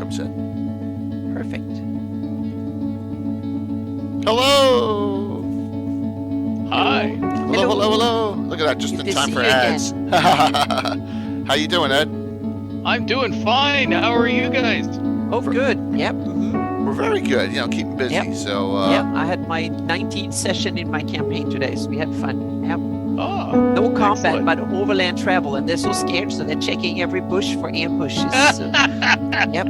comes in. Perfect. Hello! Hi. Hello. Look at that, just Good in to time see for you ads. How you doing, Ed? I'm doing fine. How are you guys? Oh, good. Yep. We're very good, keeping busy. Yep. So, Yep. I had my 19th session in my campaign today, so we had fun. Yep. Oh, No combat, excellent. but overland travel, and they're so scared, so they're checking every bush for ambushes. So, yep.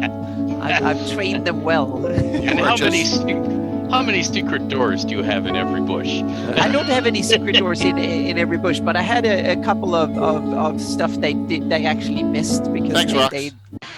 I've trained them well. And how many secret doors do you have in every bush? I don't have any secret doors in every bush, but I had a couple of stuff they actually missed because Thanks, Rox.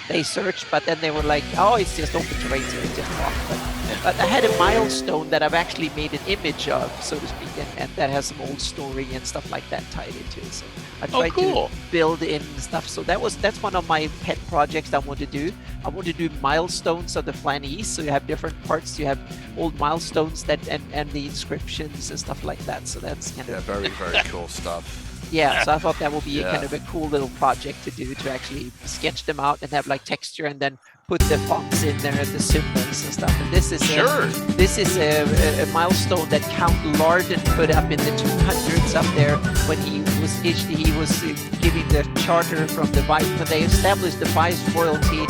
they searched, but then they were like, oh, it's just open terrain, so it's just off. But I had a milestone that I've actually made an image of, so to speak, and that has some old story and stuff like that tied into it. So I tried to build in stuff. So that's one of my pet projects I want to do. I want to do milestones of the Flan East. So you have different parts. You have old milestones and the inscriptions and stuff like that. So that's kind of very, very cool stuff. Yeah, so I thought that would be a kind of a cool little project to do, to actually sketch them out and have like texture and then put the fonts in there and the symbols and stuff. And this is a milestone that Count Larden put up in the 200s up there when he was giving the charter from the when they established the viceroyalty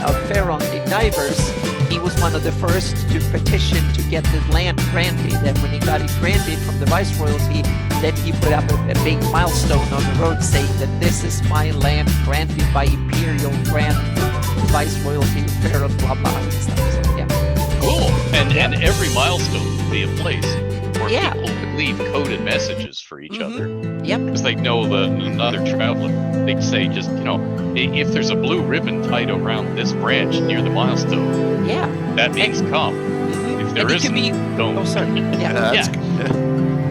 of Ferron in Divers. He was one of the first to petition to get the land granted, and when he got it granted from the viceroyalty, then he put up a big milestone on the road saying that this is my land granted by Imperial Grand Viceroyalty Ferron, blah blah and stuff. So, yeah. Cool. And every milestone would be a place where Yeah. people could leave coded messages for each other. Yep. Because they know another traveler. They'd say just, if there's a blue ribbon tied around this branch near the milestone, Yeah. that means come. If there And it isn't, could be. don't. Oh, sorry. Yeah.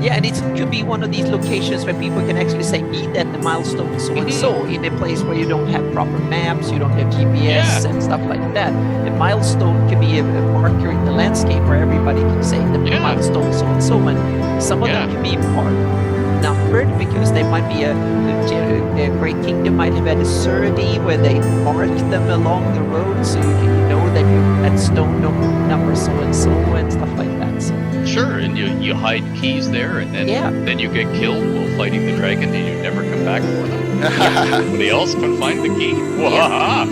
Yeah, and it could be one of these locations where people can actually say meet at the milestone so and so in a place where you don't have proper maps, you don't have GPS and stuff like that. A milestone could be a marker in the landscape where everybody can say the milestone so and so, and some of them can be numbered because they might be a Great Kingdom might have had a survey where they mark them along the road so you know that you at stone number so and so and stuff like that. So. Sure, and you hide keys there, and then you get killed while fighting the dragon, and you never come back for them. Nobody else can find the key. Yeah.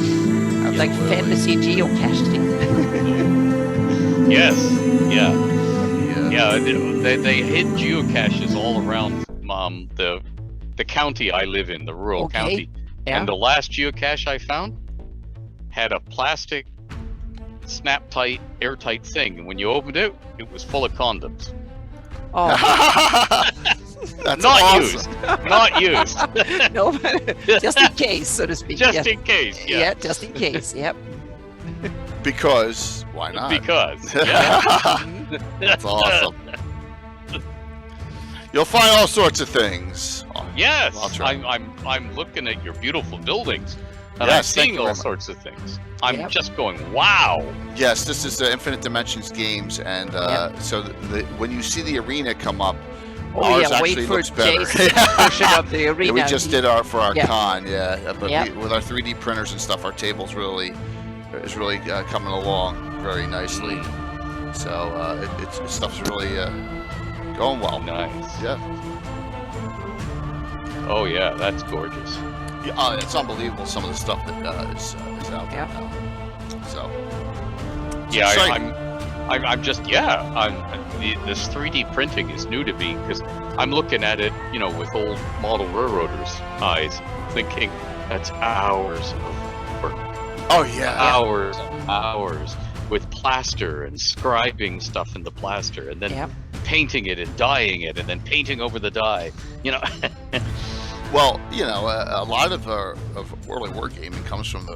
Like fantasy geocaching. Yes. Yeah. They hid geocaches all around the county I live in, the rural county. Yeah. And the last geocache I found had a plastic snap-tight, airtight thing, and when you opened it, it was full of condoms. Oh. That's not awesome. Not used. No, just in case, so to speak. Just in case, Yeah, just in case, yep. Because, why not? Because, yeah. That's awesome. You'll find all sorts of things. Yes, I'm looking at your beautiful buildings, and I'm seeing all sorts of things. I'm just going, wow. Yes, this is Infinite Dimensions Games, and so when you see the arena come up, ours actually looks better. Version of the arena. We just did for our con, but with our 3D printers and stuff, our table's really coming along very nicely. So stuff's really going well. Nice. Yeah. Oh yeah, that's gorgeous. Yeah, it's unbelievable some of the stuff that is out there now. So. This 3D printing is new to me because I'm looking at it, with old model railroaders' eyes, thinking that's hours of work. Oh yeah. Hours with plaster and scribing stuff in the plaster, and then painting it and dyeing it, and then painting over the dye. Well, a lot of early wargaming comes from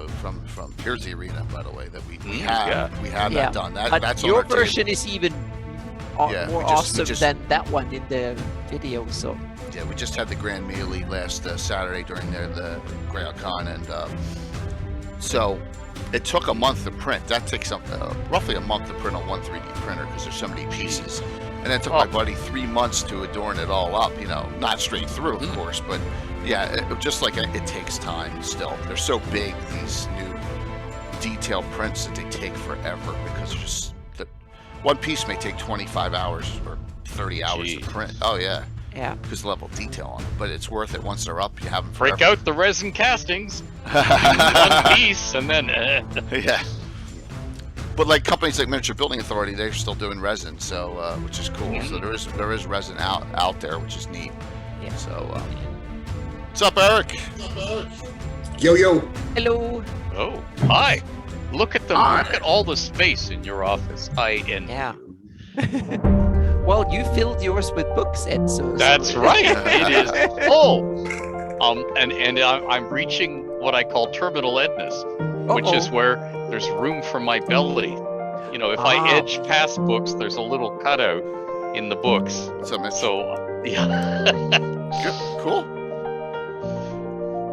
Piercy Arena, by the way. That we have that done. That's your on version is even more awesome than that one in the video. So yeah, we just had the Grand Melee last Saturday during the Greyhawk Con, and so it took a month to print. That takes roughly a month to print on one 3D printer because there's so many pieces. And it took my buddy 3 months to adorn it all up, not straight through, of course, but yeah, it takes time still. They're so big, these new detailed prints that they take forever because just one piece may take 25 hours or 30 hours to print. Oh yeah. Yeah. Because the level of detail on them, but it's worth it once they're up. You have them forever. Break out the resin castings, one piece, and then. Yeah. But like companies like Miniature Building Authority, they're still doing resin, so which is cool. So there is resin out there, which is neat. Yeah. So, what's up, Eric? Yo. Hello. Oh, hi. Look at them. Look at all the space in your office. I envy you. Well, you filled yours with books, Ed. That's right. It is full. And I'm reaching what I call terminal Edness, which is where there's room for my belly. You know, if I edge past books, there's a little cutout in the books. So yeah. Good. Cool.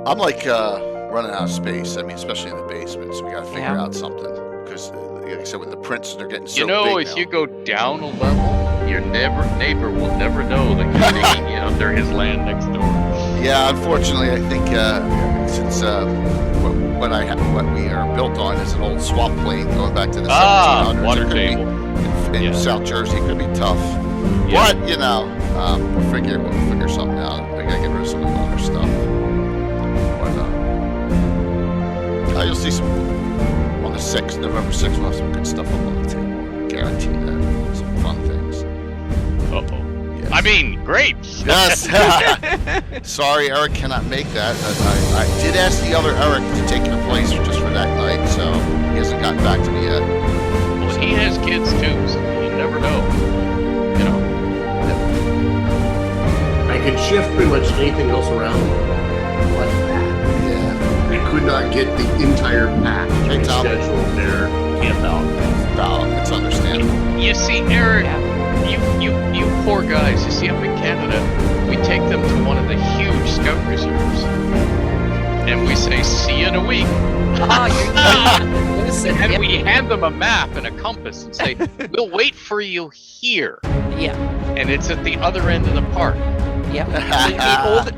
I'm like running out of space. I mean, especially in the basement. So we got to figure out something because, like I said, with the prints, they're getting so big if now. you go down a level, your neighbor will never know that you're digging under his land next door. Yeah, unfortunately, I think since what we are built on is an old swap plane going back to the 1700s. Water table. In South Jersey, it could be tough. Yeah. But we'll figure something out. We gotta get rid of some of the other stuff. But you'll see some on the 6th, November 6th. We'll have some good stuff up on the table. Guarantee that. Some fun things. Yes. I mean, grapes. Yes. Sorry, Eric cannot make that. I did ask the other Eric to take your place just for that night, so he hasn't gotten back to me yet. Well, he has kids too, so you never know. You know. I could shift pretty much anything else around. What that? Yeah. I could not get the entire pack scheduled there. Camp out. It's understandable. You see, Eric, you poor guys. You see, up in Canada, we take them to one of the huge scout reserves, and we say, "See you in a week." Listen, and we hand them a map and a compass and say, "We'll wait for you here." Yeah. And it's at the other end of the park. Yeah.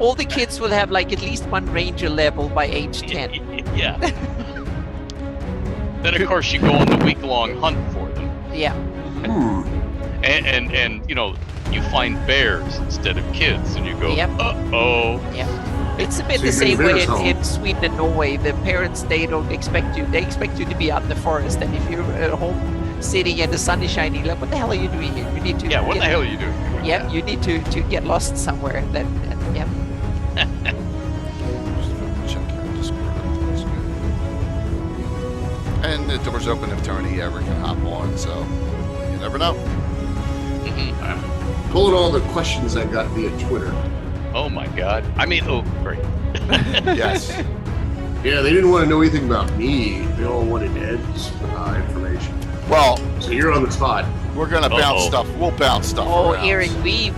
all the kids will have like at least one ranger level by age 10. Yeah. Then of course you go on the week-long hunt for them. Yeah. And you find bears instead of kids, and you go, uh-oh. Yeah. It's a bit the same way in Sweden and Norway. The parents, they don't expect you. They expect you to be out in the forest, and if you're at home sitting and the sun is shining, like, what the hell are you doing here? You need to. Yeah, what the hell are you doing? Yeah, you need to get lost somewhere. Then, yeah. Check your Discord. That's good. And the door's open if Tony ever can hop on, so you never know. I'm pulling all the questions I got via Twitter. Oh my God. Great. Yes. Yeah, they didn't want to know anything about me. They all wanted Ed's information. Well, so you're on the spot. We're gonna bounce stuff. We'll bounce stuff around. Eric, we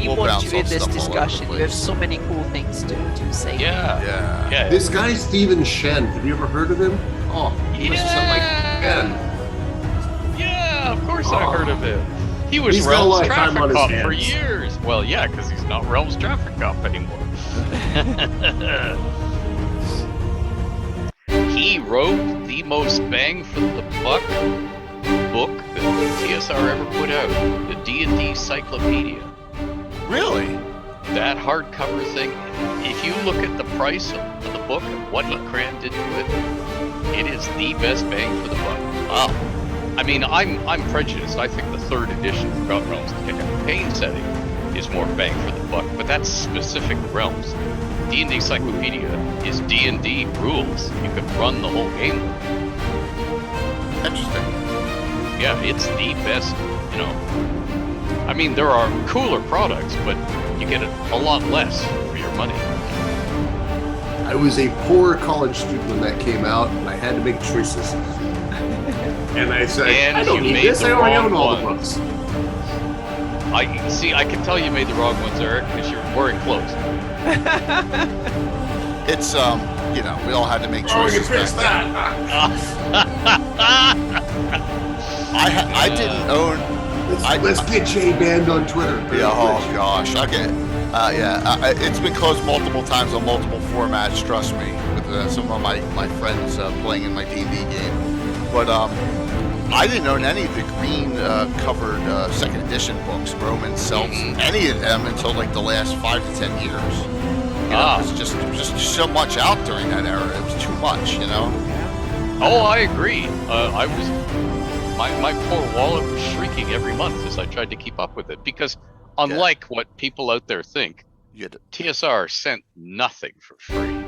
want you in this discussion. There's so many cool things to say. Yeah. This guy Stephen Shen. Have you ever heard of him? Oh, he must sound like Ken. Yeah, of course I heard of him. He was Realms Traffic Cop for years. Well, yeah, because he's not Realms Traffic Cop anymore. He wrote the most bang for the buck book that TSR ever put out, the D&D Cyclopedia. Really? That hardcover thing, if you look at the price of the book and what he crammed into it, it is the best bang for the buck. Wow. I mean, I'm prejudiced. I think the 3rd edition of Forgotten Realms campaign setting is more bang for the buck, but that's specific to Realms. D&D Cyclopedia is D&D rules. You can run the whole game. Interesting. Yeah, it's the best, I mean, there are cooler products, but you get a lot less for your money. I was a poor college student when that came out, and I had to make choices. And I said, I don't need this, I already own all the books. I can tell you made the wrong ones, Eric, because you're wearing clothes. It's, we all had to make choices. Oh, you fixed that. I didn't own... Let's get Jay banned on Twitter. Yeah, oh gosh, I'll get it. It's been closed multiple times on multiple formats, trust me, with some of my friends playing in my D&D game. But I didn't own any of the green covered second edition books, Roman, Celts, any of them until like the last 5 to 10 years. You know, it was just so much out during that era. It was too much, you know. Oh, I agree. My poor wallet was shrieking every month as I tried to keep up with it because, unlike what people out there think, TSR sent nothing for free.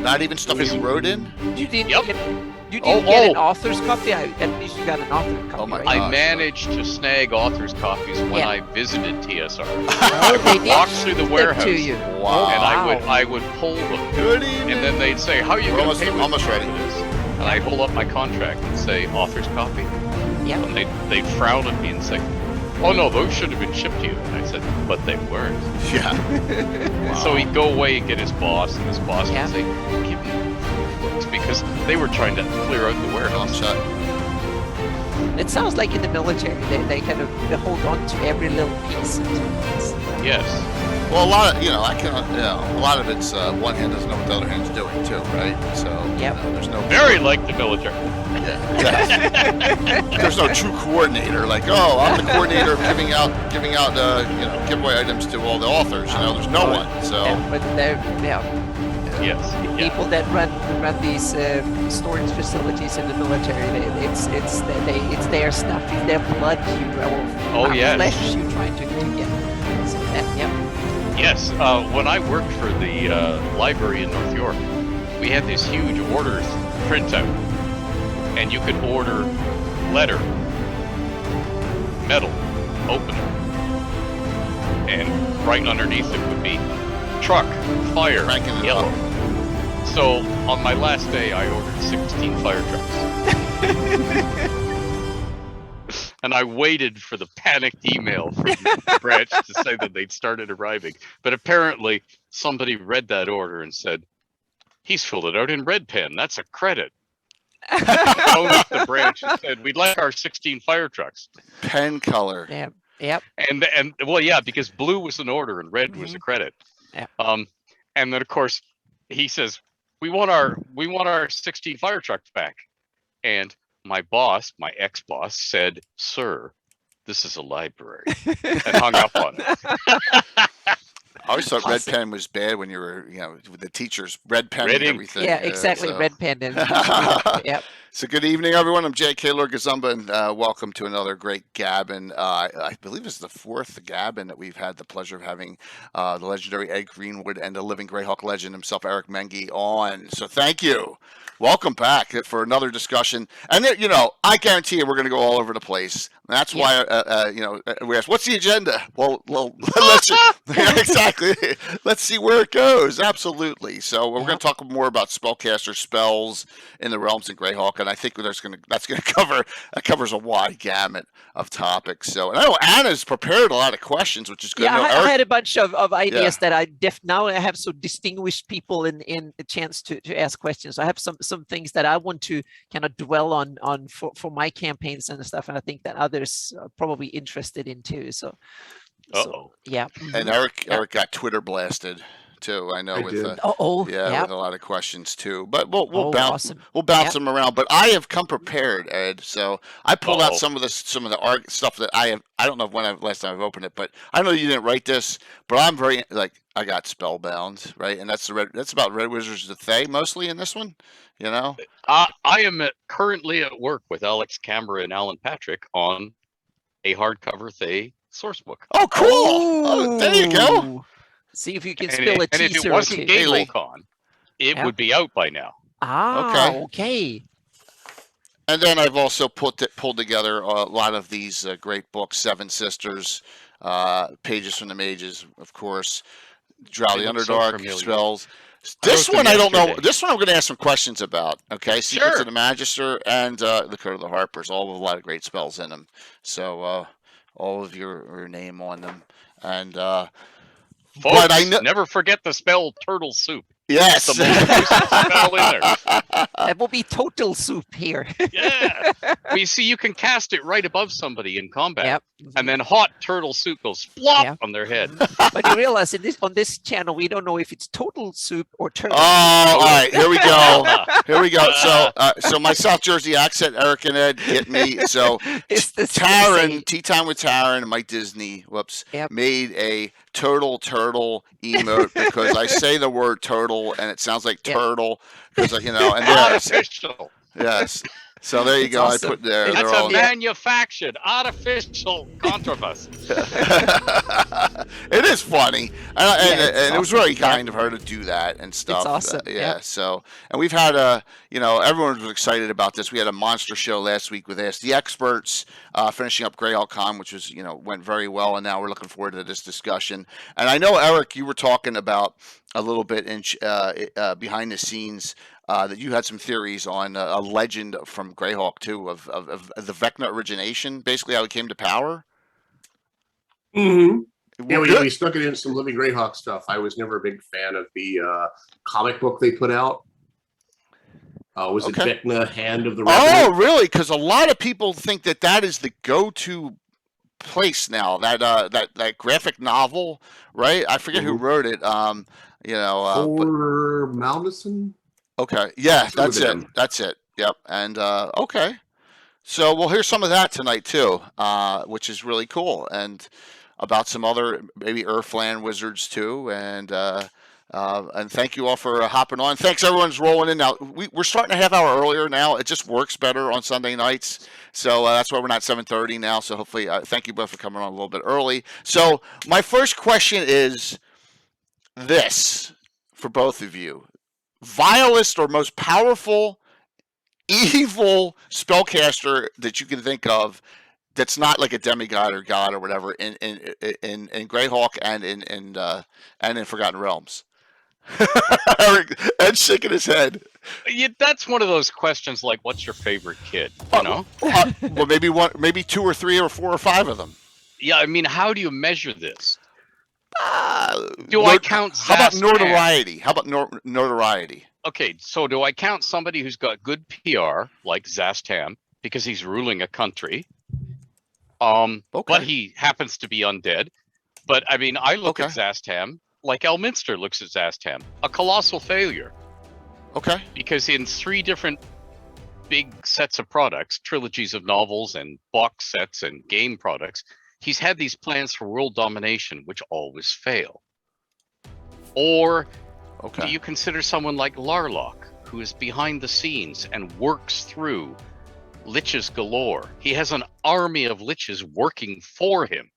Not even stuff you wrote in? You didn't get an author's copy? At least you got an author copy, right? I managed to snag author's copies when I visited TSR. I would walk through the warehouse, to you. Wow. And I would pull them. Good evening. And then they'd say, how are you going to pay me almost ready. for this? And I'd hold up my contract and say, author's copy. Yeah. And they'd frown at me and say, oh no, those should have been shipped to you. And I said, but they weren't. Yeah. Wow. So he'd go away and get his boss, and his boss would say, give me books, because they were trying to clear out the warehouse. It sounds like in the military, they kind of hold on to every little piece. Yes. Well, a lot of a lot of it's one hand doesn't know what the other hand's doing too, right? So there's no very like the military. Yeah, exactly. There's no true coordinator. Like, oh, I'm the coordinator of giving out giveaway items to all the authors. You know, there's no one. So, but they're yes, people that run these storage facilities in the military. It's their stuff. It's their blood. Flesh you trying to get. So Yes, when I worked for the library in North York, we had this huge orders printout, and you could order letter, metal, opener, and right underneath it would be truck, fire, yellow. So on my last day, I ordered 16 fire trucks. And I waited for the panicked email from the branch to say that they'd started arriving. But apparently, somebody read that order and said, he's filled it out in red pen. That's a credit. Phoned up the branch and said, we'd like our 16 fire trucks. Pen color. Yeah. Yep. And well, yeah, because blue was an order and red was a credit. Yeah. And then, of course, he says, we want our 16 fire trucks back. And my boss, my ex-boss, said, sir, this is a library, and hung up on it. I always thought red pen was bad when you were, with the teachers, red pen and everything. Yeah, exactly, red pen. Yep. So good evening, everyone. I'm J.K. Lorgazumba, and welcome to another great Gabbin. I believe this is the fourth Gabbin that we've had the pleasure of having the legendary Ed Greenwood and the living Greyhawk legend himself, Eric Menge, on. So thank you. Welcome back for another discussion. And, I guarantee you we're going to go all over the place. That's why, we asked, what's the agenda? Well, let's exactly. Let's see where it goes. Absolutely. So we're going to talk more about spellcaster spells in the realms in Greyhawk, and I think that's going to covers a wide gamut of topics. So, and I know Anna's prepared a lot of questions, which is good. Yeah, I had a bunch of ideas that now I have so distinguished people in the chance to ask questions. I have some things that I want to kind of dwell on for my campaigns and stuff, and I think that others are probably interested in too. So yeah. And Eric got Twitter blasted too. I know with a lot of questions too. But we'll bounce them around. But I have come prepared, Ed. So I pulled out some of the art stuff that I have. I don't know when last time I've opened it, but I know you didn't write this. But I'm very I got Spellbound, right? And that's about Red Wizards of Thay mostly in this one. I am currently at work with Alex Camera and Alan Patrick on a hardcover Thay source book. Oh, cool! Oh, there you go. See if you can spill a teaser. And if it wasn't GameCon, it would be out by now. Okay. And then I've also pulled together a lot of these great books: Seven Sisters, Pages from the Mages, of course, Drow the Underdark, Spells. This one I don't know. This one I'm going to ask some questions about. Okay, Secrets of the Magister and the Code of the Harpers, all with a lot of great spells in them. So all of your name on them, and folks, never forget the spell Turtle Soup. Yes. The most spell in there. That will be total soup here. Yeah. Well, you see, you can cast it right above somebody in combat. Yep. And then hot turtle soup goes flop on their head. But you realize on this channel, we don't know if it's total soup or turtle. Oh, all right. Here we go. Here we go. So my South Jersey accent, Eric and Ed, get me. So Taryn, Tea Time with Taryn, Mike Disney, made a turtle emote because I say the word turtle and it sounds like turtle because and artificial. Yes. So there you go. Awesome. I put there. That's a manufactured artificial controversy. It is funny, and it was very kind of her to do that and stuff. It's awesome. So, and we've had everyone was excited about this. We had a monster show last week with Ask the Experts, finishing up Greyhawk Con, which was went very well, and now we're looking forward to this discussion. And I know, Eric, you were talking about a little bit in behind the scenes. That you had some theories on a legend from Greyhawk too of the Vecna origination, basically how it came to power. Mm-hmm. Yeah, we stuck it in some Living Greyhawk stuff. I was never a big fan of the comic book they put out. Was it Vecna, Hand of the Revenant? Oh, really? Because a lot of people think that is the go-to place now. That graphic novel, right? I forget who wrote it. For Malmison. Okay. Yeah, that's it. That's it. Yep. And okay. So we'll hear some of that tonight too, which is really cool, and about some other maybe Earthland wizards too, and thank you all for hopping on. Thanks everyone's rolling in now. We're starting a half hour earlier now. It just works better on Sunday nights, so that's why we're not 7:30 now. So hopefully, thank you both for coming on a little bit early. So my first question is this for both of you. Vilest or most powerful evil spellcaster that you can think of that's not like a demigod or god or whatever in Greyhawk and in Forgotten Realms. Ed's shaking his head. Yeah, that's one of those questions like, what's your favorite kid? Well, maybe 2 or 3 or 4 or 5 of them. Yeah, I mean, how do you measure this? Do I count Zastan? How about notoriety? Notoriety? Okay, so do I count somebody who's got good PR, like Zastan, because he's ruling a country? But he happens to be undead. But, I mean, I look at Zastan like Elminster looks at Zastan. A colossal failure. Okay. Because in 3 different big sets of products, trilogies of novels and box sets and game products, he's had these plans for world domination, which always fail. Or do you consider someone like Larlock, who is behind the scenes and works through liches galore? He has an army of liches working for him,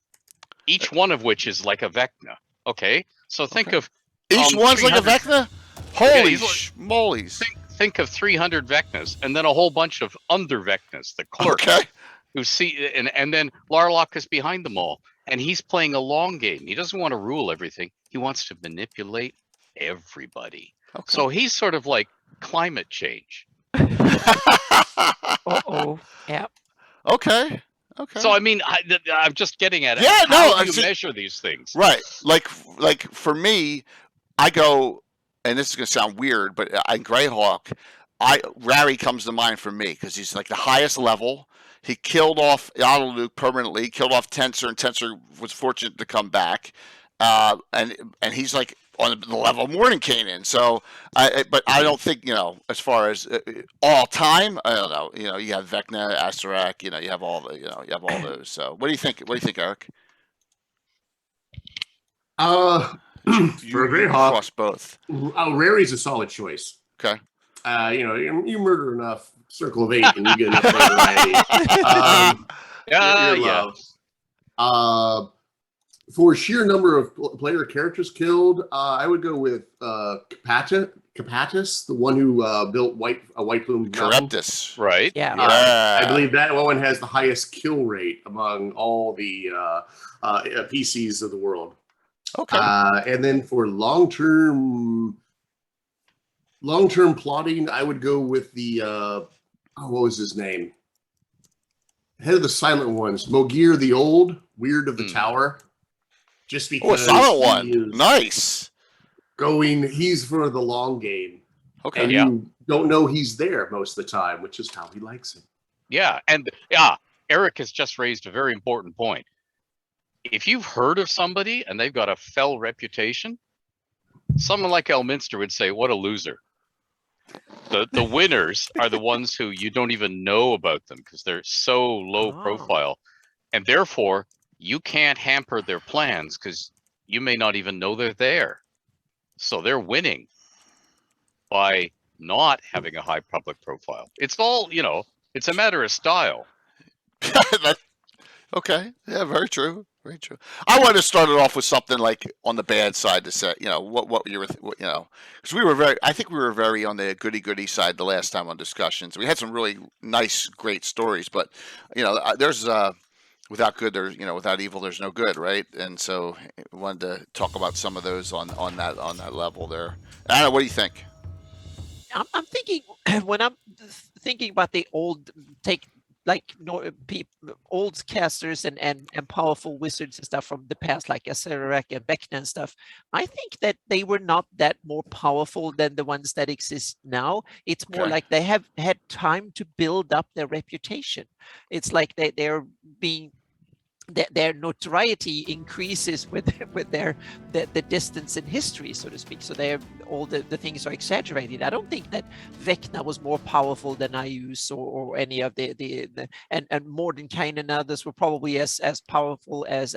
each one of which is like a Vecna. Okay, so think of each one's like a Vecna. Holy moly! Think of 300 Vecnas, and then a whole bunch of under Vecnas, the clerks. Okay. Who see and then Larlock is behind them all, and he's playing a long game. He doesn't want to rule everything. He wants to manipulate everybody. So he's sort of like climate change. Yeah. Okay. So I mean, I'm just getting at it. Yeah, How do you measure these things? Right. Like for me, I go, and this is gonna sound weird, but in Greyhawk, Rary comes to mind for me because he's like the highest level. He killed off Yadaluk permanently, killed off Tensor, and Tensor was fortunate to come back. And he's like on the level of Mordenkainen. So, but I don't think, as far as all time, I don't know. You have Vecna, Astarak, you have all the, you have all those. So, what do you think? What do you think, Eric? For Greyhawk, cross both. Rary's a solid choice. Okay. You murder enough Circle of 8 and you get enough notoriety. For sheer number of player characters killed, I would go with Capatis, the one who built a White Plume Charybdis, right? Yeah. I believe that one has the highest kill rate among all the PCs of the world. Okay. And then for long-term plotting, I would go with the what was his name? Head of the Silent Ones, Mogir the Old, Weird of the Tower. Just because a silent one. Nice. he's for the long game. Okay. And you don't know he's there most of the time, which is how he likes it. Yeah, and Eric has just raised a very important point. If you've heard of somebody and they've got a fell reputation, someone like Elminster would say, what a loser. The winners are the ones who you don't even know about them because they're so low profile. And therefore, you can't hamper their plans because you may not even know they're there. So they're winning by not having a high public profile. It's all, it's a matter of style. Okay. Yeah, very true. Very true. I wanted to start it off with something like on the bad side to say, what you were, because I think we were very on the goody side the last time on discussions. We had some really nice, great stories, but, there's, without good, there's, without evil, there's no good, right? And so I wanted to talk about some of those on that level there. Anna, what do you think? I'm thinking, when I'm thinking about the old old casters and powerful wizards and stuff from the past, like Sylacra and Vecna and stuff, I think that they were not that more powerful than the ones that exist now. It's more like they have had time to build up their reputation. It's like they're being their notoriety increases with the distance in history, so to speak. So all the things are exaggerated. I don't think that Vecna was more powerful than Ius or any of and Mordenkainen and others were probably as powerful as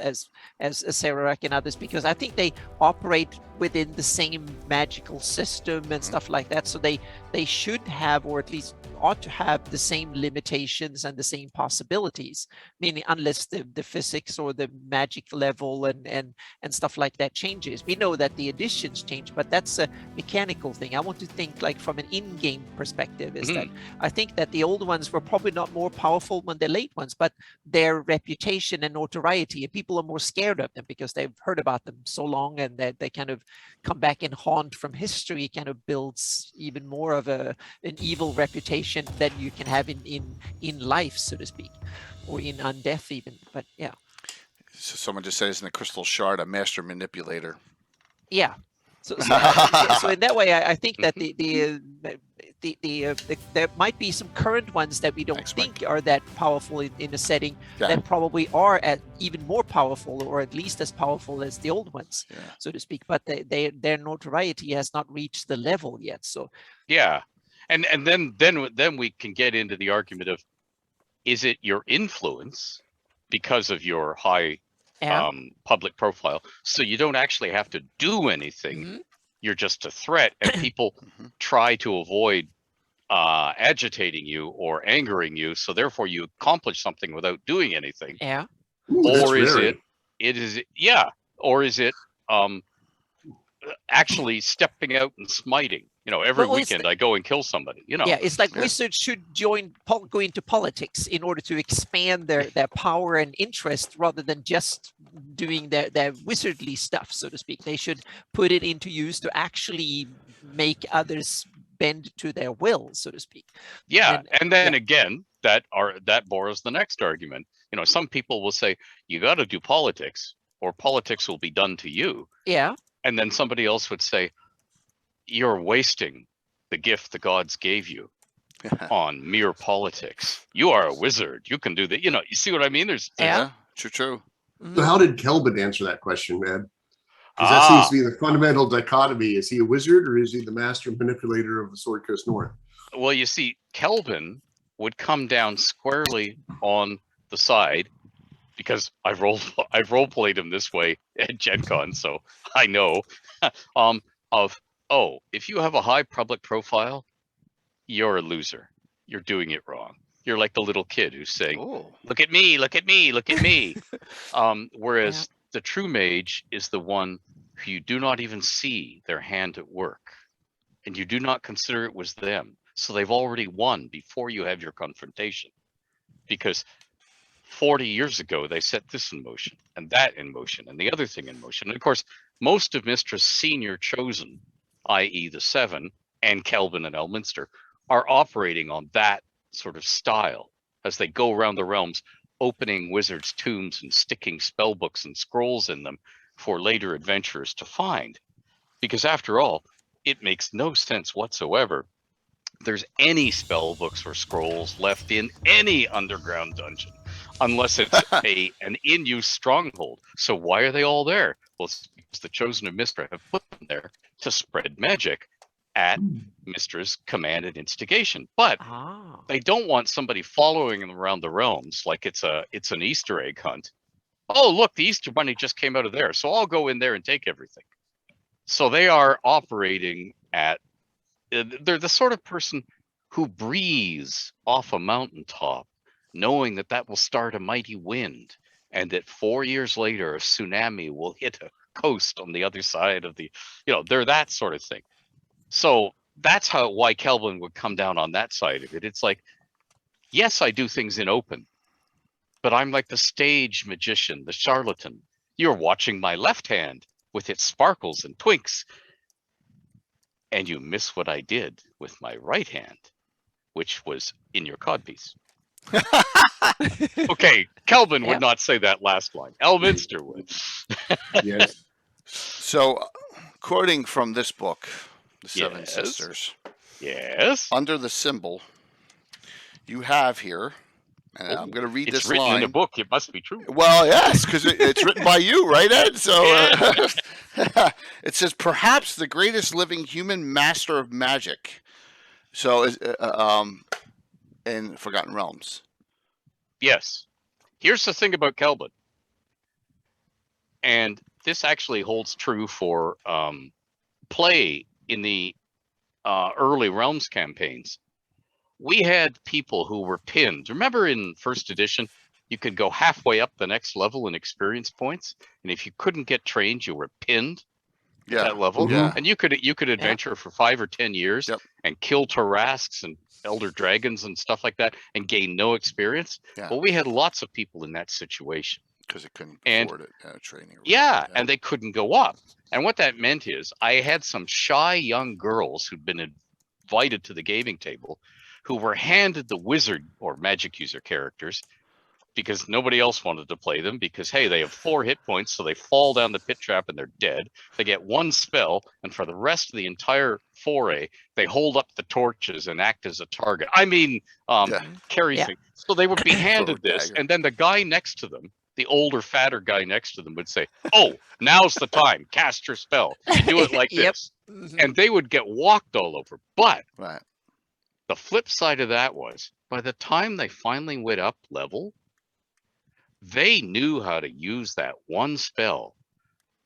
Sylacra and others, because I think they operate within the same magical system and stuff like that. So they should have, or at least ought to have, the same limitations and the same possibilities, meaning unless the physics or the magic level and stuff like that changes. We know that the additions change, but that's a mechanical thing. I want to think like from an in-game perspective, is that I think that the old ones were probably not more powerful than the late ones, but their reputation and notoriety, and people are more scared of them because they've heard about them so long, and that they kind of come back and haunt from history, kind of builds even more of an evil reputation than you can have in life, so to speak, or in undeath even. But yeah. So someone just said, isn't the crystal shard a master manipulator? Yeah. So in that way, I think that there might be some current ones that we don't think are that powerful in a setting that probably are even more powerful, or at least as powerful as the old ones, so to speak. But their notoriety has not reached the level yet. So and then we can get into the argument of, is it your influence because of your high public profile, so you don't actually have to do anything? You're just a threat, and people try to avoid agitating you or angering you, so therefore you accomplish something without doing anything. Or is it actually stepping out and smiting? Every weekend I go and kill somebody. It's like wizards should go into politics in order to expand their power and interest, rather than just doing their wizardly stuff, so to speak. They should put it into use to actually make others bend to their will, so to speak. And then again, that borrows the next argument. Some people will say, you got to do politics, or politics will be done to you. And then somebody else would say, you're wasting the gift the gods gave you on mere politics. You are a wizard. You can do that. You see what I mean? There's true. So how did Kelvin answer that question, man? Because that seems to be the fundamental dichotomy. Is he a wizard, or is he the master manipulator of the Sword Coast North? Well, you see, Kelvin would come down squarely on the side, because I've role played him this way at Gen Con, so I know if you have a high public profile, you're a loser. You're doing it wrong. You're like the little kid who's saying, look at me, look at me, look at me. Whereas the true mage is the one who you do not even see their hand at work, and you do not consider it was them. So they've already won before you have your confrontation, because 40 years ago, they set this in motion, and that in motion, and the other thing in motion. And of course, most of Mistress Senior Chosen, i.e. the Seven, and Kelvin and Elminster, are operating on that sort of style as they go around the realms, opening wizards' tombs and sticking spell books and scrolls in them for later adventurers to find. Because after all, it makes no sense whatsoever there's any spell books or scrolls left in any underground dungeon, unless it's an in-use stronghold. So why are they all there? Well, it's because the Chosen of Mystra have put them there to spread magic at Mystra's command and instigation. But they don't want somebody following them around the realms like it's an Easter egg hunt. Oh, look, the Easter Bunny just came out of there, so I'll go in there and take everything. So they are operating at, they're the sort of person who breathes off a mountaintop, knowing that that will start a mighty wind, and that 4 years later, a tsunami will hit a coast on the other side of the, they're that sort of thing. So that's why Kelvin would come down on that side of it. It's like, yes, I do things in open, but I'm like the stage magician, the charlatan. You're watching my left hand with its sparkles and twinks, and you miss what I did with my right hand, which was in your codpiece. Okay, Kelvin would not say that last line. Elminster would. Yes. So, quoting from this book, The Seven Sisters. Yes. Under the symbol, you have here, and I'm going to read this line. It's written in a book. It must be true. Well, yes, because it's written by you, right, Ed? So it says, perhaps the greatest living human master of magic. So, in Forgotten Realms. Yes. Here's the thing about Kelvin. And this actually holds true for play in the early Realms campaigns. We had people who were pinned. Remember in first edition, you could go halfway up the next level in experience points, and if you couldn't get trained, you were pinned at that level. Yeah. And you could adventure for 5 or 10 years and kill Tarrasques and elder dragons and stuff like that and gain no experience. Yeah. Well, we had lots of people in that situation because they couldn't afford it, training. And they couldn't go up. And what that meant is I had some shy young girls who'd been invited to the gaming table who were handed the wizard or magic user characters because nobody else wanted to play them because, hey, they have 4 hit points, so they fall down the pit trap and they're dead. They get 1 spell, and for the rest of the entire foray, they hold up the torches and act as a target. I mean, carry things. So they would be handed this, and then the guy next to them, the older, fatter guy next to them would say, oh, now's the time, cast your spell. Do it like this. And they would get walked all over. But the flip side of that was, by the time they finally went up level, they knew how to use that one spell.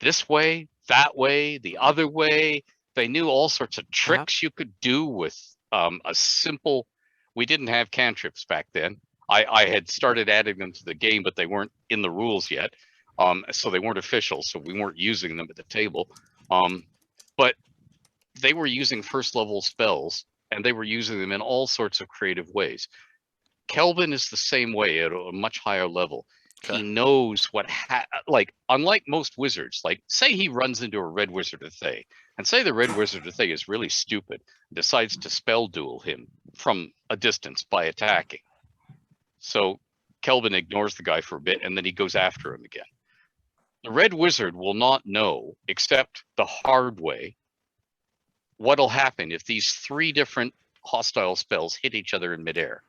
This way, that way, the other way. They knew all sorts of tricks you could do with a simple... We didn't have cantrips back then. I had started adding them to the game, but they weren't in the rules yet. So they weren't official, so we weren't using them at the table. But they were using first level spells, and they were using them in all sorts of creative ways. Kelvin is the same way at a much higher level. Okay. He knows what, unlike most wizards, like say he runs into a Red Wizard of Thay, and say the Red Wizard of Thay is really stupid, and decides to spell duel him from a distance by attacking. So Kelvin ignores the guy for a bit, and then he goes after him again. The Red Wizard will not know, except the hard way, what'll happen if these 3 different hostile spells hit each other in midair.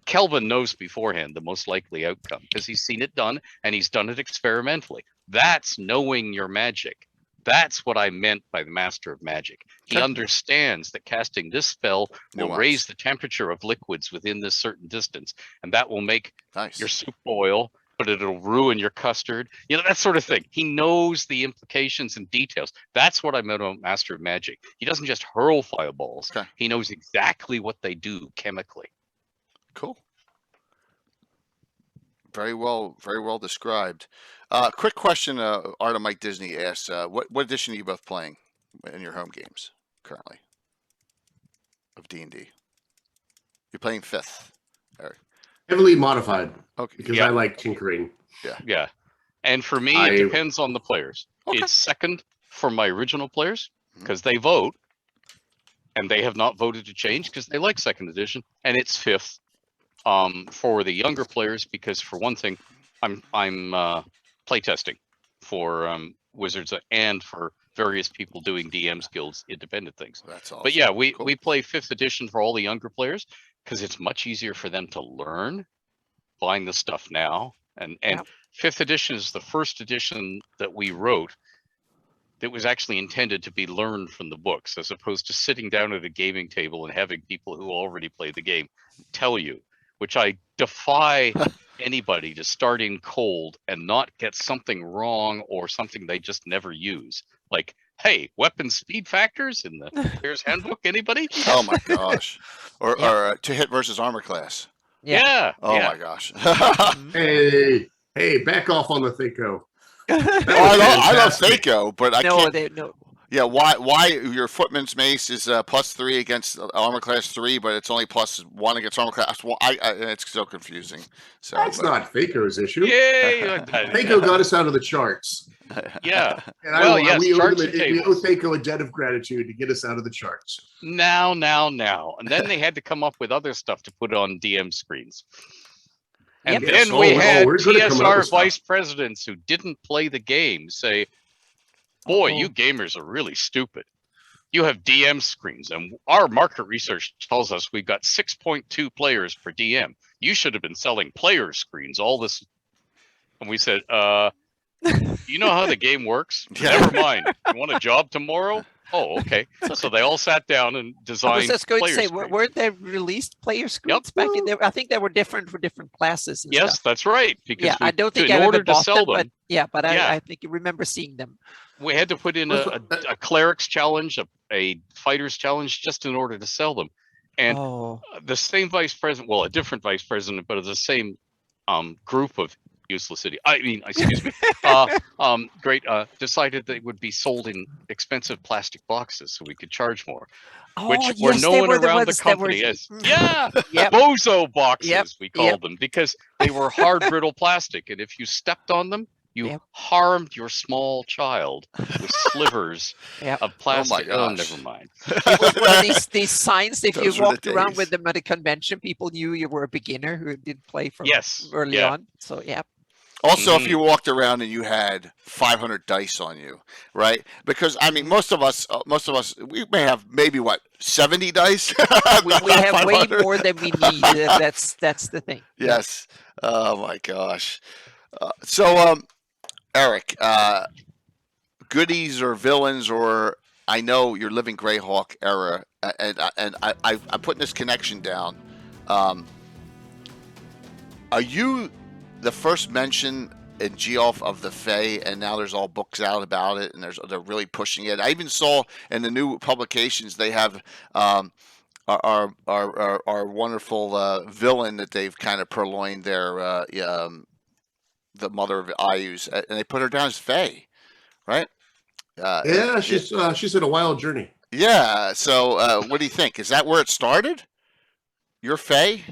Kelvin knows beforehand the most likely outcome because he's seen it done and he's done it experimentally. That's knowing your magic. That's what I meant by the Master of Magic. He understands that casting this spell will raise the temperature of liquids within this certain distance, and that will make your soup boil, but it'll ruin your custard. That sort of thing. He knows the implications and details. That's what I meant about Master of Magic. He doesn't just hurl fireballs. He knows exactly what they do chemically. Cool. Very well described. Quick question, Art of Mike Disney asks, what edition are you both playing in your home games currently of D&D? You're playing 5th, Eric. Heavily modified. Okay. Because I like tinkering. Yeah. And for me, it depends on the players. Okay. It's 2nd for my original players because they vote, and they have not voted to change because they like 2nd edition, and it's 5th. For the younger players, because for one thing, I'm playtesting for Wizards and for various people doing DMs guilds, independent things. That's awesome. But yeah, we play 5th edition for all the younger players because it's much easier for them to learn buying the stuff now. And 5th edition is the first edition that we wrote that was actually intended to be learned from the books, as opposed to sitting down at a gaming table and having people who already play the game tell you, which I defy anybody to start in cold and not get something wrong or something they just never use. Like, hey, weapon speed factors in the player's handbook, anybody? Oh my gosh. Or to hit versus armor class. Yeah. Oh my gosh. Hey, back off on the Thinko. I love Thinko, but I can't. No. Yeah, why your footman's mace is +3 against armor class 3, but it's only +1 against armor class 1. It's so confusing. So that's not Thinko's issue. Yeah, Thinko got us out of the charts. Yeah. And we owe Thinko a debt of gratitude to get us out of the charts. Now. And then they had to come up with other stuff to put on DM screens. And then we had TSR vice presidents who didn't play the game say, boy, you gamers are really stupid. You have DM screens, and our market research tells us we've got 6.2 players per DM. You should have been selling player screens, all this. And we said, you know how the game works? Never mind. You want a job tomorrow? Oh, okay. So they all sat down and designed. I was just going to say, screens. weren't there released player screens back in there? I think they were different for different classes. And yes, stuff. That's right. Because I don't think I ever bought them, but I think you remember seeing them. We had to put in a cleric's challenge, a fighter's challenge, just in order to sell them. And the same vice president, well, a different vice president, but of the same group of useless idiot. Excuse me. Decided they would be sold in expensive plastic boxes so we could charge more. Which were known around the company as bozo boxes, we called them, because they were hard, brittle plastic. And if you stepped on them, you harmed your small child with slivers of plastic. Oh, never mind. Well, these signs, if you walked around with them at a convention, people knew you were a beginner who did play from early on. So, Also, if you walked around and you had 500 dice on you, right? Because most of us, we may have maybe 70 dice. we have way more than we need. That's the thing. Yes. Oh my gosh. So, Eric, goodies or villains, or I know you're living Greyhawk era, and I'm putting this connection down. Are you the first mention in Geographical of the Thay, and now there's all books out about it, and they're really pushing it? I even saw in the new publications they have our wonderful villain that they've kind of purloined there, the mother of Ius, and they put her down as Thay, right? She's had a wild journey. Yeah. So, what do you think? Is that where it started? Your Thay?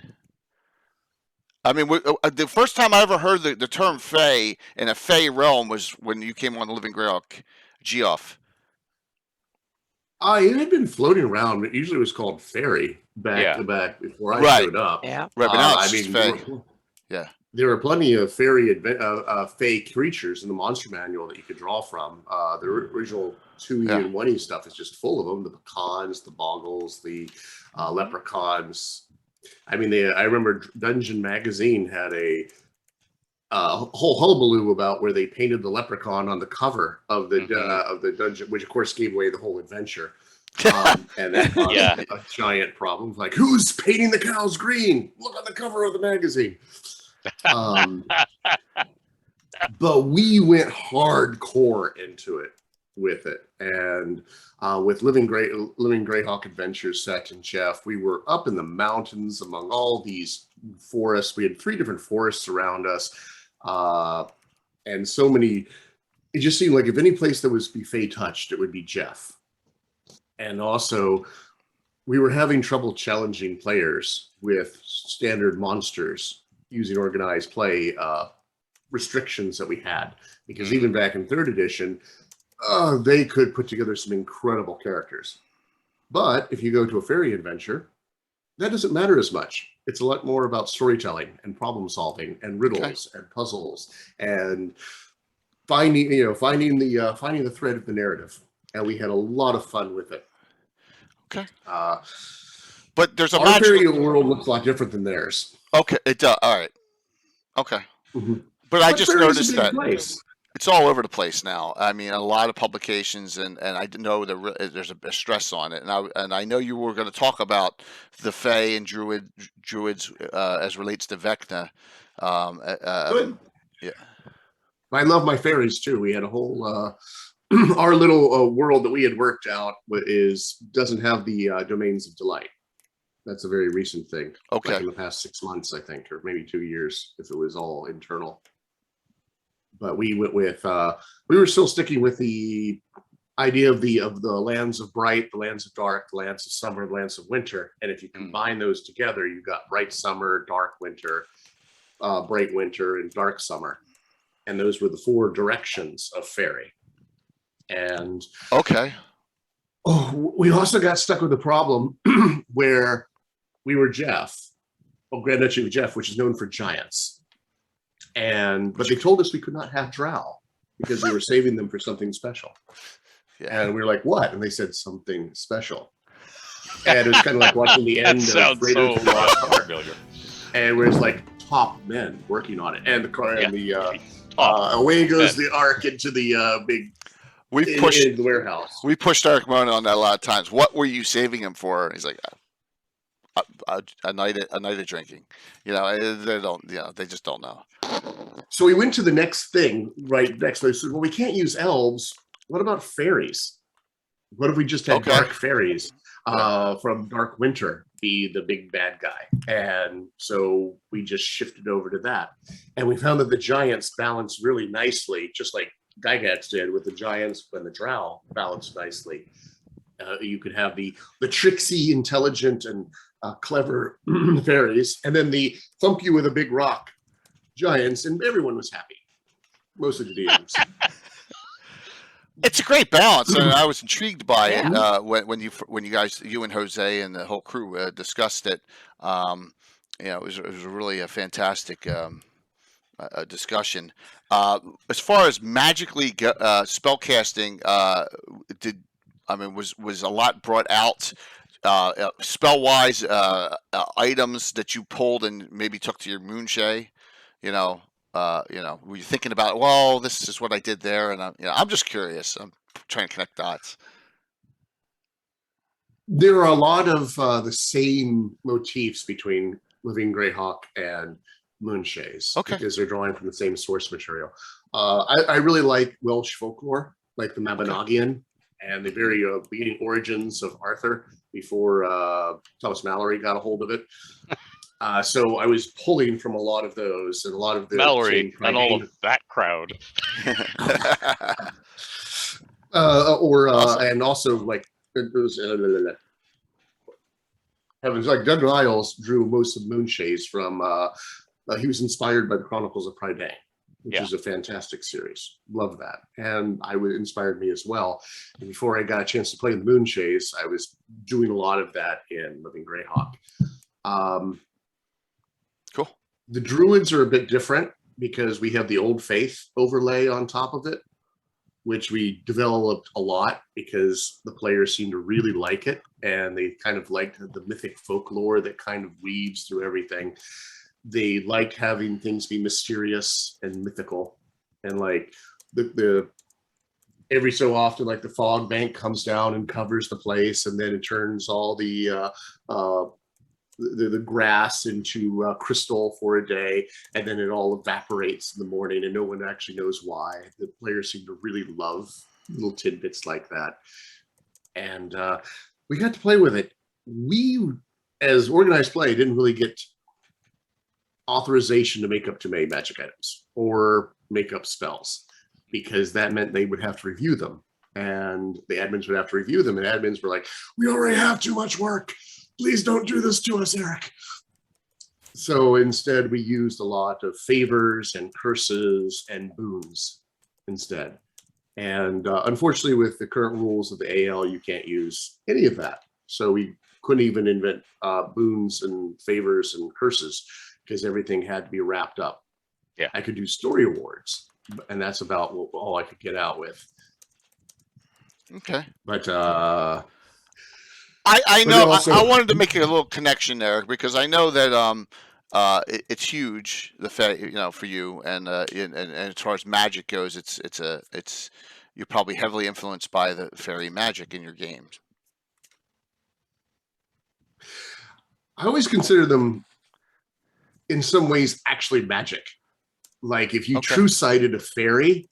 I mean, the first time I ever heard the term Thay in a Thay realm was when you came on the Living Greyhawk Geoff. It had been floating around. It usually was called Fairy back before I showed up. Yeah. Right, but now it's Thay. There were plenty of Thay creatures in the monster manual that you could draw from. The original 2E and 1E stuff is just full of them. The pecans, the boggles, the leprechauns. I remember Dungeon Magazine had a whole hullabaloo about where they painted the leprechaun on the cover of the dungeon, which of course gave away the whole adventure. And that caused a giant problem. Like, who's painting the cows green? Look on the cover of the magazine. But we went hardcore into it with it, and with Living Greyhawk Adventures set in Jeff, we were up in the mountains among all these forests. We had 3 different forests around us, and so many. It just seemed like if any place that was be Thay touched, it would be Jeff. And also, we were having trouble challenging players with standard monsters using organized play restrictions that we had, because even back in 3rd edition, they could put together some incredible characters. But if you go to a fairy adventure, that doesn't matter as much. It's a lot more about storytelling and problem solving and riddles and puzzles and finding the thread of the narrative. and we had a lot of fun with it. Okay. But there's a our fairy world looks a lot different than theirs. Okay, it does. All right. Okay. But I just noticed that it's all over the place now. I mean, a lot of publications, and I know there's a stress on it. And I know you were going to talk about the Thay and druids as relates to Vecna. Good. Yeah. I love my fairies too. We had a whole our little world that we had worked out doesn't have the domains of delight. That's a very recent thing. Okay. Like in the past 6 months, I think, or maybe 2 years, if it was all internal. But we went with we were still sticking with the idea of the lands of bright, the lands of dark, the lands of summer, the lands of winter. And if you combine those together, you've got bright summer, dark winter, bright winter, and dark summer. And those were the 4 directions of fairy. And okay. Oh, we also got stuck with a problem where we were Grand Duchy of Jeff, which is known for giants. But they told us we could not have drow because we were saving them for something special. Yeah. And we were like, what? And they said something special. And it was kind of like watching the end of Raiders of the Lost Ark. And we're just like top men working on it. And the car and away goes the Ark into the big into the warehouse. We pushed Eric Mona on that a lot of times. What were you saving him for? And he's like, a night of drinking. They don't. They just don't know. So we went to the next thing right next. They said, well, we can't use elves. What about fairies? What if we just had dark fairies from Dark Winter be the big bad guy? And so we just shifted over to that. And we found that the giants balanced really nicely, just like Gygax did with the giants and the drow balanced nicely. You could have the tricksy, intelligent, and clever fairies, and then the thump you with a big rock giants, and everyone was happy. Most of the DMs. It's a great balance, and I was intrigued by it when you guys, you and Jose and the whole crew discussed it. It was really a fantastic discussion. As far as magically spellcasting, was a lot brought out spell wise items that you pulled and maybe took to your Menge? Were you thinking about, well, this is what I did there, and I'm just curious. I'm trying to connect dots. There are a lot of the same motifs between Living Greyhawk and Moonshays, because they're drawing from the same source material. I really like Welsh folklore, like the Mabinogion and the very beginning origins of Arthur before Thomas Mallory got a hold of it. So I was pulling from a lot of those and a lot of the Mallory and all of that crowd. Awesome. And also like it was like Doug Niles drew most of Moonshays from he was inspired by the Chronicles of Primal, which is a fantastic series. Love that. And inspired me as well. And before I got a chance to play the Moonshays, I was doing a lot of that in Living Greyhawk. Cool. The druids are a bit different because we have the Old Faith overlay on top of it, which we developed a lot because the players seem to really like it. And they kind of liked the mythic folklore that kind of weaves through everything. They like having things be mysterious and mythical, and like the every so often, like the fog bank comes down and covers the place, and then it turns all the grass into crystal for a day, and then it all evaporates in the morning, and no one actually knows why. The players seem to really love little tidbits like that, and we got to play with it. We, as organized play, didn't really get authorization to make up to many magic items or make up spells, because that meant they would have to review them, and the admins would have to review them, and admins were like, we already have too much work. Please don't do this to us, Eric. So instead, we used a lot of favors and curses and boons instead. And unfortunately, with the current rules of the AL, you can't use any of that. So we couldn't even invent boons and favors and curses, because everything had to be wrapped up. Yeah, I could do story awards, and that's about all I could get out with. Okay. But I know I wanted to make a little connection there because I know that it's huge the fact for you and as far as magic goes it's you're probably heavily influenced by the fairy magic in your games. I always consider them in some ways actually magic. Like if you true sighted a fairy,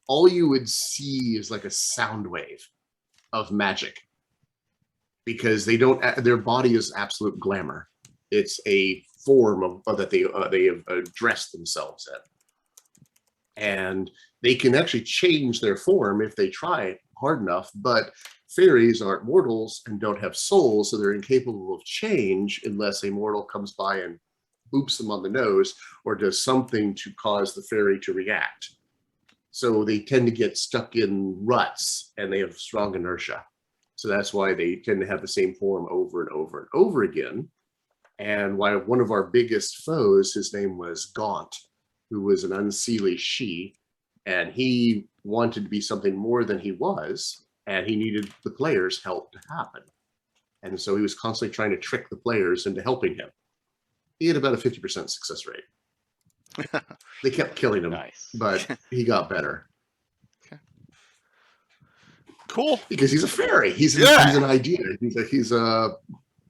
all you would see is like a sound wave of magic. Because they don't, their body is absolute glamour. It's a form of that they have dressed themselves in, and they can actually change their form if they try hard enough. But fairies aren't mortals and don't have souls, so they're incapable of change unless a mortal comes by and boops them on the nose or does something to cause the fairy to react. So they tend to get stuck in ruts, and they have strong inertia. So that's why they tend to have the same form over and over and over again. And why one of our biggest foes, his name was Gaunt, who was an unseelie she, and he wanted to be something more than he was, and he needed the players' help to happen. And so he was constantly trying to trick the players into helping him. He had about a 50% success rate. They kept killing him, but he got better. Cool. Because he's a fairy. He's an idea. He's a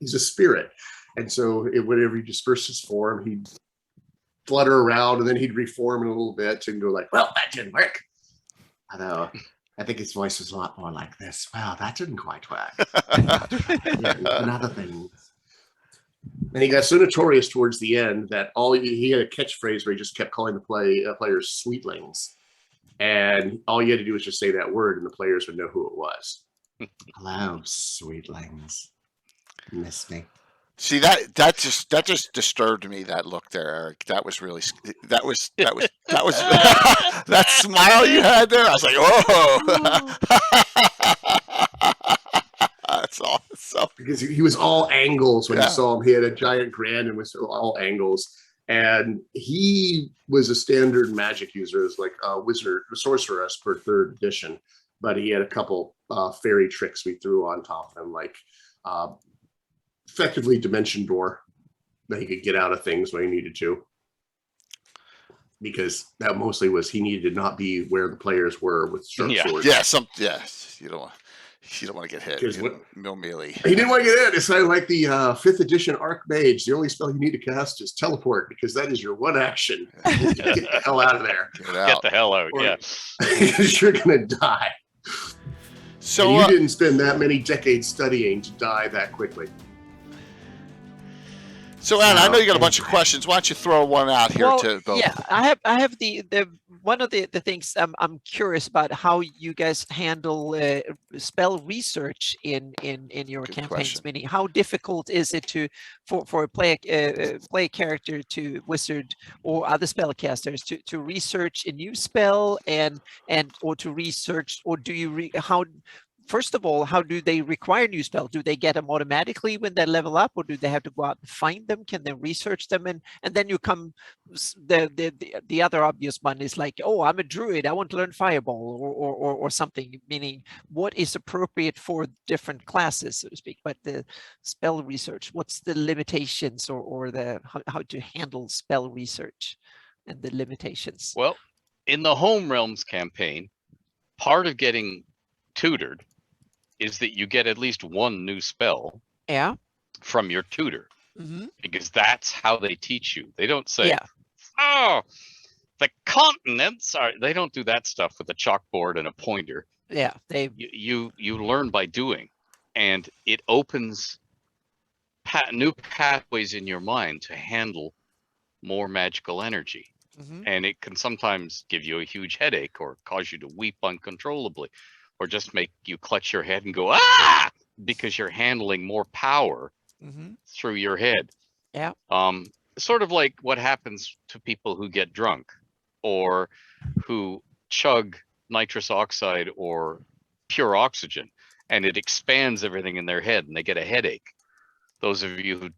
spirit. And so whenever he dispersed his form, he'd flutter around and then he'd reform in a little bit and go like, well, that didn't work. Although I think his voice was a lot more like this. Well, that didn't quite work. Another thing. And he got so notorious towards the end that he had a catchphrase where he just kept calling the players sweetlings. And all you had to do was just say that word and the players would know who it was. Hello, sweetlings. Miss me. See, that just disturbed me, that look there, Eric. That was really that was that smile you had there. I was like, oh. That's awesome. Because he was all angles when you saw him. He had a giant grin and was all angles. And he was a standard magic user, as like a sorceress per 3rd edition, but he had a couple fairy tricks we threw on top of him, like effectively dimension door that he could get out of things when he needed to. Because that mostly was he needed to not be where the players were with swords. You don't want to get hit. No melee. He didn't want to get hit. It's like the 5th edition Archmage. The only spell you need to cast is teleport, because that is your one action. Get the hell out of there. Get the hell out, Because you're going to die. So and you didn't spend that many decades studying to die that quickly. So, Anna, I know you got a bunch of questions. Why don't you throw one out here to both? Yeah, I have the one of the things I'm curious about how you guys handle spell research in your Good campaigns. question. Meaning, how difficult is it for a play character to wizard or other spellcasters to research a new spell or to research, or do you first of all, how do they require new spells? Do they get them automatically when they level up, or do they have to go out and find them? Can they research them? And then you come, the other obvious one is like, oh, I'm a druid, I want to learn fireball or something, meaning what is appropriate for different classes, so to speak. But the spell research, what's the limitations or the how to handle spell research and the limitations? Well, in the Home Realms campaign, part of getting tutored is that you get at least one new spell from your tutor, because that's how they teach you. They don't say, oh, the continents are, they don't do that stuff with a chalkboard and a pointer. You learn by doing, and it opens new pathways in your mind to handle more magical energy. And it can sometimes give you a huge headache or cause you to weep uncontrollably, or just make you clutch your head and go, ah, because you're handling more power through your head. Sort of like what happens to people who get drunk or who chug nitrous oxide or pure oxygen, and it expands everything in their head and they get a headache. Those of you who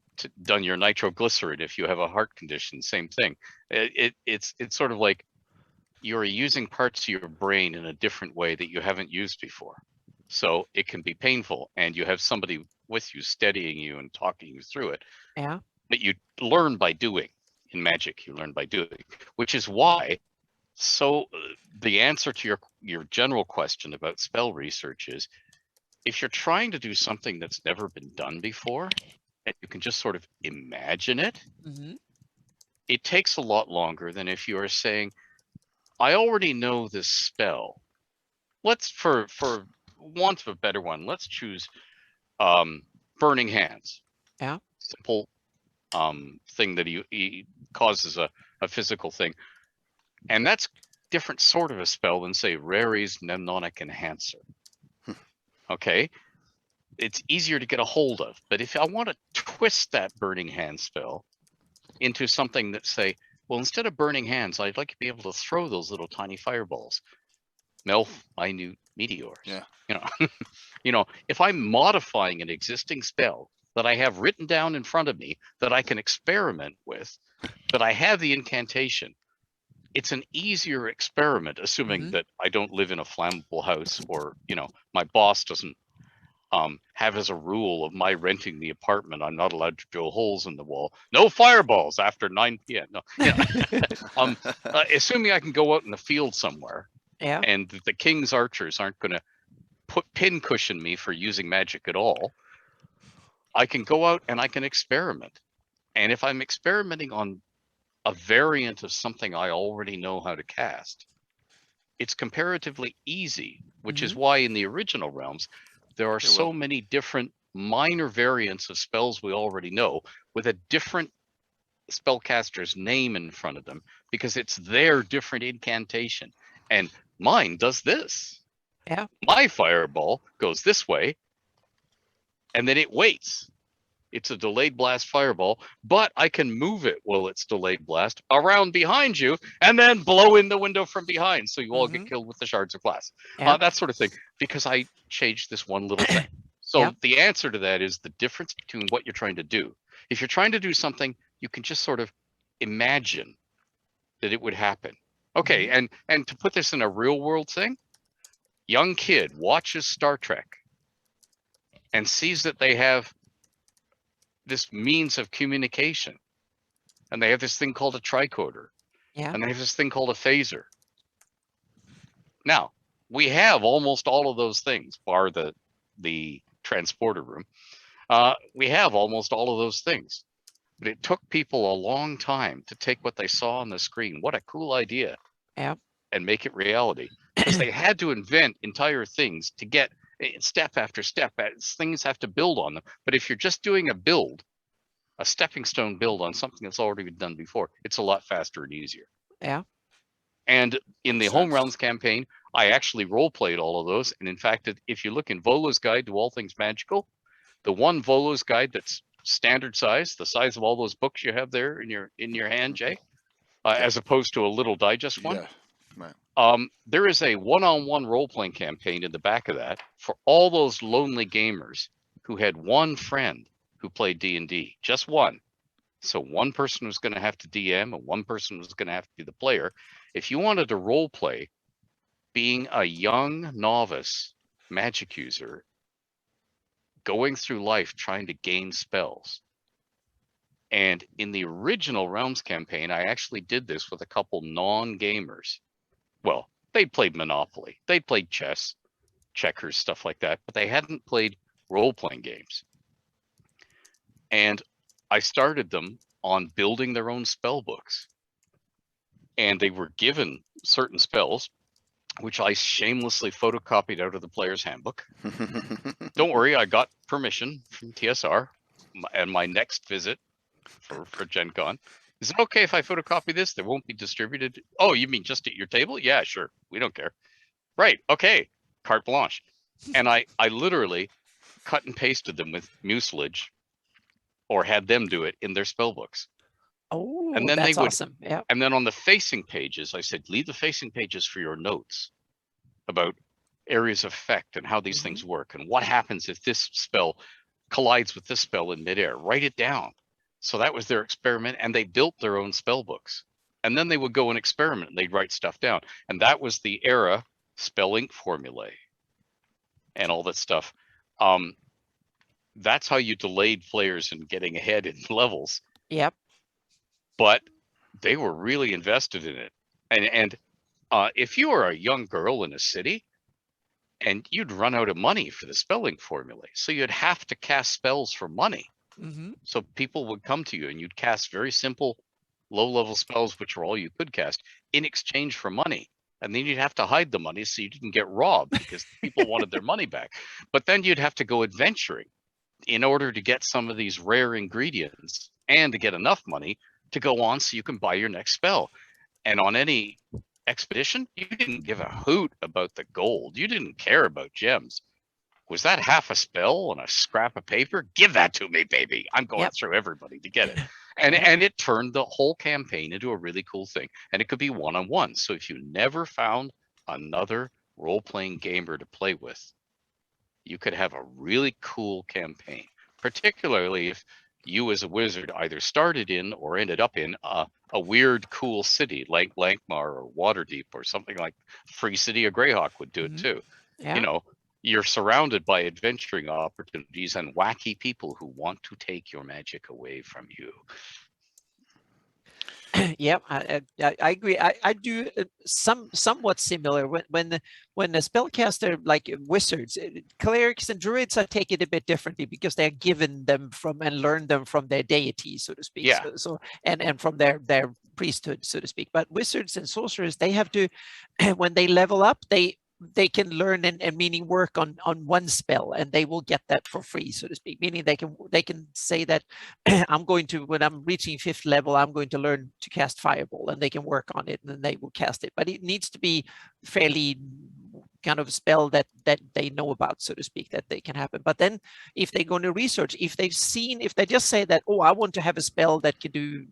done your nitroglycerin, if you have a heart condition, same thing. It's sort of like you're using parts of your brain in a different way that you haven't used before. So it can be painful, and you have somebody with you steadying you and talking you through it. Yeah. But you learn by doing. In Magic, you learn by doing, which is why. So the answer to your general question about spell research is, if you're trying to do something that's never been done before, and you can just sort of imagine it, it takes a lot longer than if you are saying, I already know this spell. Let's, for want of a better one, let's choose Burning Hands. Yeah. Simple thing that he causes a physical thing. And that's different sort of a spell than, say, Rary's Mnemonic Enhancer. Okay? It's easier to get a hold of. But if I want to twist that Burning Hand spell into something that, say, well, instead of Burning Hands, I'd like to be able to throw those little tiny fireballs. Minute meteors. Yeah. You know, if I'm modifying an existing spell that I have written down in front of me that I can experiment with, but I have the incantation, it's an easier experiment, assuming that I don't live in a flammable house, or, my boss doesn't have as a rule of my renting the apartment, I'm not allowed to drill holes in the wall. No fireballs after 9 p.m. No, assuming I can go out in the field somewhere, and the king's archers aren't going to pin cushion me for using magic at all, I can go out and I can experiment. And if I'm experimenting on a variant of something I already know how to cast, it's comparatively easy, which is why in the original realms, there are so many different minor variants of spells we already know with a different spellcaster's name in front of them, because it's their different incantation. And mine does this. Yeah. My fireball goes this way, and then it waits. It's a delayed blast fireball, but I can move it while it's delayed blast around behind you and then blow in the window from behind, so you all get killed with the shards of glass. That sort of thing, because I changed this one little thing. So the answer to that is the difference between what you're trying to do. If you're trying to do something, you can just sort of imagine that it would happen. Okay, and to put this in a real world thing, young kid watches Star Trek and sees that they have this means of communication, and they have this thing called a tricorder, and they have this thing called a phaser. Now, we have almost all of those things, bar the transporter room. We have almost all of those things, but it took people a long time to take what they saw on the screen, what a cool idea, and make it reality, because they had to invent entire things to get step after step. Things have to build on them. But if you're just doing a stepping stone build on something that's already been done before, it's a lot faster and easier. Yeah. And in the Home Realms campaign, I actually role played all of those. And in fact, if you look in Volo's Guide to All Things Magical, the one Volo's Guide that's standard size, the size of all those books you have there in your hand, Jay, as opposed to a little digest one. Yeah. Right. There is a one-on-one role-playing campaign in the back of that for all those lonely gamers who had one friend who played D&D, just one. So one person was going to have to DM and one person was going to have to be the player. If you wanted to role-play being a young novice magic user going through life trying to gain spells. And in the original Realms campaign, I actually did this with a couple non-gamers. Well, they played Monopoly, they played chess, checkers, stuff like that, but they hadn't played role-playing games. And I started them on building their own spell books. And they were given certain spells, which I shamelessly photocopied out of the player's handbook. Don't worry, I got permission from TSR and my next visit for Gen Con. Is it okay if I photocopy this? They won't be distributed. Oh, you mean just at your table? Yeah, sure. We don't care. Right. Okay. Carte blanche. And I literally cut and pasted them with mucilage, or had them do it in their spell books. Oh, and then that's awesome. Yeah. And then on the facing pages, I said, leave the facing pages for your notes about areas of effect and how these things work and what happens if this spell collides with this spell in midair. Write it down. So that was their experiment, and they built their own spell books. And then they would go and experiment, and they'd write stuff down. And that was the era spell ink formulae. and all that stuff. That's how you delayed players in getting ahead in levels. Yep. But they were really invested in it. And if you were a young girl in a city, and you'd run out of money for the spelling formulae, so you'd have to cast spells for money. Mm-hmm. So people would come to you and you'd cast very simple low-level spells, which were all you could cast, in exchange for money. And then you'd have to hide the money so you didn't get robbed, because people wanted their money back. But then you'd have to go adventuring in order to get some of these rare ingredients and to get enough money to go on so you can buy your next spell. And on any expedition, you didn't give a hoot about the gold. You didn't care about gems. Was that half a spell on a scrap of paper? Give that to me, baby. I'm going through everybody to get it. And it turned the whole campaign into a really cool thing. And it could be one-on-one. So if you never found another role-playing gamer to play with, you could have a really cool campaign, particularly if you as a wizard either started in or ended up in a weird, cool city like Lankmar or Waterdeep or something like Free City of Greyhawk would do it too. Yeah. You know, you're surrounded by adventuring opportunities and wacky people who want to take your magic away from you. Yeah, I agree. I do somewhat similar when the spellcaster, like wizards, clerics and druids, I take it a bit differently because they're given them from and learn them from their deity, so to speak. Yeah. So and from their priesthood, so to speak. But wizards and sorcerers, they have to, when they level up, they can learn and meaning work on one spell, and they will get that for free, so to speak, meaning they can say that I'm going to, when I'm reaching 5th level, I'm going to learn to cast fireball, and they can work on it and then they will cast it. But it needs to be fairly kind of spell that they know about, so to speak, that they can happen. But then if they're going to research, if they just say that, oh, I want to have a spell that can do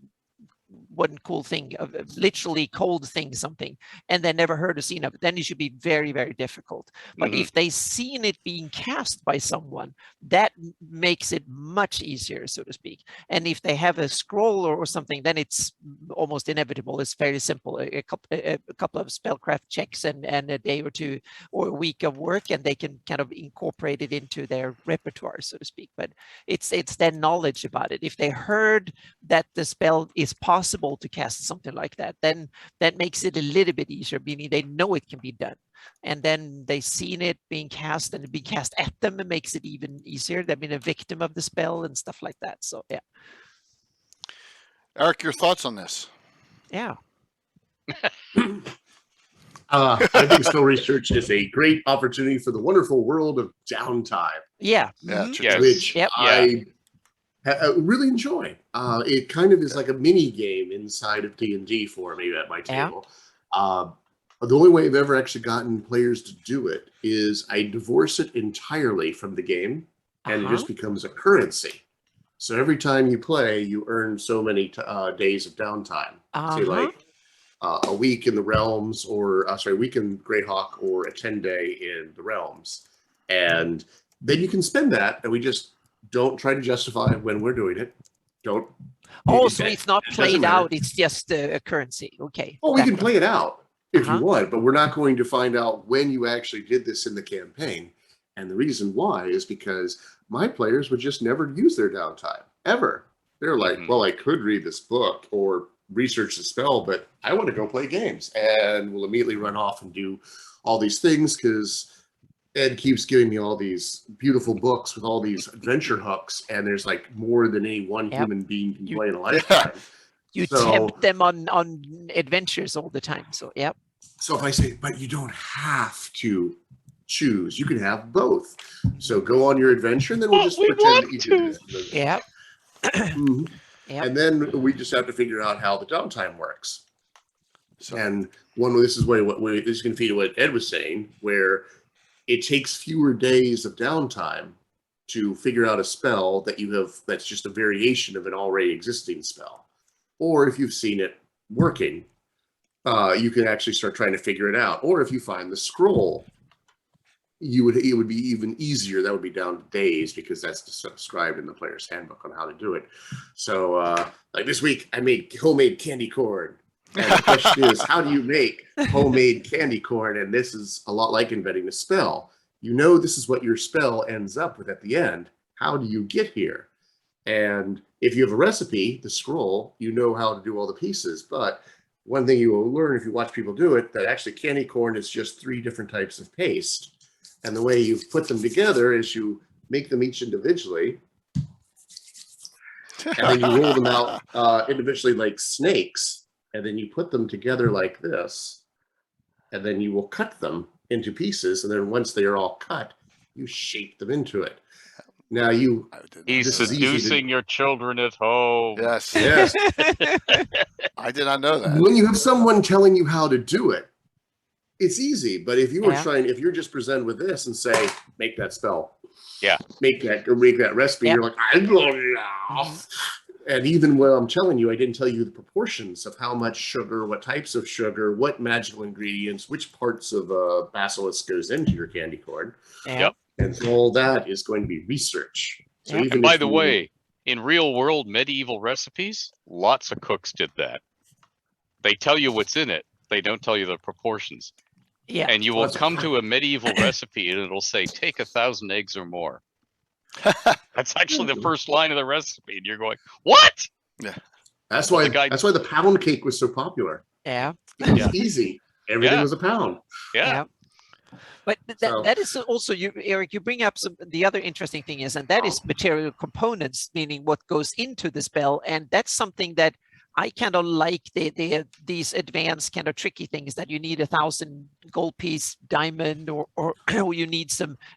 one cool thing, literally cold thing, something, and they never heard or seen of it, then it should be very, very difficult. But if they've seen it being cast by someone, that makes it much easier, so to speak. And if they have a scroll or something, then it's almost inevitable. It's very simple. A couple of spellcraft checks and a day or two or a week of work, and they can kind of incorporate it into their repertoire, so to speak. But it's their knowledge about it. If they heard that the spell is possible to cast something like that, then that makes it a little bit easier, meaning they know it can be done, and then they've seen it being cast and being cast at them, and makes it even easier. They've been a victim of the spell and stuff like that. So yeah. Eric, your thoughts on this? Yeah. I think spell research is a great opportunity for the wonderful world of downtime. Yeah. Which I really enjoy. It kind of is like a mini game inside of D&D for me at my table. The only way I've ever actually gotten players to do it is I divorce it entirely from the game, and it just becomes a currency. So every time you play, you earn so many days of downtime. Say like a week in the realms, or a week in Greyhawk, or a 10-day in the realms. And then you can spend that, and we just don't try to justify when we're doing it. So it's not played out. It's just a currency. Okay. Well, we can play it out if you want, but we're not going to find out when you actually did this in the campaign. And the reason why is because my players would just never use their downtime, ever. They're like, well, I could read this book or research the spell, but I want to go play games. And we'll immediately run off and do all these things because Ed keeps giving me all these beautiful books with all these adventure hooks, and there's like more than any one human being can play in a lifetime. You tempt them on adventures all the time. So, So if I say, but you don't have to choose, you can have both. So go on your adventure, and then we'll just pretend that you did this. And then we just have to figure out how the downtime works. So, and this is going to feed what Ed was saying, where it takes fewer days of downtime to figure out a spell that you have that's just a variation of an already existing spell. Or if you've seen it working, you can actually start trying to figure it out. Or if you find the scroll, it would be even easier. That would be down to days, because that's described in the player's handbook on how to do it. So like this week, I made homemade candy corn. And the question is, how do you make homemade candy corn? And this is a lot like inventing a spell. you know this is what your spell ends up with at the end. How do you get here? And if you have a recipe, the scroll, you know how to do all the pieces. But one thing you will learn if you watch people do it, that actually candy corn is just 3 different types of paste. And the way you put them together is you make them each individually, and then you roll them out individually like snakes, and then you put them together like this, and then you will cut them into pieces, and then once they are all cut, you shape them into it. Now he's seducing your children at home. Yes. I did not know that. When you have someone telling you how to do it, it's easy. But if you were if you're just presented with this and say, make that spell, make that recipe, you're like, I don't know. And even when I'm telling you, I didn't tell you the proportions of how much sugar, what types of sugar, what magical ingredients, which parts of basilisk goes into your candy corn. Yep. And so all that is going to be research. So and by the way, in real world medieval recipes, lots of cooks did that. They tell you what's in it. They don't tell you the proportions. Yeah. And you will come to a medieval recipe and it'll say, take 1,000 eggs or more. That's actually the first line of the recipe. And you're going, what? Yeah. That's why the pound cake was so popular. Yeah. It was easy. Everything was a pound. Yeah. But that is also, Eric, you bring up the other interesting thing is, and that is material components, meaning what goes into the spell. And that's something that I kind of like these advanced kind of tricky things that you need 1,000 gold piece diamond or you need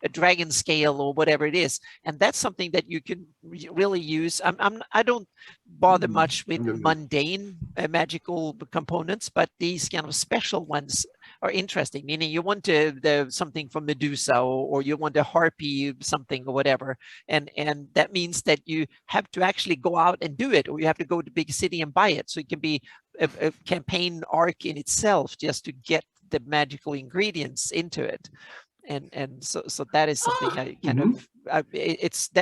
a dragon scale or whatever it is. And that's something that you can really use. I don't bother much with mundane magical components, but these kind of special ones are interesting, meaning you want something from Medusa or you want a harpy something or whatever. And that means that you have to actually go out and do it, or you have to go to big city and buy it. So it can be a campaign arc in itself just to get the magical ingredients into it. And so that is something I kind of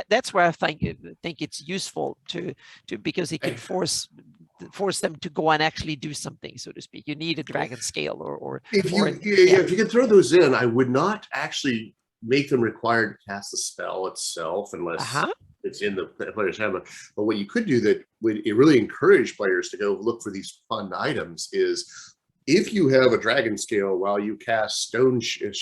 that's where I think it's useful to because it can force them to go and actually do something, so to speak. You need a dragon scale or if you can throw those in, I would not actually make them required to cast the spell itself unless it's in the player's handbook. But what you could do that would really encourage players to go look for these fun items is if you have a dragon scale while you cast stone skin,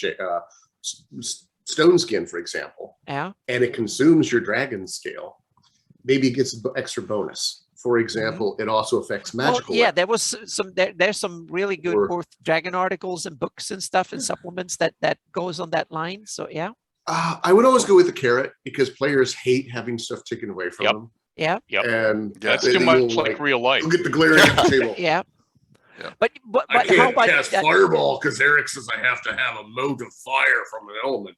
for example, and it consumes your dragon scale, maybe it gets an extra bonus. For example, it also affects magical. There was there's some really good both dragon articles and books and stuff and supplements that goes on that line. So I would always go with the carrot because players hate having stuff taken away from them. And that's too much like real life. You'll get the glaring at the table. But I can't how about cast fireball because Eric says I have to have a mote of fire from an element.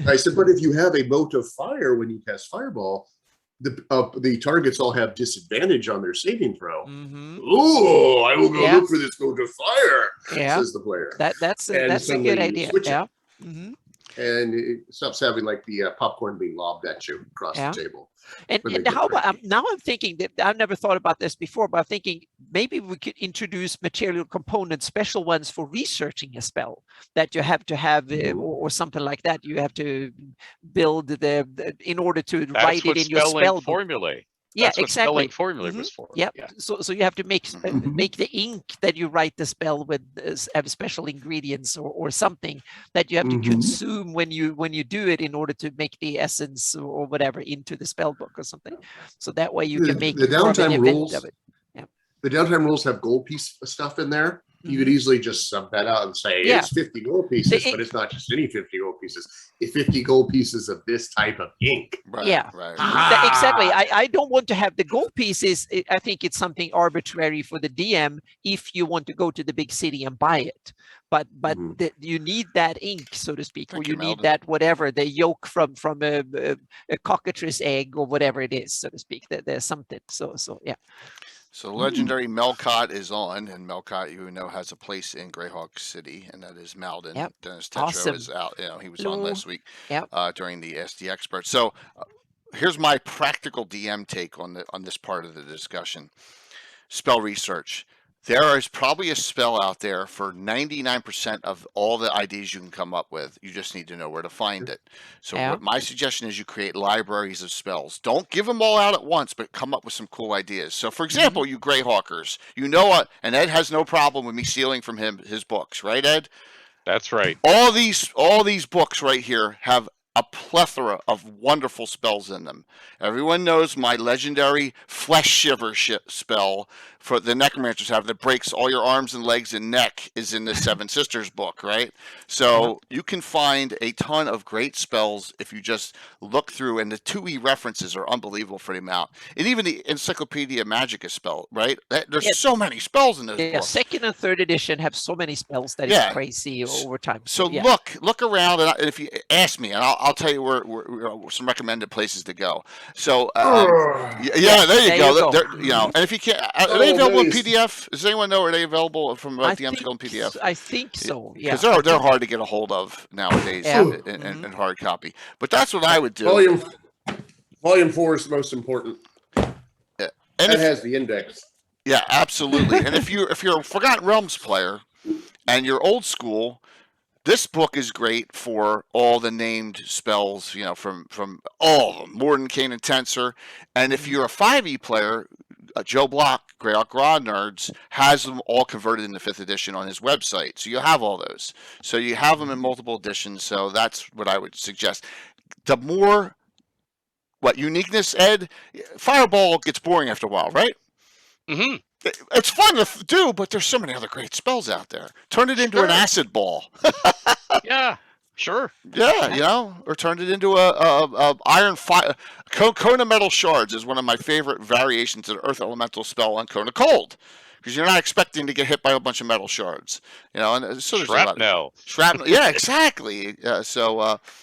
I said, but if you have a mote of fire when you cast fireball, the targets all have disadvantage on their saving throw. Oh, I will go look for this mote of fire, says the player. That's a good idea. And it stops having like the popcorn being lobbed at you across the table. And how about now I'm thinking that I've never thought about this before, but I'm thinking maybe we could introduce material components, special ones for researching a spell that you have to have or something like that. You have to build in order to write it in your spell formulae. That's what spelling formula was for. So you have to make the ink that you write the spell with have special ingredients or something that you have to consume when you do it in order to make the essence or whatever into the spell book or something. So that way you can make the downtime rules of it. The downtime rules have gold piece stuff in there. You could easily just sub that out and say it's 50 gold pieces, but it's not just any 50 gold pieces. It's 50 gold pieces of this type of ink. Exactly. I don't want to have the gold pieces. I think it's something arbitrary for the DM if you want to go to the big city and buy it. But you need that ink, so to speak, or you need that whatever, the yolk from a cockatrice egg or whatever it is, so to speak. There's something. So. So legendary Melkot is on, and Melkot, you know, has a place in Greyhawk City, and that is Malden. Dennis Tetro is out. He was on last week during the Ask the Expert. So here's my practical DM take on this part of the discussion. Spell research. There is probably a spell out there for 99% of all the ideas you can come up with. You just need to know where to find it. So what my suggestion is you create libraries of spells. Don't give them all out at once, but come up with some cool ideas. So for example, you Greyhawkers, you know, and Ed has no problem with me stealing from him his books, right, Ed? That's right. All these books right here have a plethora of wonderful spells in them. Everyone knows my legendary flesh shiver spell for the necromancers have that breaks all your arms and legs and neck is in the Seven Sisters book, right? So you can find a ton of great spells if you just look through, and the 2E references are unbelievable for the amount. And even the Encyclopedia Magica spell, right? There's so many spells in those books. Second and third edition have so many spells that it's crazy over time. So look around, and if you ask me, and I'll tell you where some recommended places to go. So there you go. You know, and if you can't, are they available in PDF? Does anyone know? Are they available from DMs in PDF? I think so. Yeah, because they're hard to get a hold of nowadays in hard copy. But that's what I would do. Volume 4 is the most important. And it has the index. Yeah, absolutely. And if you're a Forgotten Realms player and you're old school, this book is great for all the named spells, you know, from all of them, Mordenkainen and Tensor. And if you're a 5e player, Joe Block, Greyhawk Raw Nerds, has them all converted into 5th edition on his website. So you have all those. So you have them in multiple editions. So that's what I would suggest. The more, uniqueness, Ed? Fireball gets boring after a while, right? Mm-hmm. It's fun to do, but there's so many other great spells out there. Turn it into an acid ball. Yeah, sure. Yeah, you know, or turn it into a iron fire. Kona Metal Shards is one of my favorite variations of the Earth Elemental spell on Kona Cold, because you're not expecting to get hit by a bunch of metal shards. You know, and so there's shrapnel. Shrapnel. Yeah, exactly.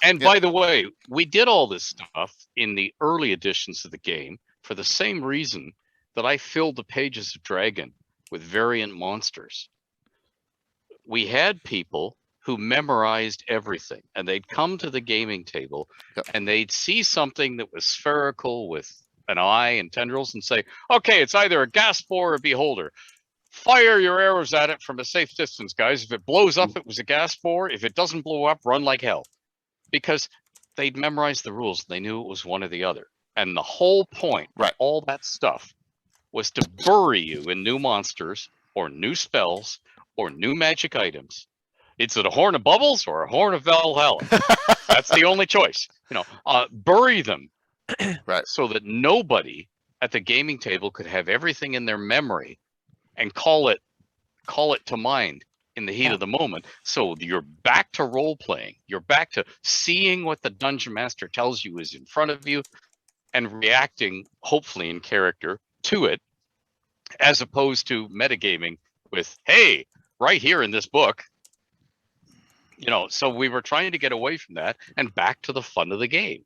And by the way, we did all this stuff in the early editions of the game for the same reason that I filled the pages of Dragon with variant monsters. We had people who memorized everything, and they'd come to the gaming table and they'd see something that was spherical with an eye and tendrils and say, okay, it's either a gas spore or a beholder. Fire your arrows at it from a safe distance, guys. If it blows up, it was a gas spore. If it doesn't blow up, run like hell. Because they'd memorized the rules. They knew it was one or the other. And the whole point, all that stuff, was to bury you in new monsters or new spells or new magic items. It's a horn of bubbles or a horn of Valhalla. That's the only choice. You know, bury them, so that nobody at the gaming table could have everything in their memory and call it to mind in the heat of the moment. So you're back to role playing. You're back to seeing what the dungeon master tells you is in front of you and reacting, hopefully in character, to it, as opposed to metagaming with, hey, right here in this book. You know, so we were trying to get away from that and back to the fun of the game.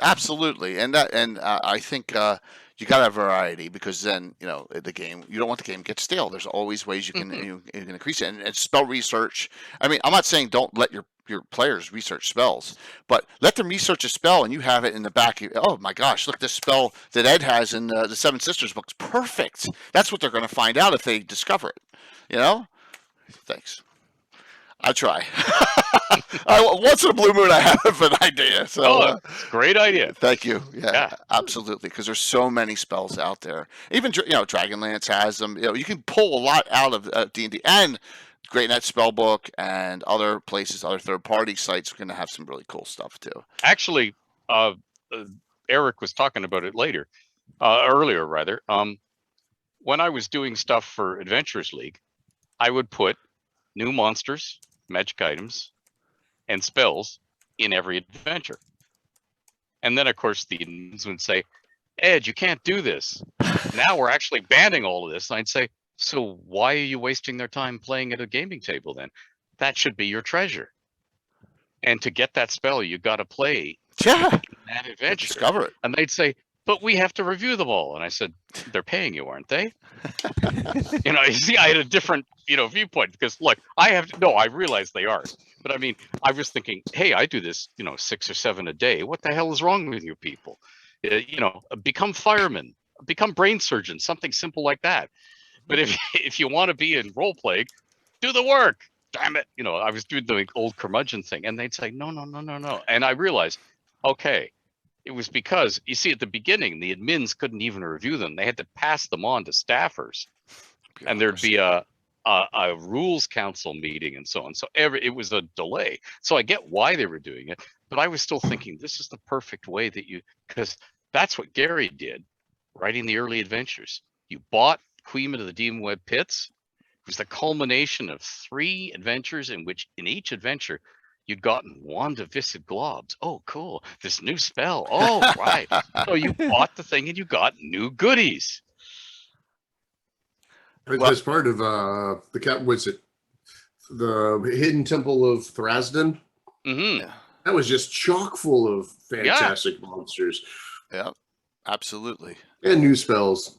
Absolutely, and I think you got to have variety, because then, you know, the game, you don't want the game to get stale. There's always ways you can you can increase it, and spell research. I mean, I'm not saying don't let your players research spells, but let them research a spell and you have it in the back. Oh my gosh, look, this spell that Ed has in the Seven Sisters book is perfect. That's what they're going to find out if they discover it. You know? Thanks. I try. Once in a blue moon, I have an idea. So, great idea. Thank you. Yeah, absolutely. Because there's so many spells out there. Even, you know, Dragonlance has them. You know, you can pull a lot out of D&D, and Great Net Spellbook and other places, other third-party sites are going to have some really cool stuff too. Actually, Eric was talking about it earlier rather. When I was doing stuff for Adventurers League, I would put new monsters, magic items, and spells in every adventure. And then, of course, the admins would say, Ed, you can't do this. Now we're actually banning all of this. And I'd say, so why are you wasting their time playing at a gaming table then? That should be your treasure. And to get that spell, you got to play that adventure. Discover it. And they'd say, but we have to review them all. And I said, they're paying you, aren't they? You know, you see, I had a different, viewpoint, because look, I realize they are. But I mean, I was thinking, hey, I do this, 6 or 7 a day. What the hell is wrong with you people? Become firemen, become brain surgeons, something simple like that. But if you want to be in role playing, do the work. Damn it. I was doing the old curmudgeon thing, and they'd say, no. And I realized, okay, it was because, you see, at the beginning, the admins couldn't even review them. They had to pass them on to staffers. And there'd be a rules council meeting and so on. So it was a delay. So I get why they were doing it, but I was still thinking this is the perfect way because that's what Gary did, writing the early adventures. You bought Queen of the Demon Web Pits. It was the culmination of 3 adventures in which, in each adventure, you'd gotten Wand of Viscid Globs. Oh, cool. This new spell. Oh, right. So you bought the thing and you got new goodies. As part of the Hidden Temple of Thrasden? Mm-hmm. That was just chock full of fantastic monsters. Yeah, absolutely. And new spells.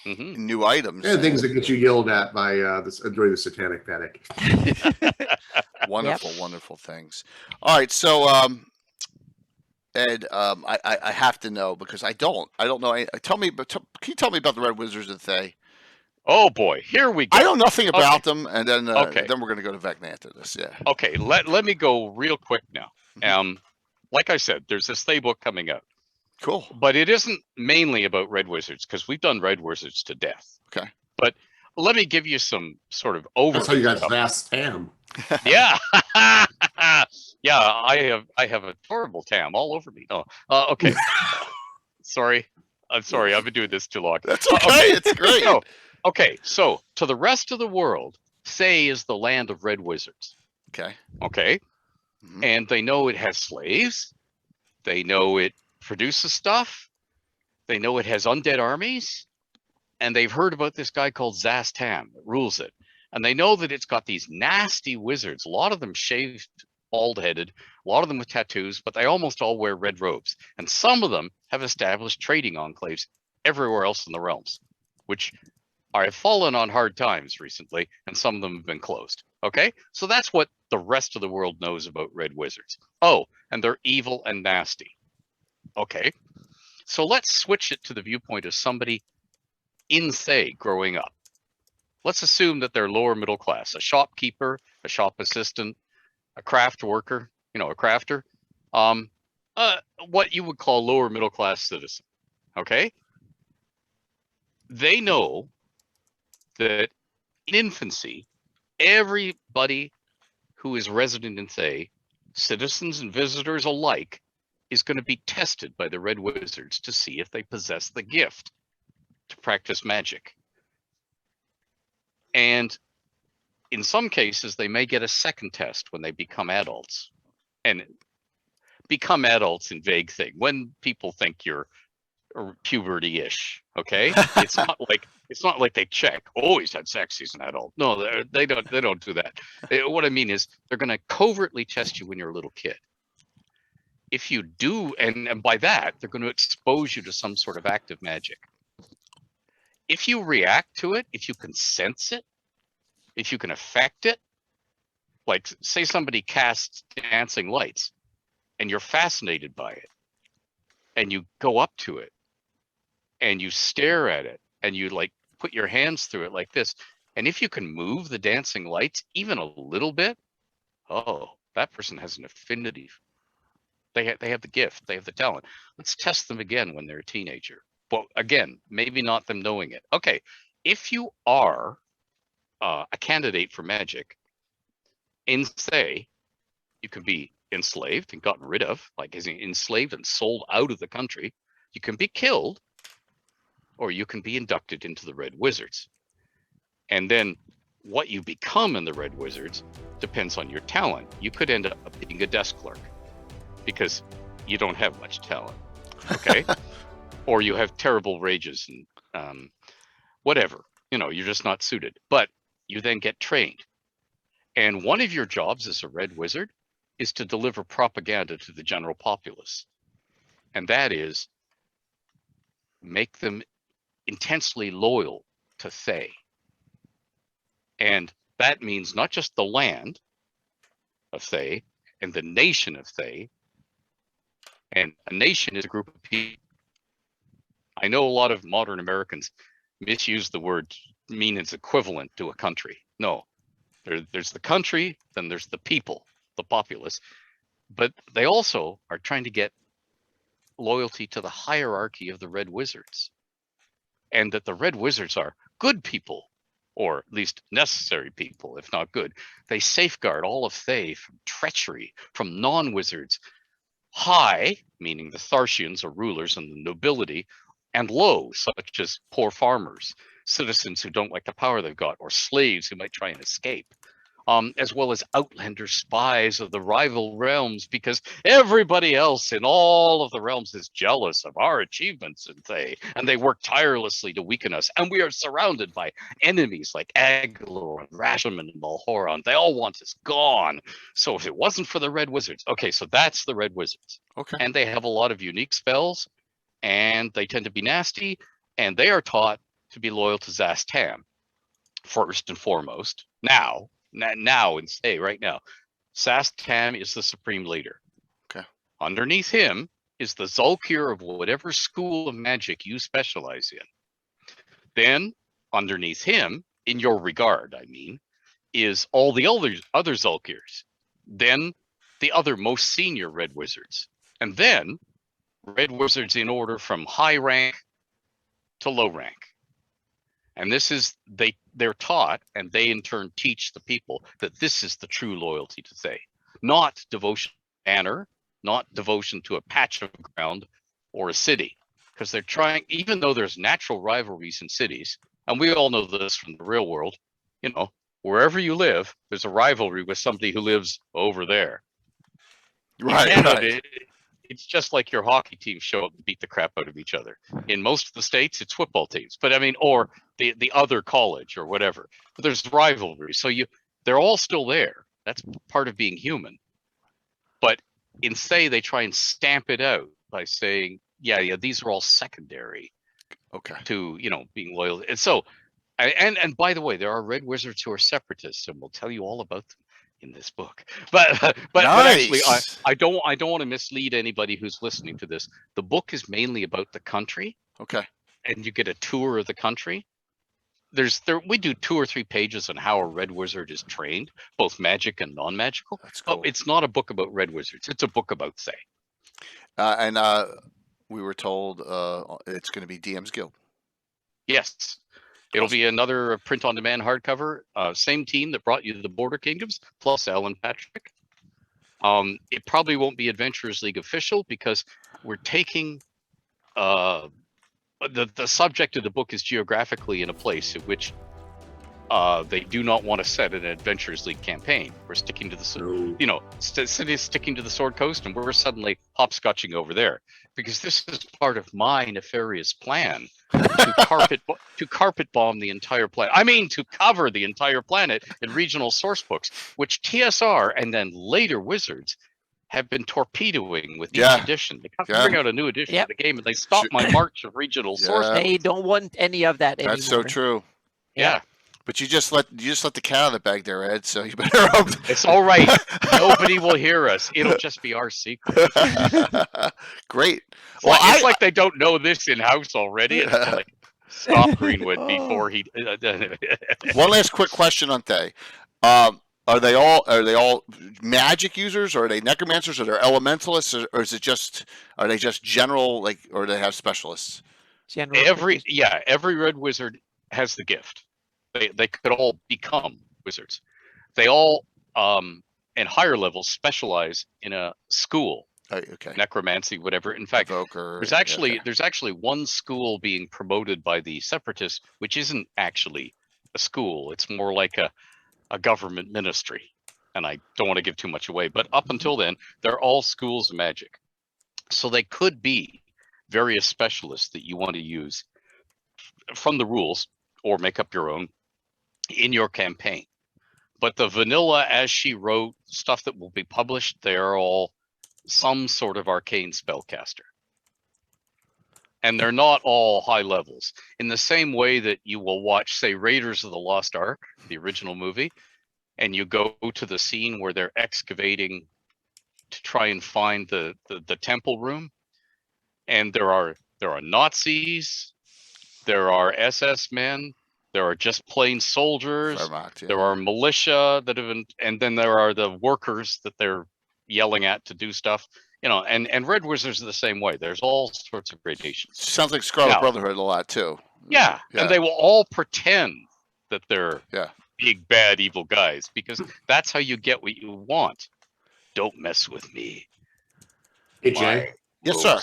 Mm-hmm. New items. And things that get you yelled at by during the Satanic Panic. Wonderful, wonderful things. All right, so Ed, I have to know, because I don't know. Can you tell me about the Red Wizards of Thay? Oh boy, here we go. I know nothing about them, and then then we're going to go to Vecna after this. Yeah. Okay, let me go real quick now. Like I said, there's this Thay book coming out. Cool. But it isn't mainly about Red Wizards, because we've done Red Wizards to death. Okay. But let me give you some sort of overview. That's how you got vast tam. Yeah. Yeah, I have a horrible tam all over me. Oh, okay. Sorry. I'm sorry. I've been doing this too long. That's okay. It's great. So to the rest of the world, Thay is the land of Red Wizards. Okay. Mm-hmm. And they know it has slaves. They know it produces stuff. They know it has undead armies. And they've heard about this guy called Zastam that rules it. And they know that it's got these nasty wizards, a lot of them shaved, bald-headed, a lot of them with tattoos, but they almost all wear red robes. And some of them have established trading enclaves everywhere else in the realms, which have fallen on hard times recently, and some of them have been closed. Okay? So that's what the rest of the world knows about Red Wizards. Oh, and they're evil and nasty. Okay. So let's switch it to the viewpoint of somebody in Thay growing up. Let's assume that they're lower middle class, a shopkeeper, a shop assistant, a craft worker, a crafter, what you would call lower middle class citizen. Okay. They know that in infancy, everybody who is resident in Thay, citizens and visitors alike, is going to be tested by the Red Wizards to see if they possess the gift to practice magic. And in some cases, they may get a second test when they become adults. And become adults in vague thing, when people think you're puberty-ish, okay? It's not like they check, oh, he's had sex, he's an adult. No, they don't do that. What I mean is they're going to covertly test you when you're a little kid. If you do, and by that, they're going to expose you to some sort of active magic. If you react to it, if you can sense it, if you can affect it, like say somebody casts dancing lights and you're fascinated by it and you go up to it and you stare at it and you like put your hands through it like this. And if you can move the dancing lights even a little bit, oh, that person has an affinity. They have the gift, they have the talent. Let's test them again when they're a teenager. But again, maybe not them knowing it. Okay, if you are a candidate for magic, in Thay, you can be enslaved and gotten rid of, like enslaved and sold out of the country. You can be killed, or you can be inducted into the Red Wizards. And then what you become in the Red Wizards depends on your talent. You could end up being a desk clerk because you don't have much talent, okay? Or you have terrible rages and whatever, you're just not suited. But you then get trained. And one of your jobs as a Red Wizard is to deliver propaganda to the general populace. And that is make them intensely loyal to Thay. And that means not just the land of Thay and the nation of Thay. And a nation is a group of people. I know a lot of modern Americans misuse the word mean it's equivalent to a country. No, there's the country, then there's the people, the populace, but they also are trying to get loyalty to the hierarchy of the Red Wizards, and that the Red Wizards are good people, or at least necessary people, if not good. They safeguard all of Thay from treachery, from non-wizards, high, meaning the Tharsians or rulers and the nobility, and low, such as poor farmers, citizens who don't like the power they've got, or slaves who might try and escape, as well as outlander spies of the rival realms, because everybody else in all of the realms is jealous of our achievements in Thay, and they work tirelessly to weaken us. And we are surrounded by enemies like Aglor and Rashomon and Malhoron. They all want us gone. So if it wasn't for the Red Wizards, okay, so that's the Red Wizards. Okay. And they have a lot of unique spells, and they tend to be nasty, and they are taught to be loyal to Zastam, first and foremost. Now and say right now, Zastam is the supreme leader. Okay. Underneath him is the Zulkir of whatever school of magic you specialize in. Then underneath him, in your regard, I mean, is all the other Zulkirs. Then the other most senior Red Wizards. And then Red Wizards in order from high rank to low rank. And this is, they're taught, and they in turn teach the people that this is the true loyalty to Thay. Not devotion to banner, not devotion to a patch of ground or a city. Because they're trying, even though there's natural rivalries in cities, and we all know this from the real world, you know, wherever you live, there's a rivalry with somebody who lives over there. Right. In Canada, it's just like your hockey teams show up and beat the crap out of each other. In most of the states, it's football teams, but I mean, or the other college or whatever. But there's rivalry, so they're all still there. That's part of being human. But in Thay, they try and stamp it out by saying, yeah, these are all secondary. Okay. To being loyal, and so, and by the way, there are Red Wizards who are separatists, and we'll tell you all about them in this book. But Nice. but actually, I don't want to mislead anybody who's listening to this. The book is mainly about the country. Okay. And you get a tour of the country. We do 2 or 3 pages on how a Red Wizard is trained, both magic and non-magical. That's cool. But it's not a book about Red Wizards. It's a book about Thay. And we were told it's going to be DM's Guild. Yes. It'll be another print-on-demand hardcover. Same team that brought you the Border Kingdoms, plus Alan Patrick. It probably won't be Adventurers League official because we're taking the subject of the book is geographically in a place in which they do not want to set an Adventurers League campaign. We're sticking to the cities sticking to the Sword Coast, and we're suddenly hopscotching over there because this is part of my nefarious plan to carpet bomb the entire planet. I mean, to cover the entire planet in regional source books, which TSR and then later Wizards have been torpedoing with each edition. They can't bring out a new edition of the game, and they stop my march of regional source. They don't want any of that anymore. That's so true. Yeah. But you just let the cat out of the bag there, Ed. So you better. It's all right. Nobody will hear us. It'll just be our secret. Great. Well, it's like they don't know this in house already. It's like stop Greenwood before he. One last quick question on Thay. Are they all magic users, or are they necromancers, or they're elementalists, or is it are they just general, like, or do they have specialists? Every Red Wizard has the gift. They could all become wizards. They all in higher levels specialize in a school. Okay. Necromancy, whatever. In fact, there's actually one school being promoted by the Separatists, which isn't actually a school. It's more like a government ministry. And I don't want to give too much away, but up until then, they're all schools of magic. So they could be various specialists that you want to use from the rules or make up your own in your campaign. But the vanilla, as she wrote, stuff that will be published, they're all some sort of arcane spellcaster. And they're not all high levels. In the same way that you will watch, say, Raiders of the Lost Ark, the original movie, and you go to the scene where they're excavating to try and find the temple room, and there are Nazis, there are SS men, There are just plain soldiers. Vermont, yeah. There are militia that have been, and then there are the workers that they're yelling at to do stuff. You know, and Red Wizards are the same way. There's all sorts of gradations. Sounds like Scarlet Brotherhood a lot too. Yeah, and they will all pretend that they're big bad evil guys because that's how you get what you want. Don't mess with me. Hey Jay. Yes, sir.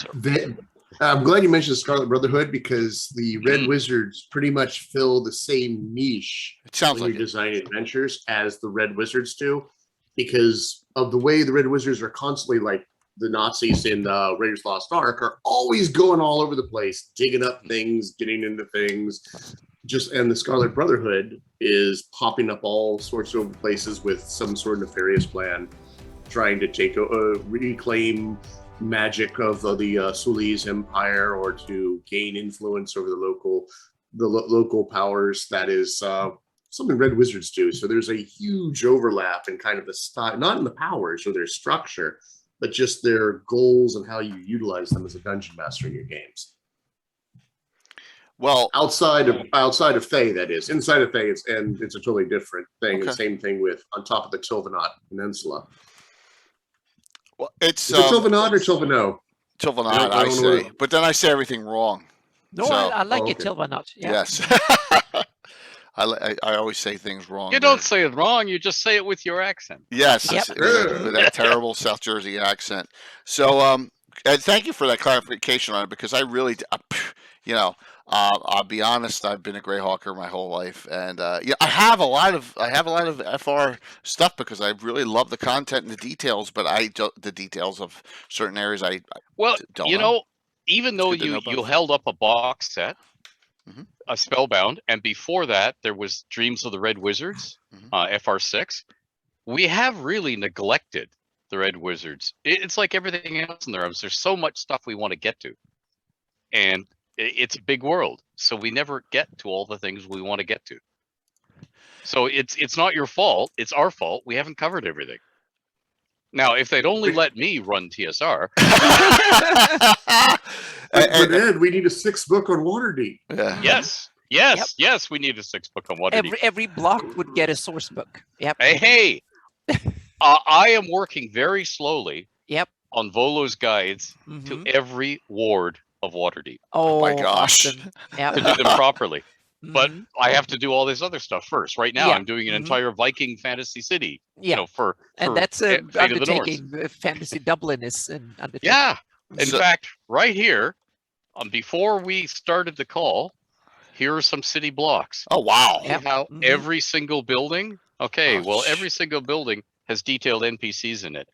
I'm glad you mentioned Scarlet Brotherhood because the Red Wizards pretty much fill the same niche when you're designing adventures as the Red Wizards do, because of the way the Red Wizards are constantly like the Nazis in Raiders of the Lost Ark are always going all over the place, digging up things, getting into things. And the Scarlet Brotherhood is popping up all sorts of places with some sort of nefarious plan, trying to reclaim magic of the Sully's empire or to gain influence over the local powers. That is something Red Wizards do. So there's a huge overlap in kind of the style, not in the powers or their structure, but just their goals and how you utilize them as a dungeon master in your games. Well, outside of Thay, that is. Inside of Thay, it's a totally different thing. Okay. The same thing with on top of the Tilvanot Peninsula. Well, it's is it Tilvanot or Tilvano? Tilvanot, I say, but then I say everything wrong. No, so, I like it, Tilvanot. Yeah. Yes. I always say things wrong. You don't say it wrong. You just say it with your accent. Yes, with that terrible South Jersey accent. So, Ed, thank you for that clarification on it because I really, you know, I'll be honest. I've been a Greyhawker my whole life, and yeah, I have a lot of FR stuff because I really love the content and the details. But the details of certain areas I don't know. Even though you held up a box set. Mm-hmm. A Spellbound, and before that there was Dreams of the Red Wizards, FR6. We have really neglected the Red Wizards. It's like everything else in the realms. There's so much stuff we want to get to, and it's a big world, so we never get to all the things we want to get to. So it's not your fault. It's our fault. We haven't covered everything. Now, if they'd only let me run TSR. But Ed, we need a 6th book on Waterdeep. Yeah. Yes, we need a 6th book on Waterdeep. Every block would get a source book. Yep. Hey. I am working very slowly. Yep. On Volo's guides to every ward of Waterdeep. Oh my gosh! Awesome. Yep. To do them properly. But I have to do all this other stuff first. Right now, I'm doing an entire Viking fantasy city. Yeah, you know, for that's a undertaking. Fantasy Dublin is an undertaking. Yeah. In fact, right here, before we started the call, here are some city blocks. Oh wow! How every single building. Okay, every single building has detailed NPCs in it.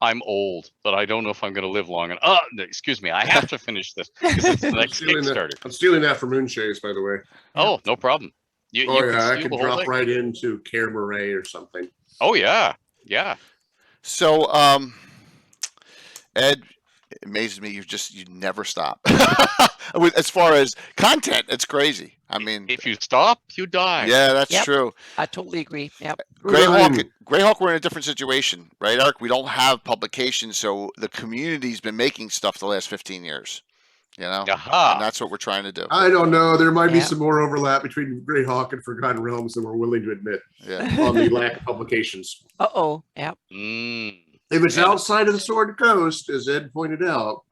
I'm old, but I don't know if I'm going to live long. And excuse me, I have to finish this because it's the next Kickstarter. I'm stealing that from Moonchase, by the way. Oh, no problem. I can drop right into Care Murray or something. Oh yeah. So, Ed, it amazes me. You never stop. As far as content, it's crazy. I mean, if you stop, you die. Yeah, that's true. I totally agree. Yep. Greyhawk, we're in a different situation, right, Ark? We don't have publications, so the community's been making stuff the last 15 years. You know, and that's what we're trying to do. I don't know. There might be some more overlap between Greyhawk and Forgotten Realms than we're willing to admit on the lack of publications. Yeah. If it's outside of the Sword Coast, as Ed pointed out,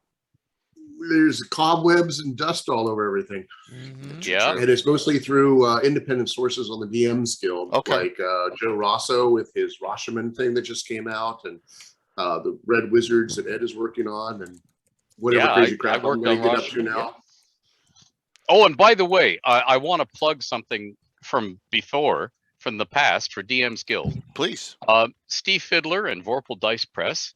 there's cobwebs and dust all over everything. Yeah, and it's mostly through independent sources on the DMs Guild, like Joe Rosso with his Rashomon thing that just came out, and the Red Wizards that Ed is working on, and whatever crazy crap I'm going to get up to now. Yeah. Oh, and by the way, I want to plug something from the past for DM's Guild. Please. Steve Fiddler and Vorpal Dice Press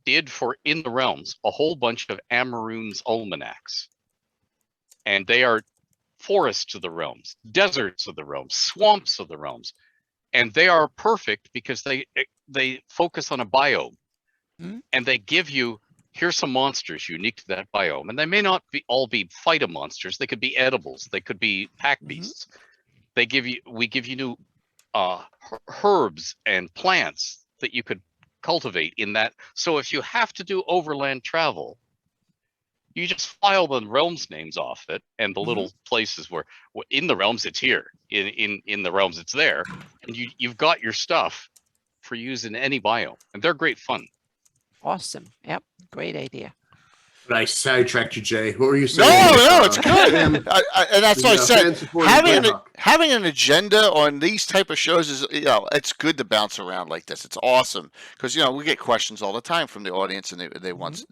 did for In the Realms a whole bunch of Amaroon's almanacs. And they are forests of the realms, deserts of the realms, swamps of the realms. And they are perfect because they focus on a biome. And they give you, here's some monsters unique to that biome. And they may not all be phyto monsters. They could be edibles. They could be pack beasts. We give you new herbs and plants that you could cultivate in that. So if you have to do overland travel, You just file the realms names off it, and the little places where in the realms it's here, in the realms it's there, and you've got your stuff for use in any biome, and they're great fun. Awesome. Yep. Great idea. I sidetracked you, Jay. What were you saying? No, it's good. And that's why I said having an agenda on these type of shows is, it's good to bounce around like this. It's awesome because we get questions all the time from the audience, and they want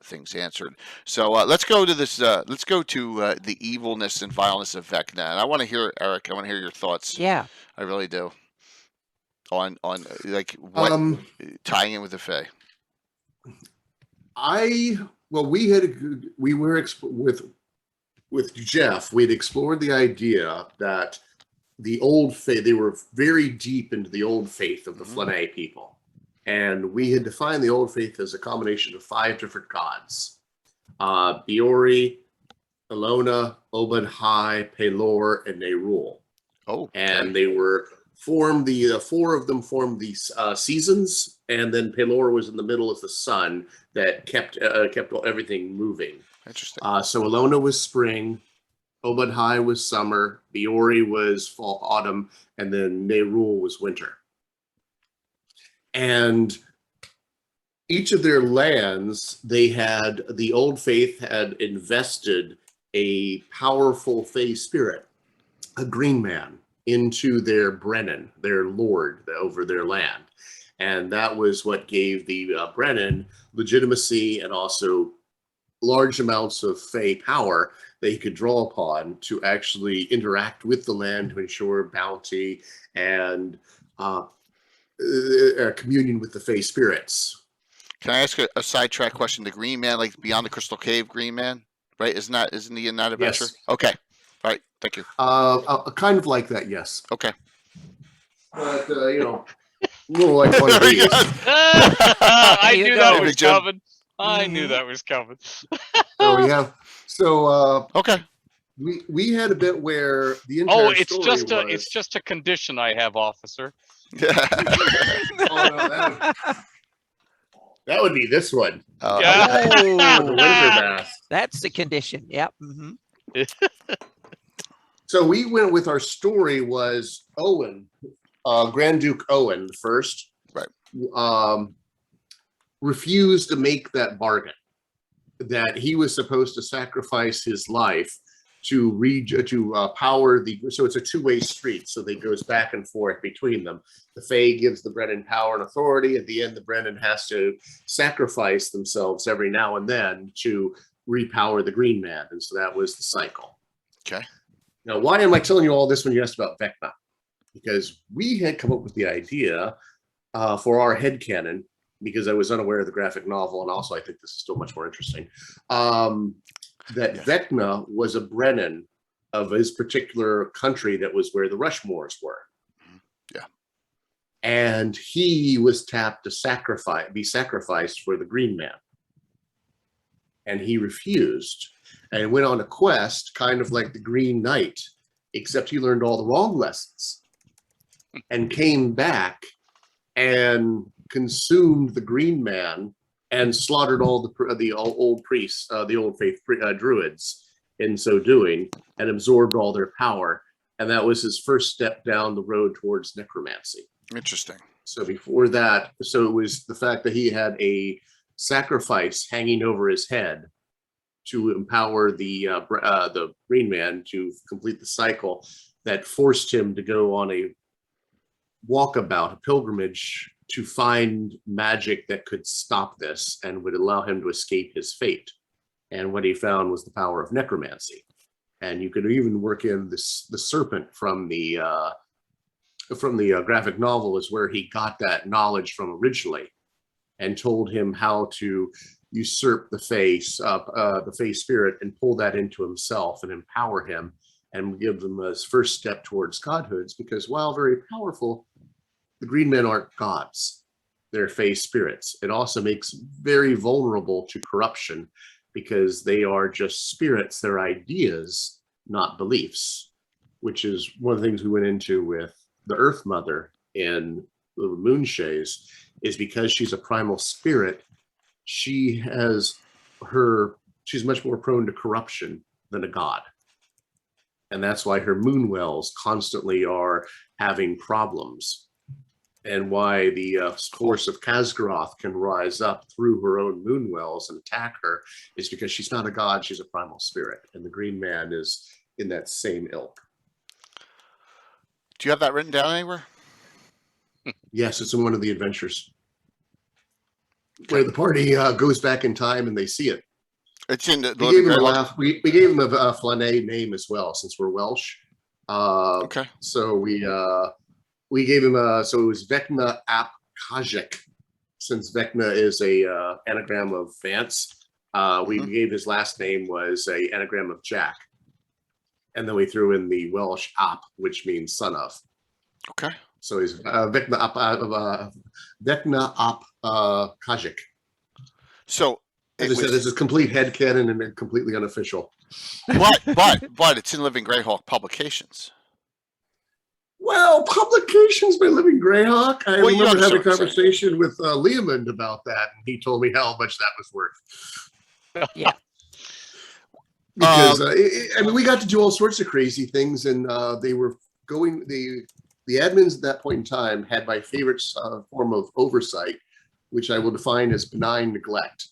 things answered. So let's go to this. Let's go to the evilness and vileness of Vecna, and I want to hear, Eric. I want to hear your thoughts. Yeah, I really do. On like what tying in with the Fae. With Jeff, we'd explored the idea that the old faith, they were very deep into the old faith of the Flanae people. And we had defined the old faith as a combination of 5 different gods. Biori, Elona, Obad-Hai, Pelor, and Nerul. Oh. And they were formed, the 4 of them formed the seasons, and then Pelor was in the middle of the sun that kept everything moving. Interesting. So Elona was spring, Obad-Hai was summer, Biori was fall, autumn, and then Nerul was winter. And each of their lands, the old faith had invested a powerful Fae spirit, a green man, into their Brennan, their lord over their land. And that was what gave the Brennan legitimacy and also large amounts of Fae power they could draw upon to actually interact with the land to ensure bounty and communion with the Fae spirits. Can I ask a sidetrack question? The Green Man, like Beyond the Crystal Cave Green Man, right? Isn't he in that adventure? Yes. Okay. All right. Thank you. Kind of like that, yes. Okay. But, more like one of these. I knew that was coming. I knew that was coming. Okay. We had a bit where the entire it's just a condition I have, officer. That would be this one. The winter mask. That's the condition. Yep. So we went with our story was Owen, Grand Duke Owen first, right? Refused to make that bargain that he was supposed to sacrifice his life to power the. So it's a two-way street. So it goes back and forth between them. The Fae gives the Brennan power and authority. At the end, the Brennan has to sacrifice themselves every now and then to repower the Green Man, and so that was the cycle. Okay. Now, why am I telling you all this when you asked about Vecna? Because we had come up with the idea for our headcanon, because I was unaware of the graphic novel, and also I think this is still much more interesting, that Vecna was a Brennan of his particular country that was where the Rushmores were. Yeah. And he was tapped to be sacrificed for the Green Man. And he refused. And went on a quest, kind of like the Green Knight, except he learned all the wrong lessons and came back and consumed the Green Man and slaughtered all the old priests, the old faith druids in so doing, and absorbed all their power. And that was his first step down the road towards necromancy. Interesting. So before that, so it was the fact that he had a sacrifice hanging over his head to empower the Green Man to complete the cycle that forced him to go on a walkabout, a pilgrimage to find magic that could stop this and would allow him to escape his fate. And what he found was the power of necromancy. And you could even work in the serpent from the graphic novel is where he got that knowledge from originally, and told him how to usurp the Fae spirit and pull that into himself and empower him and give them his first step towards godhoods. Because while very powerful, the Green Men aren't gods; they're Fae spirits. It also makes very vulnerable to corruption because they are just spirits. They're ideas, not beliefs, which is one of the things we went into with the Earth Mother in the Moonshays, is because she's a primal spirit. She has her she's much more prone to corruption than a god. And that's why her moon wells constantly are having problems. And why the force of Khazgaroth can rise up through her own moon wells and attack her is because she's not a god, she's a primal spirit. And the Green Man is in that same ilk. Do you have that written down anywhere? Yes, it's in one of the adventures. Where the party goes back in time and they see it. It's in the we gave him we gave him a Flanay name as well, since we're Welsh. Okay. So we gave him so it was Vecna ap Kajik, since Vecna is a anagram of Vance. We gave his last name was a anagram of Jack, and then we threw in the Welsh ap, which means son of. Okay. So he's Vecna ap Kajik. So as I said, this is complete headcanon and completely unofficial. But it's in Living Greyhawk publications. Well, publications by Living Greyhawk. I remember having a conversation with Leomund about that, and he told me how much that was worth. Yeah. Because I mean, we got to do all sorts of crazy things, and they were going. The admins at that point in time had my favorite form of oversight, which I will define as benign neglect.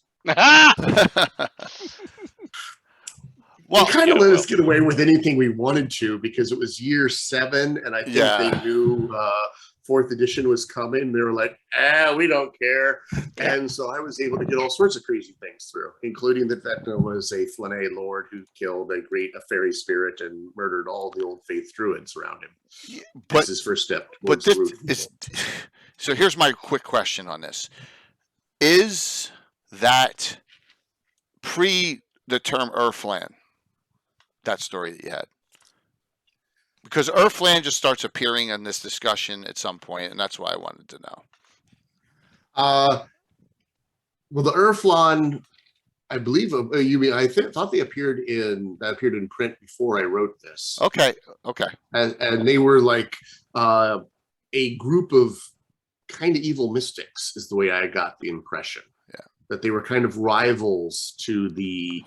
Well, they kind of let us get away with anything we wanted to because it was year 7, and I think they knew 4th edition was coming. They were like, we don't care. And so I was able to get all sorts of crazy things through, including that Vecna was a Flanay lord who killed a fairy spirit and murdered all the old faith druids around him. That's his first step. But this is, so here's my quick question on this. Is that pre the term Earthland, that story that you had? Because Earthland just starts appearing in this discussion at some point, and that's why I wanted to know. Well, the Earthland, I believe you mean I thought they appeared in print before I wrote this. Okay. And they were like a group of kind of evil mystics, is the way I got the impression. Yeah, that they were kind of rivals to the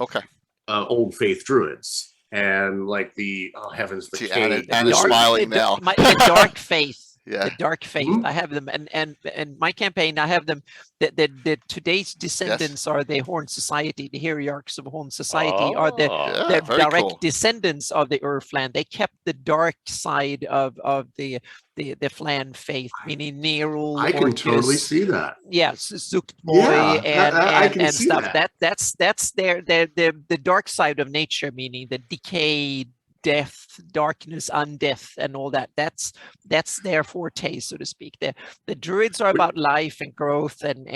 old faith druids. And like the heavens, the Anna smiling now. The dark faith. Yeah. The dark faith. I have them, and my campaign, I have them. The today's descendants are the Horn Society. The hierarchs of Horn Society are the direct descendants of the Earthland. They kept the dark side of the Flan faith, meaning Nerul. I can totally see that. Yes, Zuktmoy and stuff. That. That's the dark side of nature, meaning the decay, death, darkness, undeath, and all that. That's their forte, so to speak. The druids are about life and growth and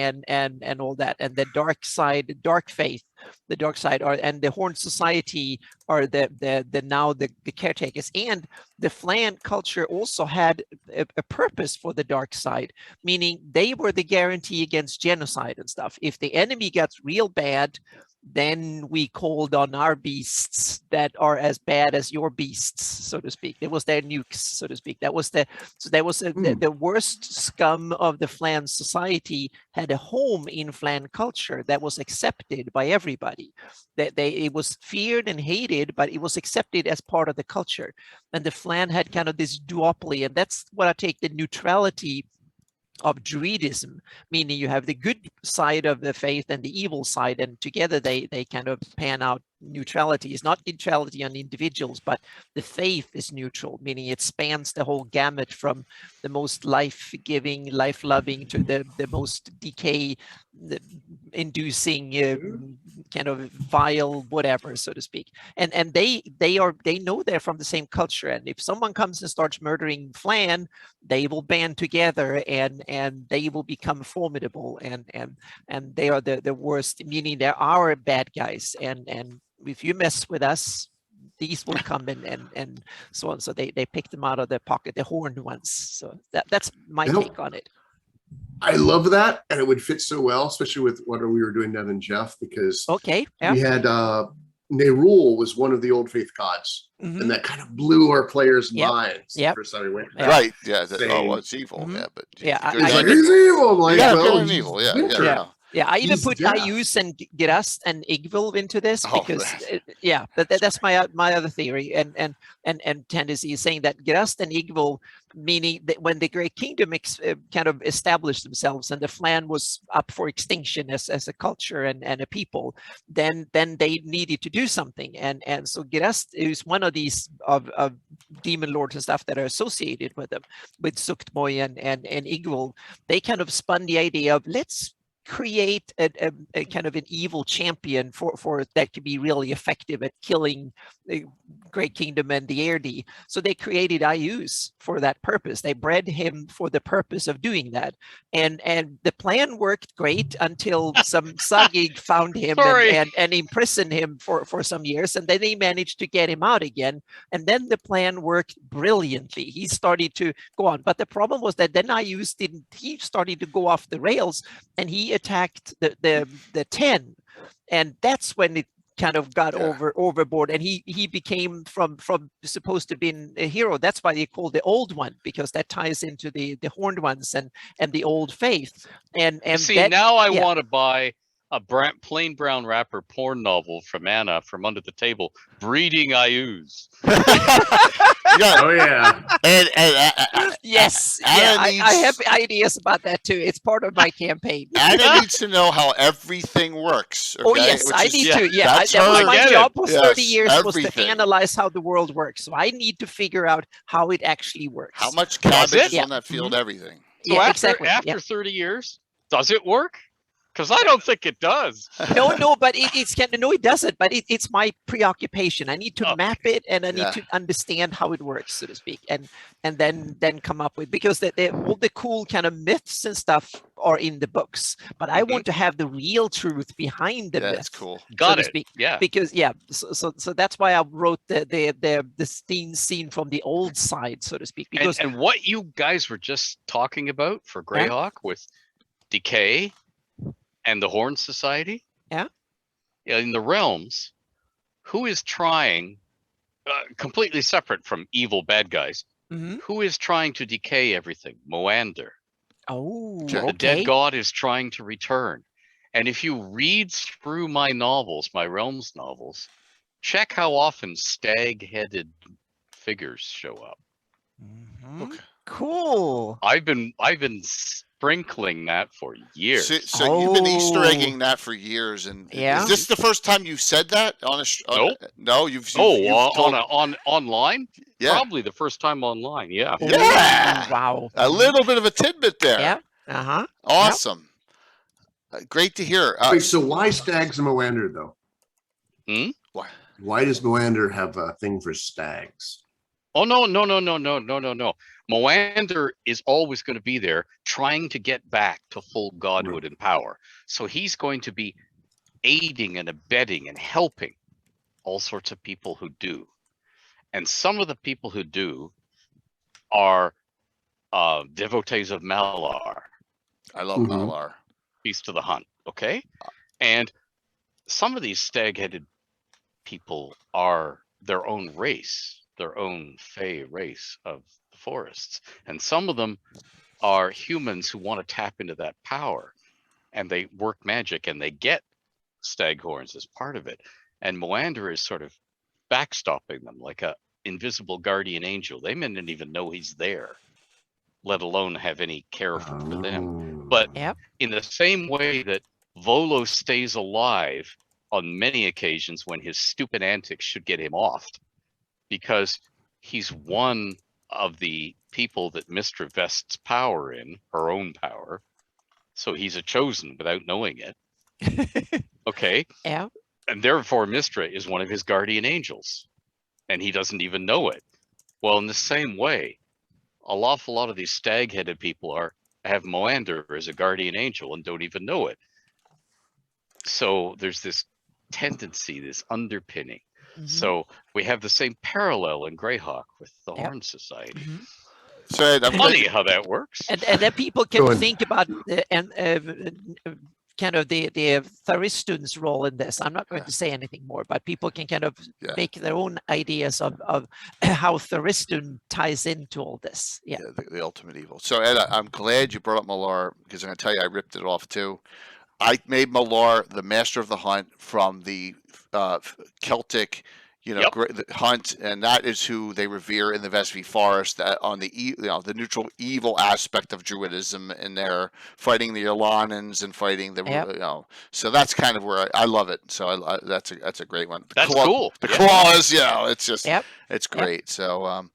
all that, and the dark side, dark faith, the dark side are, and the Horn Society are the caretakers. And the Flan culture also had a purpose for the dark side, meaning they were the guarantee against genocide and stuff. If the enemy got real bad, then we called on our beasts that are as bad as your beasts, so to speak. It was their nukes, so to speak. That was the worst scum of the Flan society had a home in Flan culture that was accepted by everybody. It was feared and hated, but it was accepted as part of the culture. And the Flan had kind of this duopoly, and that's what I take the neutrality of Druidism, meaning you have the good side of the faith and the evil side, and together they kind of pan out neutrality. It's not neutrality on individuals, but the faith is neutral, meaning it spans the whole gamut from the most life-giving, life-loving to the most decay-inducing kind of vile whatever, so to speak. And they know they're from the same culture, and if someone comes and starts murdering Flan, they will band together and they will become formidable, and they are the worst, meaning they're our bad guys, and if you mess with us, these will come and so on. So they pick them out of their pocket, the horned ones. So that's my take on it. I love that, and it would fit so well, especially with what we were doing down in Jeff, because we had Nerul was one of the old faith gods, and that kind of blew our players' minds the first time we went. Right? Yeah. It's evil. Yeah, but he's evil. Like, evil. Yeah. Yeah, I even put Ius and Gerast and Igvil into this because, that's my other theory and tendency is saying that Gerast and Igvil, meaning that when the Great Kingdom kind of established themselves and the Flan was up for extinction as a culture and a people, then they needed to do something, and so Gerast is one of these of demon lords and stuff that are associated with them, with Suktmoy and Igvil. They kind of spun the idea of let's create a kind of an evil champion for that could be really effective at killing the Great Kingdom and the Erdi. So they created Ius for that purpose. They bred him for the purpose of doing that, and the plan worked great until some Sagig found him and imprisoned him for some years, and then they managed to get him out again, and then the plan worked brilliantly. He started to go on, but the problem was that then Ius he started to go off the rails, and he attacked the 10, and that's when it kind of got overboard, and he became from supposed to be a hero. That's why they call the Old One, because that ties into the Horned Ones and the old faith. And see, now I want to buy a plain brown wrapper porn novel from Anna from Under the Table, Breeding Ius. Oh yeah. Yes. I have ideas about that too. It's part of my campaign. Anna needs to know how everything works. Okay? Oh yes, I need to. Yeah, my job was 30 years was to analyze how the world works. So I need to figure out how it actually works. How much cabbage is on that field? Everything. So after 30 years, does it work? Because I don't think it does. No, but it doesn't. But it's my preoccupation. I need to map it, and I need to understand how it works, so to speak, and then come up with, because all the cool kind of myths and stuff are in the books, but I want to have the real truth behind the myth. That's cool. Got it. Speak. Yeah. Because so that's why I wrote the scene from the old side, so to speak. Because and what you guys were just talking about for Greyhawk with decay and the Horn Society, in the realms, who is trying, completely separate from evil bad guys, who is trying to decay everything? Moander. Oh, the dead god is trying to return. And if you read through my novels, my realms novels, check how often stag-headed figures show up. Okay. Cool. I've been sprinkling that for years. So you've been Easter egging that for years, and is this the first time you said that on a? Nope. No, you've online. Yeah, probably the first time online. Yeah. Yeah. Wow. A little bit of a tidbit there. Yeah. Awesome. Great to hear. Wait, so why stags and Moander though? Why? Why does Moander have a thing for stags? Oh no. Moander is always going to be there trying to get back to full godhood and power. So he's going to be aiding and abetting and helping all sorts of people who do. And some of the people who do are devotees of Malar. I love Malar. Beast of the Hunt, okay? And some of these stag-headed people are their own race, their own Fey race of the forests. And some of them are humans who want to tap into that power. And they work magic and they get stag horns as part of it. And Moander is sort of backstopping them like a invisible guardian angel. They may not even know he's there, let alone have any care for them. But in the same way that Volo stays alive on many occasions when his stupid antics should get him off, because he's one of the people that Mistra vests power in, her own power. So he's a chosen without knowing it. Okay. Yeah. And therefore Mistra is one of his guardian angels. And he doesn't even know it. Well, in the same way, an awful lot of these stag-headed people have Moander as a guardian angel and don't even know it. So there's this tendency, this underpinning. So we have the same parallel in Greyhawk with the Horn Society. So funny how that works. And then people can think about kind of the Tharistuns' role in this. I'm not going to say anything more, but people can kind of make their own ideas of how Tharistun ties into all this. Yeah, the ultimate evil. So Ed, I'm glad you brought up Malar, because I'm going to tell you I ripped it off too. I made Malar the master of the hunt from the Celtic, the hunt, and that is who they revere in the Vespi Forest. On the the neutral evil aspect of Druidism, in there fighting the Irlanans and fighting the So that's kind of where I love it. So that's a great one. That's cool. The claws, it's just it's great. So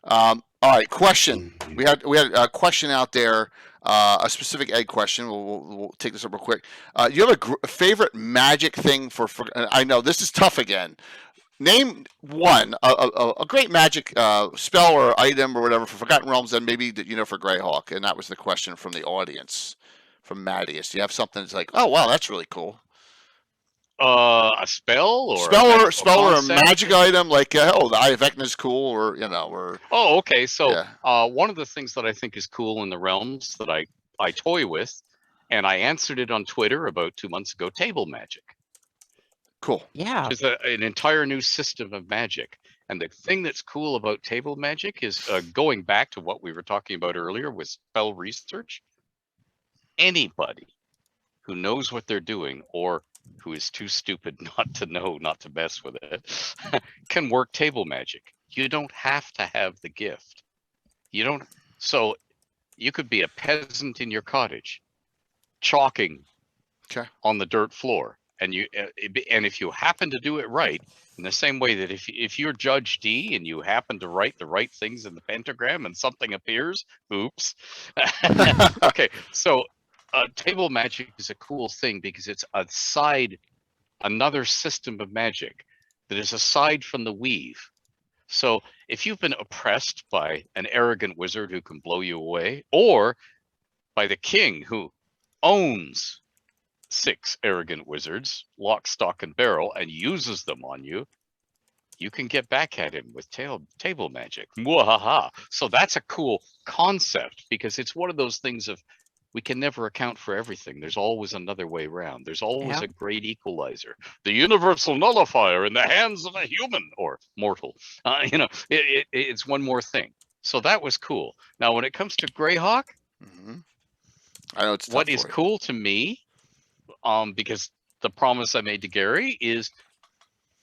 all right, question. We had a question out there. A specific Ed question. We'll take this up real quick. You have a favorite magic thing for? I know this is tough again. Name one a great magic spell or item or whatever for Forgotten Realms, and maybe for Greyhawk. And that was the question from the audience, from Mattias. Do you have something that's like, oh wow, that's really cool? A spell or a magic item, like the Eye of Vecna is cool, or okay. So one of the things that I think is cool in the realms that I toy with, and I answered it on Twitter about 2 months ago, table magic. Cool. Yeah. It's an entire new system of magic. And the thing that's cool about table magic is going back to what we were talking about earlier with spell research. Anybody who knows what they're doing, or who is too stupid not to mess with it, can work table magic. You don't have to have the gift. So you could be a peasant in your cottage, chalking on the dirt floor, and if you happen to do it right, in the same way that if you're Judge D and you happen to write the right things in the pentagram and something appears, oops. Okay, so table magic is a cool thing because it's another system of magic that is aside from the weave. So if you've been oppressed by an arrogant wizard who can blow you away, or by the king who owns 6 arrogant wizards, lock, stock, and barrel, and uses them on you, you can get back at him with table magic. Mwahaha. So that's a cool concept, because it's one of those things of, we can never account for everything. There's always another way around. There's always a great equalizer. The universal nullifier in the hands of a human or mortal. It's one more thing. So that was cool. Now, when it comes to Greyhawk, I know it's what is cool to me, because the promise I made to Gary is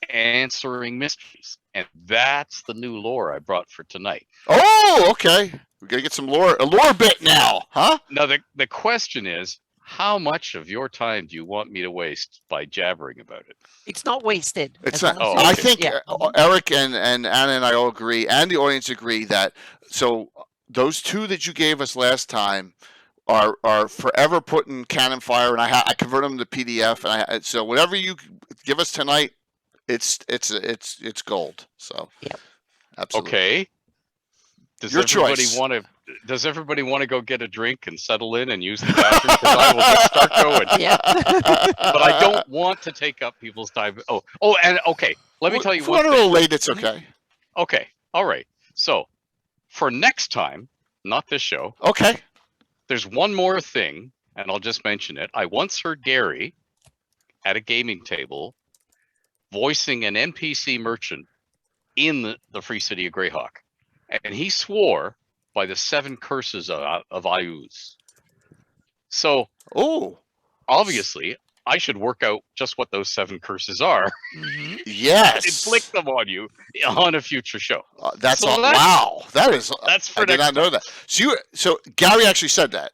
answering mysteries, and that's the new lore I brought for tonight. Oh, okay. We gotta get some a lore bit now, huh? Now the question is, how much of your time do you want me to waste by jabbering about it? It's not wasted. It's not. I think Eric and Anna and I all agree, and the audience agree, that those 2 that you gave us last time are forever put in cannon fire, and I convert them to PDF, and so whatever you give us tonight, it's gold. So absolutely. Okay. Does everybody want to go get a drink and settle in and use the bathroom? Because I will just start going. Yeah. But I don't want to take up people's time. And okay, let me tell you what. If we're a little late, it's okay. Okay. All right. So for next time, not this show. Okay. There's one more thing, and I'll just mention it. I once heard Gary at a gaming table voicing an NPC merchant in the Free City of Greyhawk. And he swore by the 7 curses of Ius. So, obviously, I should work out just what those 7 curses are. Yes. Inflict them on you on a future show. Wow. That's for I did not know that. So Gary actually said that.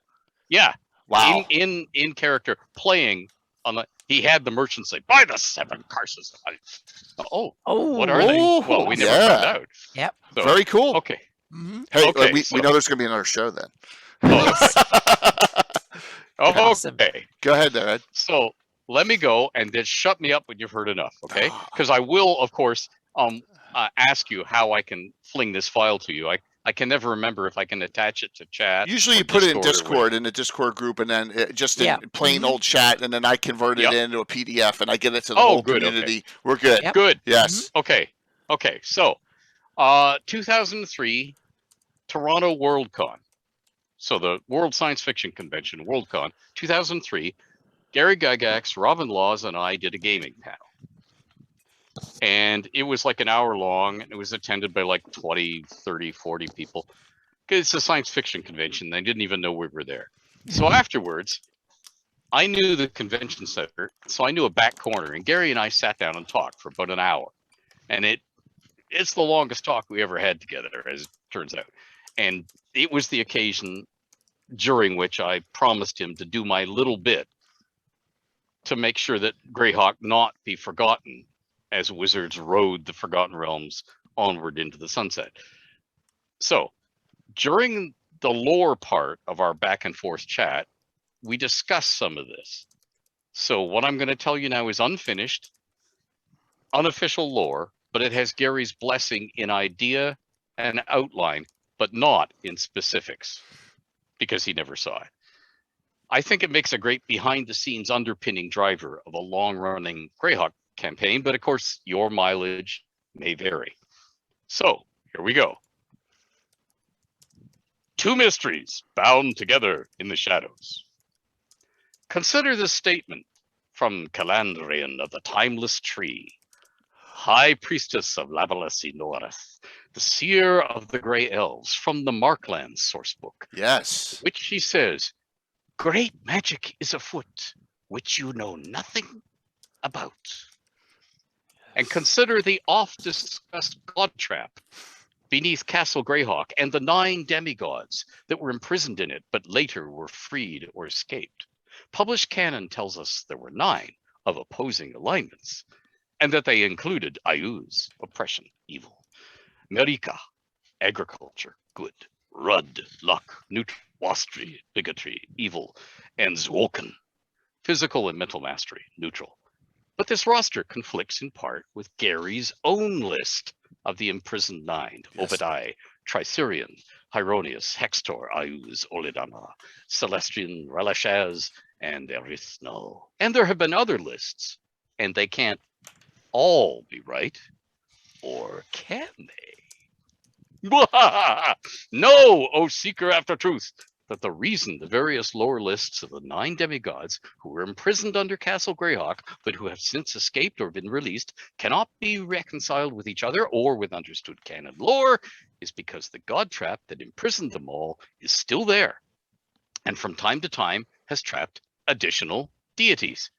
Yeah. Wow. In character, playing on the. He had the merchant say, "By the 7 curses." What are they? Well, we never found out. Yep. So, very cool. Okay. Hey, we know there's going to be another show then. Awesome. Okay. Go ahead there, Ed. So let me go, and then shut me up when you've heard enough, okay? Because I will, of course, ask you how I can fling this file to you. I can never remember if I can attach it to chat. Usually you put it in Discord, in the Discord group, and then just in plain old chat, and then I convert it into a PDF, and I get it to the whole community. Okay. We're good. Yep. Good. Yes. Okay. So, 2003, Toronto Worldcon. So the World Science Fiction Convention, Worldcon, 2003, Gary Gygax, Robin Laws, and I did a gaming panel. And it was like an hour long, and it was attended by like 20, 30, 40 people. It's a science fiction convention. They didn't even know we were there. So afterwards, I knew the convention center, so I knew a back corner, and Gary and I sat down and talked for about an hour. And it's the longest talk we ever had together, as it turns out. And it was the occasion during which I promised him to do my little bit to make sure that Greyhawk not be forgotten as wizards rode the Forgotten Realms onward into the sunset. So during the lore part of our back and forth chat, we discussed some of this. So what I'm going to tell you now is unfinished, unofficial lore, but it has Gary's blessing in idea and outline, but not in specifics, because he never saw it. I think it makes a great behind-the-scenes underpinning driver of a long-running Greyhawk campaign, but of course, your mileage may vary. So, here we go. 2 mysteries bound together in the shadows. Consider this statement from Calandrian of the Timeless Tree, High Priestess of Lavalasi North, the Seer of the Grey Elves, from the Markland sourcebook. Yes. Which she says, great magic is afoot, which you know nothing about. And consider the oft-discussed God Trap beneath Castle Greyhawk and the 9 demigods that were imprisoned in it, but later were freed or escaped. Published canon tells us there were 9 of opposing alignments, and that they included Ius, oppression, evil, Merika, agriculture, good, Rud, luck, neutral, Wastri, bigotry, evil, and Zwoken, physical and mental mastery, neutral. But this roster conflicts in part with Gary's own list of the imprisoned 9, yes. Obadiah, Tricerian, Hieronius, Hextor, Ius, Olidama, Celestian, Relashaz, and Erithno. And there have been other lists, and they can't all be right, or can they? No, O seeker after truth, that the reason the various lore lists of the 9 demigods who were imprisoned under Castle Greyhawk, but who have since escaped or been released, cannot be reconciled with each other or with understood canon lore, is because the god trap that imprisoned them all is still there, and from time to time has trapped additional deities.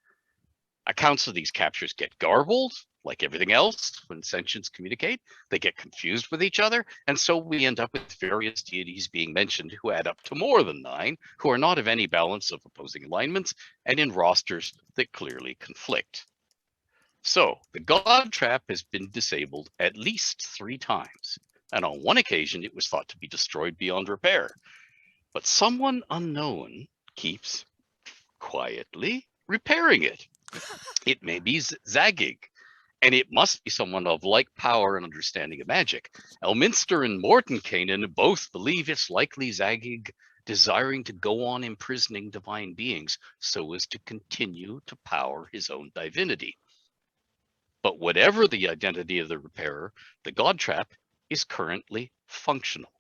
Accounts of these captures get garbled, like everything else, when sentients communicate. They get confused with each other, and so we end up with various deities being mentioned who add up to more than 9, who are not of any balance of opposing alignments, and in rosters that clearly conflict. So, the god trap has been disabled at least 3 times, and on one occasion it was thought to be destroyed beyond repair. But someone unknown keeps quietly repairing it. It may be Zagig, and it must be someone of like power and understanding of magic. Elminster and Mordenkainen both believe it's likely Zagig desiring to go on imprisoning divine beings so as to continue to power his own divinity. But whatever the identity of the repairer, the god trap is currently functional,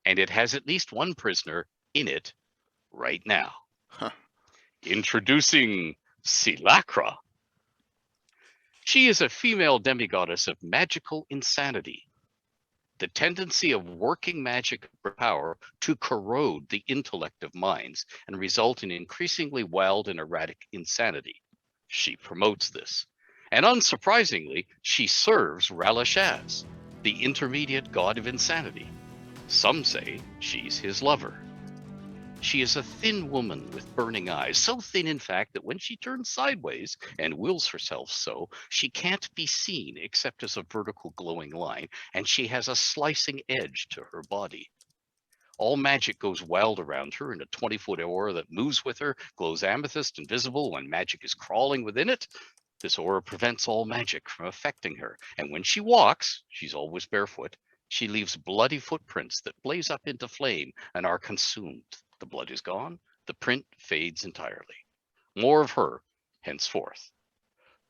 and it has at least 1 prisoner in it right now. Huh. Introducing Sylacra. She is a female demigoddess of magical insanity, the tendency of working magic power to corrode the intellect of minds and result in increasingly wild and erratic insanity. She promotes this. And unsurprisingly, she serves Relashaz, the intermediate god of insanity. Some say she's his lover. She is a thin woman with burning eyes, so thin in fact that when she turns sideways and wills herself so, she can't be seen except as a vertical glowing line, and she has a slicing edge to her body. All magic goes wild around her in a 20-foot aura that moves with her, glows amethyst and visible when magic is crawling within it. This aura prevents all magic from affecting her, and when she walks, she's always barefoot, she leaves bloody footprints that blaze up into flame and are consumed. The blood is gone, the print fades entirely. More of her henceforth.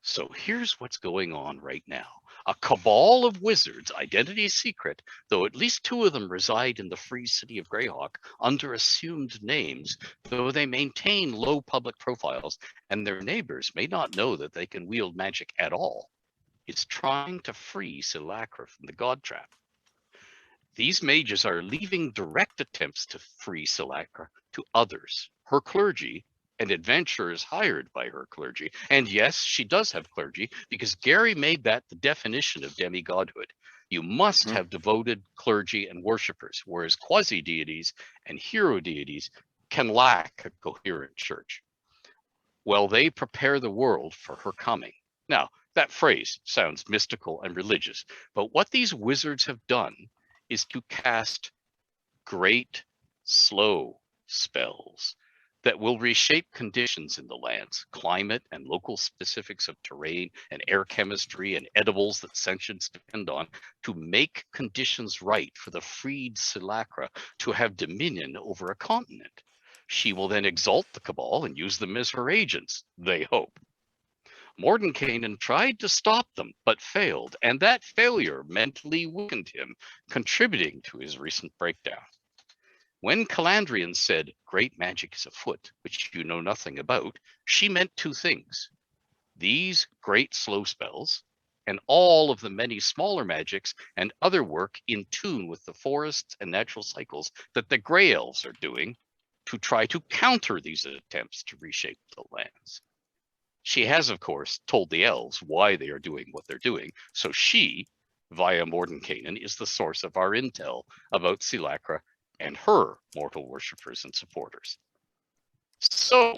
So here's what's going on right now. A cabal of wizards, identity secret, though at least 2 of them reside in the free city of Greyhawk under assumed names, though they maintain low public profiles, and their neighbors may not know that they can wield magic at all, is trying to free Sylacra from the god trap. These mages are leaving direct attempts to free Sylacra to others, her clergy, and adventurers hired by her clergy. And yes, she does have clergy, because Gary made that the definition of demigodhood. You must have devoted clergy and worshippers, whereas quasi-deities and hero deities can lack a coherent church. Well, they prepare the world for her coming. Now, that phrase sounds mystical and religious, but what these wizards have done is to cast great, slow spells that will reshape conditions in the lands, climate and local specifics of terrain and air chemistry and edibles that sentience depend on, to make conditions right for the freed Sylacra to have dominion over a continent. She will then exalt the Cabal and use them as her agents, they hope. Mordenkainen tried to stop them, but failed, and that failure mentally weakened him, contributing to his recent breakdown. When Calandrian said, "Great magic is afoot, which you know nothing about," she meant two things. These great slow spells, and all of the many smaller magics and other work in tune with the forests and natural cycles that the Grey Elves are doing to try to counter these attempts to reshape the lands. She has, of course, told the elves why they are doing what they're doing, so she, via Mordenkainen, is the source of our intel about Sylacra and her mortal worshippers and supporters. So,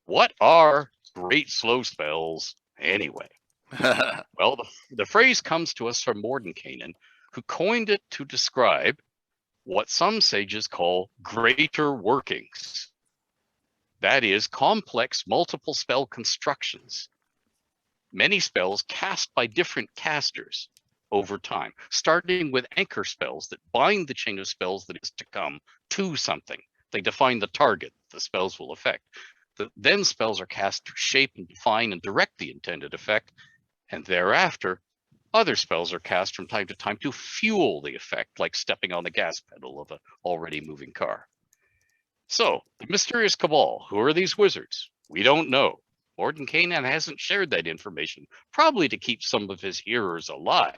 what are great slow spells anyway? Well, the phrase comes to us from Mordenkainen, who coined it to describe what some sages call greater workings. That is, complex multiple spell constructions. Many spells cast by different casters over time, starting with anchor spells that bind the chain of spells that is to come to something. They define the target the spells will affect. Then spells are cast to shape and define and direct the intended effect, and thereafter, other spells are cast from time to time to fuel the effect, like stepping on the gas pedal of an already moving car. So, the mysterious Cabal, who are these wizards? We don't know. Mordenkainen hasn't shared that information, probably to keep some of his hearers alive,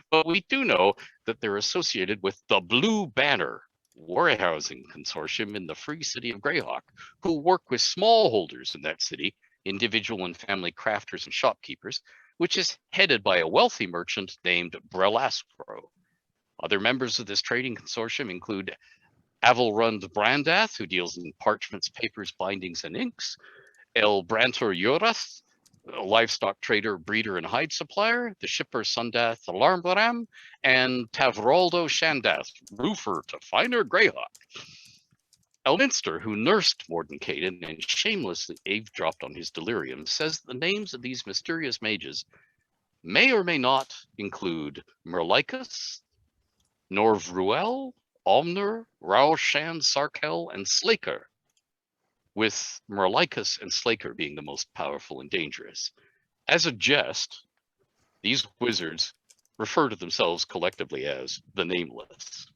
but we do know that they're associated with the Blue Banner warehousing consortium in the free city of Greyhawk, who work with smallholders in that city, individual and family crafters and shopkeepers, which is headed by a wealthy merchant named Brelascro. Other members of this trading consortium include Avelrund Brandath, who deals in parchments, papers, bindings, and inks, El Brantor Yorath, a livestock trader, breeder, and hide supplier, the shipper Sundath Alarmbram, and Tavraldo Shandath, roofer to finer Greyhawk. Elminster, who nursed Mordenkainen and shamelessly eavesdropped on his delirium, says the names of these mysterious mages may or may not include Merlicus, Norvruel, Omner, Raushan, Sarkel, and Sylacra, with Merlicus and Sylacra being the most powerful and dangerous. As a jest, these wizards refer to themselves collectively as the Nameless.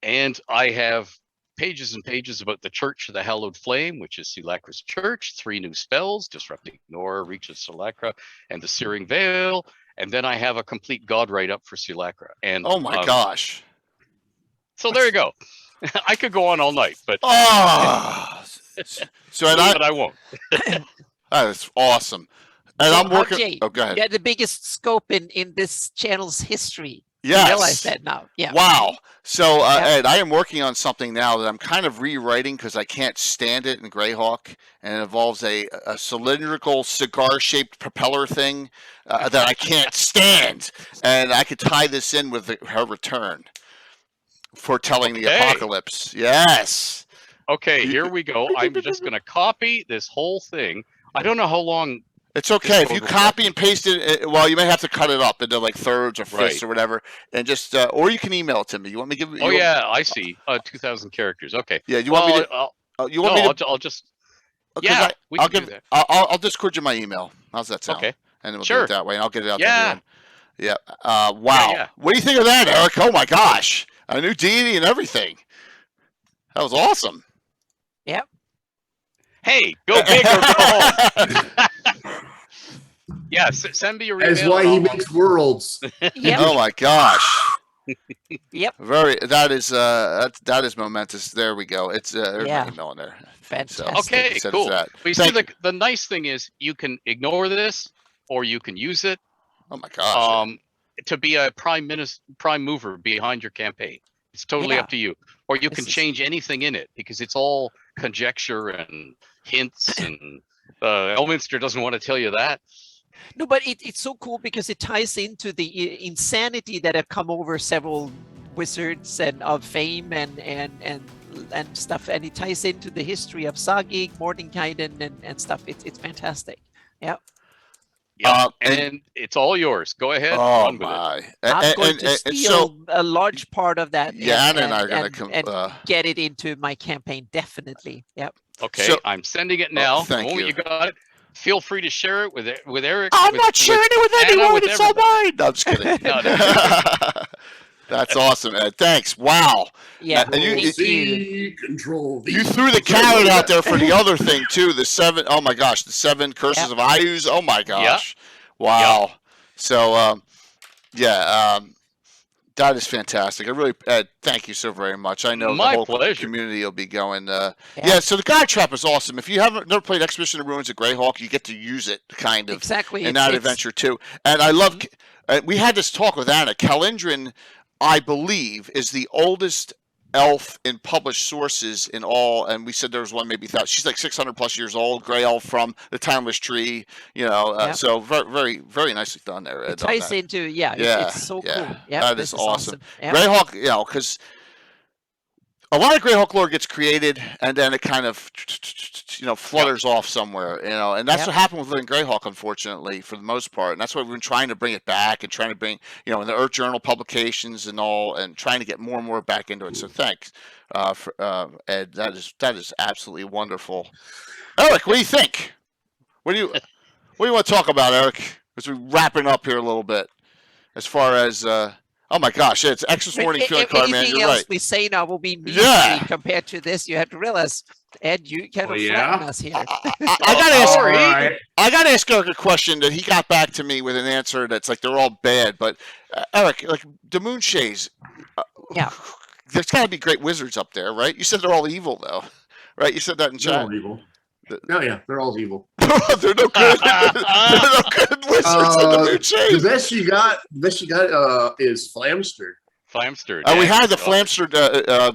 And I have pages and pages about the Church of the Hallowed Flame, which is Sylacra's church, 3 new spells, Disrupting Nora, Reach of Sylacra, and the Searing Veil. And then I have a complete god write-up for Sylacra. And oh my gosh. So there you go. I could go on all night, but but I won't. That's awesome. And I'm working. RJ, oh, go ahead. Yeah, the biggest scope in this channel's history. Yes. I realize that now. Yeah. Wow. So, Ed, I am working on something now that I'm kind of rewriting because I can't stand it in Greyhawk, and it involves a cylindrical cigar-shaped propeller thing that I can't stand, and I could tie this in with her return, foretelling the apocalypse. Yes. Okay, here we go. I'm just going to copy this whole thing. I don't know how long. It's okay if you copy and paste it. Well, you may have to cut it up into like thirds or fifths or whatever, and just or you can email it to me. You want me to give? I see. 2,000 characters. Okay. Yeah. You want me to? You want me to? I'll just. Yeah. We can do that. I'll Discord you my email. How's that sound? Okay. And then we'll do it that way, and I'll get it out to everyone. Yeah. Wow. Yeah. What do you think of that, Eric? Oh my gosh, a new deity and everything. That was awesome. Yep. Hey, go big or go home. Yeah, send me your email. That's why he makes worlds. Yep. Oh my gosh. Yep. That is momentous. There we go. It's there's Mickey Mill in there. Fantastic. Okay, cool. We see the nice thing is you can ignore this or you can use it. Oh my gosh. To be a prime mover behind your campaign. It's totally up to you. Or you can change anything in it because it's all conjecture and hints and Elminster doesn't want to tell you that. No, but it's so cool because it ties into the insanity that have come over several wizards and of fame and stuff, and it ties into the history of Sagig, Mordenkainen and stuff. It's fantastic. Yeah. Yeah, and it's all yours. Go ahead. Oh my! I'm going to steal a large part of that. Yeah, Anna and I are going to get it into my campaign. Definitely. Yep. Okay, so, I'm sending it now. Thank you. You got it. Feel free to share it with Eric. I'm not sharing it with anyone. It's all mine. No, I'm just kidding. That's awesome, Ed. Thanks. Wow. Yeah. And you threw the carrot out there for the other thing too. The seven. Oh my gosh, the Seven Curses of Ius. Oh my gosh. Yep. Wow. Yep. So, that is fantastic. I really, Ed, thank you so very much. I know the whole community will be going. So the guide trap is awesome. If you haven't never played Expedition of Ruins at Greyhawk, you get to use it kind of exactly in that adventure too. And I love. We had this talk with Anna. Calendrin, I believe, is the oldest elf in published sources in all, and we said there was one maybe she's like 600 plus years old, gray elf from the Timeless Tree, so very, very, very nicely done there, Ed. It ties into it's so cool. Yeah, that is awesome. Greyhawk, because a lot of Greyhawk lore gets created and then it kind of flutters off somewhere, and that's what happened with Living Greyhawk, unfortunately, for the most part. And that's why we've been trying to bring it back and trying to bring, in the Earth Journal publications and all, and trying to get more and more back into it. So thanks, Ed. That is absolutely wonderful. Eric, what do you think? What do you want to talk about, Eric? As we're wrapping up here a little bit, as far as oh my gosh, it's Exodus Warning Feeling Card, man. Anything You're else right. we say now will be measly compared to this. You have to realize, Ed, you kind of flatten us here. I gotta ask Eric a question that he got back to me with an answer that's like they're all bad. But Eric, like the Moonshays, there's got to be great wizards up there, right? You said they're all evil, though, right? You said that in chat. They're all evil. They're all evil. They're no good. They're no good wizards in the Moonshays. The best you got is Flamstered. Flamstered. We had the Flamstered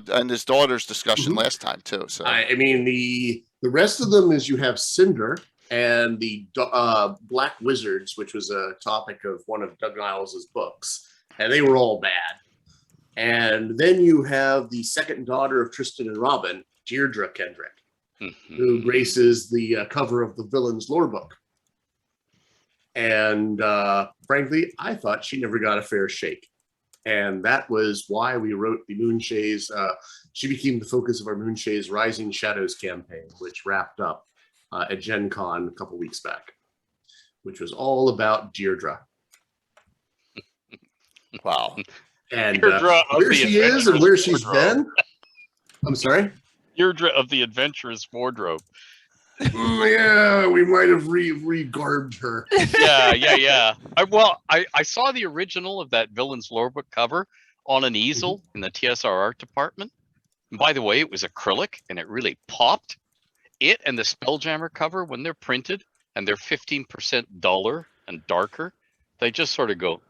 and his daughter's discussion last time too. So I mean the rest of them is you have Cinder and the Black Wizards, which was a topic of one of Doug Niles' books, and they were all bad. And then you have the second daughter of Tristan and Robin, Deirdre Kendrick, who graces the cover of the Villains lore book. And frankly, I thought she never got a fair shake. And that was why we wrote the Moonshays. She became the focus of our Moonshays Rising Shadows campaign, which wrapped up at Gen Con a couple weeks back, which was all about Deirdre. Wow. And where she is and where she's been. I'm sorry? Deirdre of the Adventurous Wardrobe. Yeah, we might have re-garbed her. Yeah. I saw the original of that Villains lore book cover on an easel in the TSR art department. And by the way, it was acrylic and it really popped. It and the Spelljammer cover, when they're printed and they're 15% duller and darker, they just sort of go,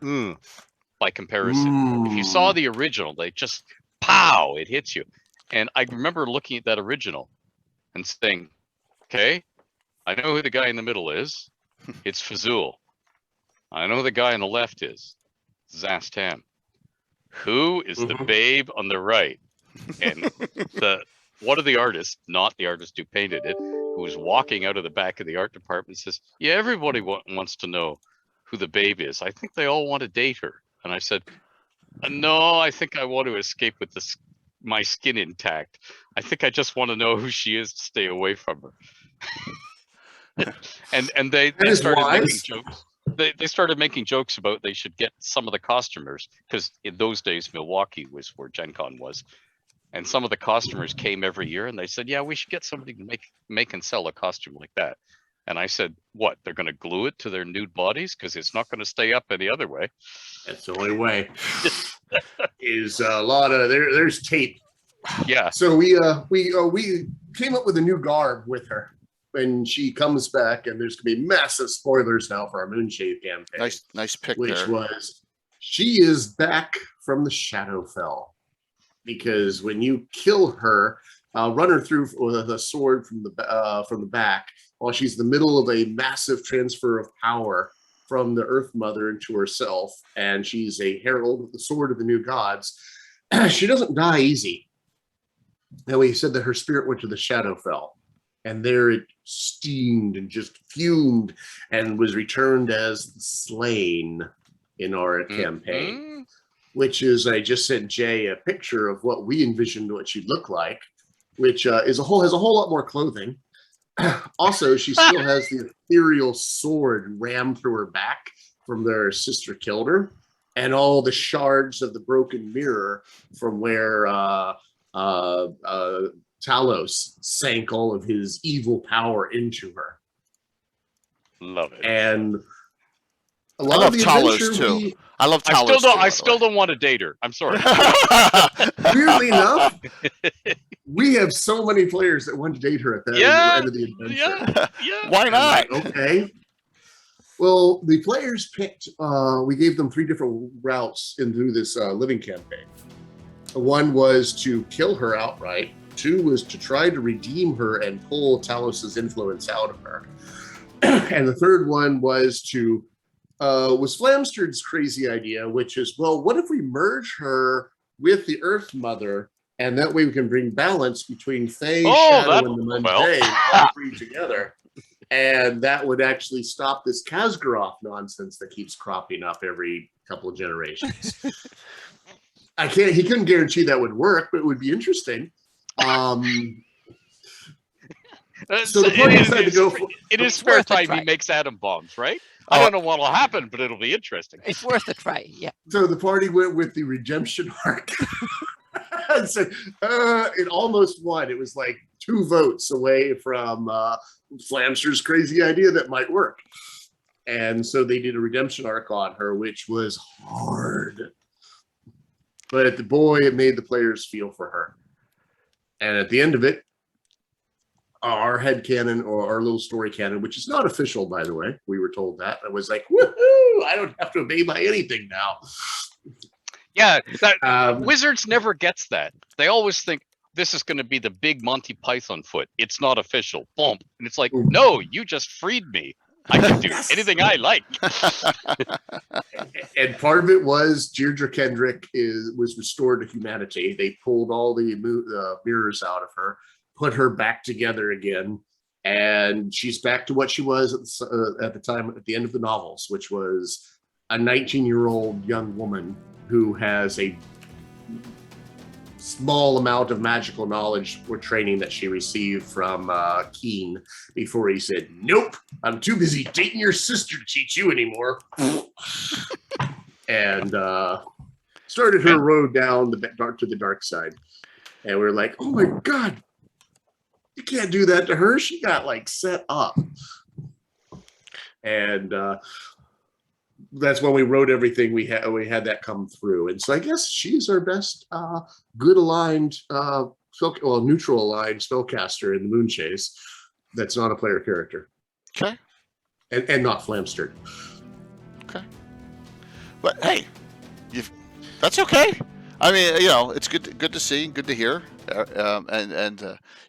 by comparison. If you saw the original, they just, pow, it hits you. And I remember looking at that original and saying, okay, I know who the guy in the middle is. It's Fazul. I know who the guy on the left is. Zastam. Who is the babe on the right? And one of the artists, not the artist who painted it, who was walking out of the back of the art department, says, yeah, everybody wants to know who the babe is. I think they all want to date her. And I said, no, I think I want to escape with my skin intact. I think I just want to know who she is to stay away from her. and they started making jokes. They started making jokes about they should get some of the costumers, because in those days Milwaukee was where Gen Con was, and some of the costumers came every year, and they said, yeah, we should get somebody to make and sell a costume like that. And I said, what, they're going to glue it to their nude bodies because it's not going to stay up any other way? That's the only way. is a lot of there's tape. Yeah. So we came up with a new garb with her when she comes back, and there's gonna be massive spoilers now for our Moonshade campaign. Nice pick which there. was she is back from the Shadowfell, because when you kill her, run her through with a sword from the back while she's in the middle of a massive transfer of power from the Earth Mother into herself, and she's a herald with the sword of the new gods. She doesn't die easy. And we said that her spirit went to the Shadowfell, and there it steamed and just fumed and was returned as slain in our campaign, which is, I just sent Jay a picture of what we envisioned what she'd look like, which has a whole lot more clothing. Also, she still has the ethereal sword rammed through her back from their sister killed her, and all the shards of the broken mirror from where Talos sank all of his evil power into her. Love it. And I love Talos too. I love Talos. I still don't want to date her. I'm sorry. Weirdly enough, we have so many players that want to date her at the end of the adventure. Yeah. Why not? Like, okay. Well, the players picked. We gave them 3 different routes into this living campaign. One was to kill her outright. 2 was to try to redeem her and pull Talos's influence out of her. And the third one was Flamsterd's crazy idea, which is, well, what if we merge her with the Earth Mother, and that way we can bring balance between Thay, Shadow, and the Mundane, all 3 together. And that would actually stop this Khaz'goroth nonsense that keeps cropping up every couple of generations. He couldn't guarantee that would work, but it would be interesting. So the party decided to go for it. Is spare time he makes atom bombs, right? I don't know what'll happen, but it'll be interesting. It's worth a try, yeah. So the party went with the redemption arc. So, it almost won. It was like 2 votes away from Flamster's crazy idea that might work. And so they did a redemption arc on her, which was hard. But it made the players feel for her. And at the end of it, our headcanon, or our little story canon, which is not official, by the way, we were told that. I was like, woohoo! I don't have to obey by anything now. Yeah, Wizards never gets that. They always think this is going to be the big Monty Python foot. It's not official. Bump. And it's like, no, you just freed me. I can do anything I like. And part of it was Deirdre Kendrick was restored to humanity. They pulled all the mirrors out of her, put her back together again, and she's back to what she was at the time, at the end of the novels, which was a 19-year-old young woman who has a small amount of magical knowledge or training that she received from Keen before he said, nope, I'm too busy dating your sister to teach you anymore. And started her road down to the dark side. And we were like, oh my God, you can't do that to her. She got like set up. And that's when we wrote everything. We had that come through. And so I guess she's our best good aligned, neutral aligned spellcaster in the Moonchase that's not a player character. Okay. And not Flamster. Okay. But hey, that's okay. I mean, it's good to see, good to hear.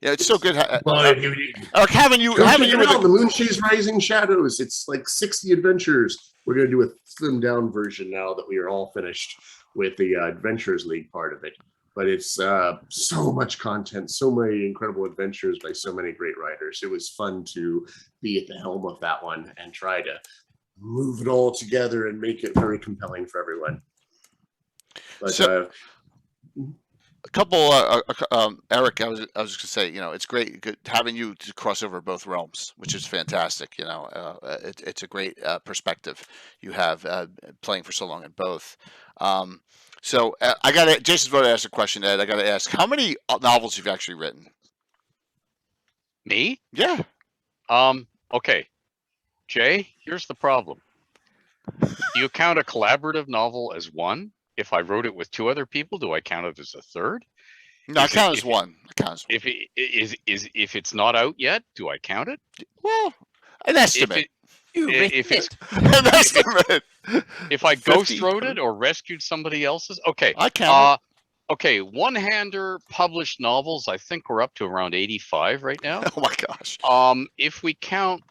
It's so good. Having you with the Moonshade Rising Shadows. It's like 60 adventures. We're going to do a slimmed down version now that we are all finished with the Adventurers League part of it. But it's so much content, so many incredible adventures by so many great writers. It was fun to be at the helm of that one and try to move it all together and make it very compelling for everyone. But, a couple, Eric, I was just gonna say, it's great having you to cross over both realms, which is fantastic. It's a great perspective you have playing for so long in both. So Jason's about to ask a question, Ed. I got to ask, how many novels you've actually written? Me? Yeah. Okay. Jay, here's the problem. Do you count a collaborative novel as one? if I wrote it with 2 other people, do I count it as a third? No, I count as one. If it's not out yet, do I count it? Well, an estimate. If I ghost wrote it or rescued somebody else's, okay. I count it. Okay, one-hander published novels, I think we're up to around 85 right now. Oh my gosh. If we count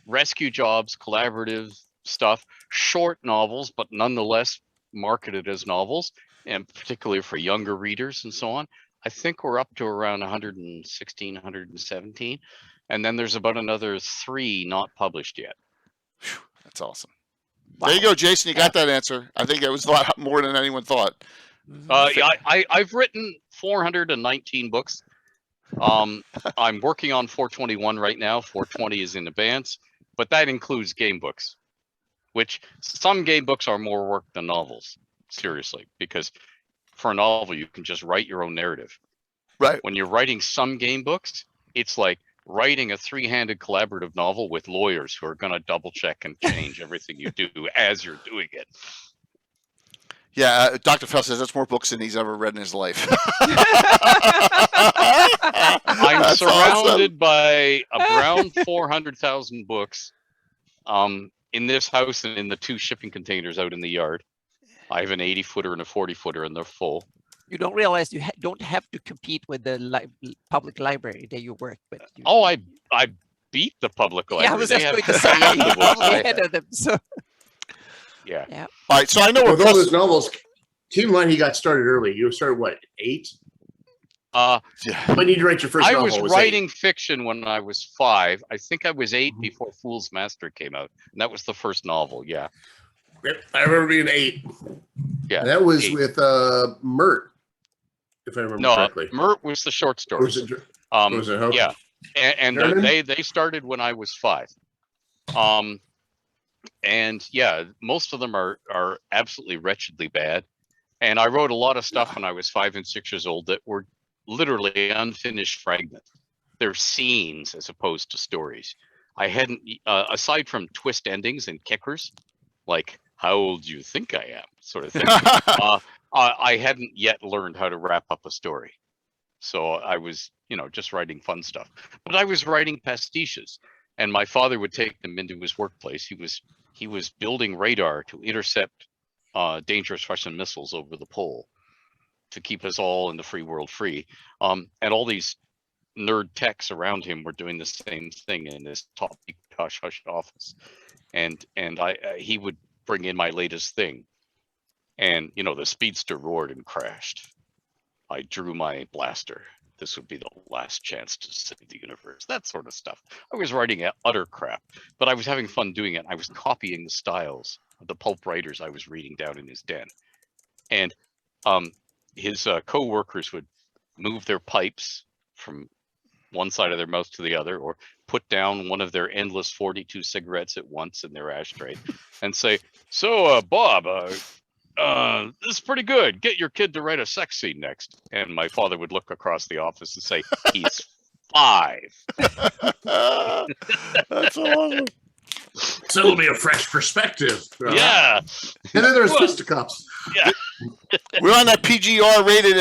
rescue jobs, collaborative stuff, short novels, but nonetheless marketed as novels, and particularly for younger readers and so on, I think we're up to around 116, 117. And then there's about another 3 not published yet. Whew, that's awesome. Wow. There you go, Jason. You got that answer. I think it was a lot more than anyone thought. I've written 419 books. I'm working on 421 right now. 420 is in advance, but that includes game books, which some game books are more work than novels. Seriously, because for a novel, you can just write your own narrative. Right. When you're writing some game books, it's like writing a 3-handed collaborative novel with lawyers who are going to double check and change everything you do as you're doing it. Yeah, Dr. Fell says that's more books than he's ever read in his life. I'm surrounded by around 400,000 books in this house and in the 2 shipping containers out in the yard. I have an 80-footer and a 40-footer, and they're full. You don't realize you don't have to compete with the public library that you work with. I beat the public library. Yeah, I was just going to say, you're probably ahead of them. So. Yeah. All right, so I know with all those novels, keep in mind he got started early. You started what, 8? When did you write your first novel? I was writing fiction when I was 5. I think I was 8 before Fool's Master came out, and that was the first novel. Yeah. I remember being 8. Yeah, and that was 8. With Mert, if I remember correctly. Mert was the short story. Was it? Yeah, and they started when I was 5. And yeah, most of them are absolutely wretchedly bad. And I wrote a lot of stuff when I was 5 and 6 years old that were literally unfinished fragments. They're scenes as opposed to stories. I hadn't, aside from twist endings and kickers, like how old do you think I am, sort of thing. I hadn't yet learned how to wrap up a story. So I was, just writing fun stuff. But I was writing pastiches, and my father would take them into his workplace. He was building radar to intercept dangerous Russian missiles over the pole to keep us all in the free world free. And all these nerd techs around him were doing the same thing in this top hush hush office. And he would bring in my latest thing. And, the speedster roared and crashed. I drew my blaster. This would be the last chance to save the universe. That sort of stuff. I was writing utter crap, but I was having fun doing it. I was copying the styles of the pulp writers I was reading down in his den. And his co-workers would move their pipes from one side of their mouth to the other, or put down one of their endless 42 cigarettes at once in their ashtray and say, so, Bob, this is pretty good. Get your kid to write a sex scene next. And my father would look across the office and say, he's 5. That's awesome. So it'll be a fresh perspective. Yeah. And then there's fisticuffs. Yeah. We're on that PGR rated.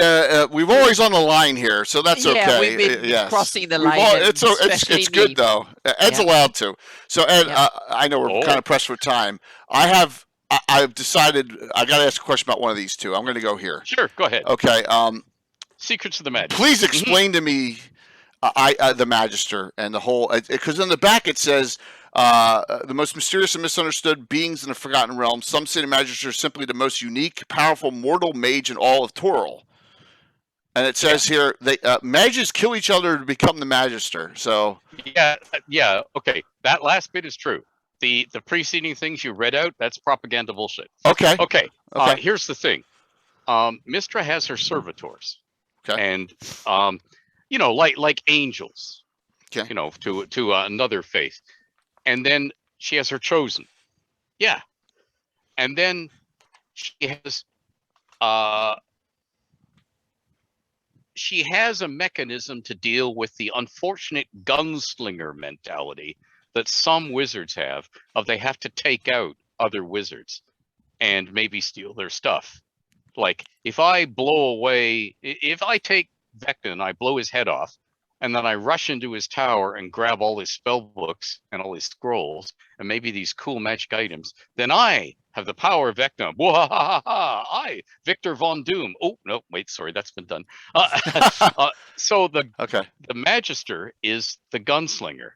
We're always on the line here, so that's okay. We've been crossing the line. It's good though. Ed's allowed to. So Ed, I know we're kind of pressed for time. I've decided I got to ask a question about one of these two. I'm going to go here. Sure, go ahead. Okay. Secrets of the Magister. Please explain to me the Magister and the whole, because in the back it says the most mysterious and misunderstood beings in the Forgotten Realm. Some say the Magister is simply the most unique, powerful mortal mage in all of Toril. And it says here mages kill each other to become the Magister. So yeah, okay. That last bit is true. The preceding things you read out, that's propaganda bullshit. Okay. Here's the thing. Mistra has her servitors. Okay. And like angels. Okay. To another faith. And then she has her chosen. Yeah. And then she has a mechanism to deal with the unfortunate gunslinger mentality that some wizards have, of they have to take out other wizards. and maybe steal their stuff. Like if I take Vecna and I blow his head off, and then I rush into his tower and grab all his spell books and all his scrolls and maybe these cool magic items, then I have the power of Vecna. I, Victor Von Doom. Oh, no, wait, sorry, that's been done. So the Magister is the gunslinger.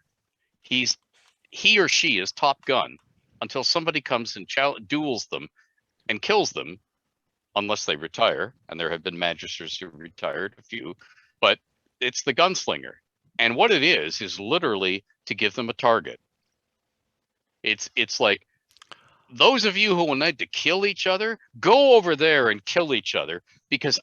He or she is Top Gun until somebody comes and duels them and kills them, unless they retire. And there have been Magisters who retired, a few, but it's the gunslinger. And what it is literally to give them a target. It's like, those of you who will need to kill each other, go over there and kill each other, because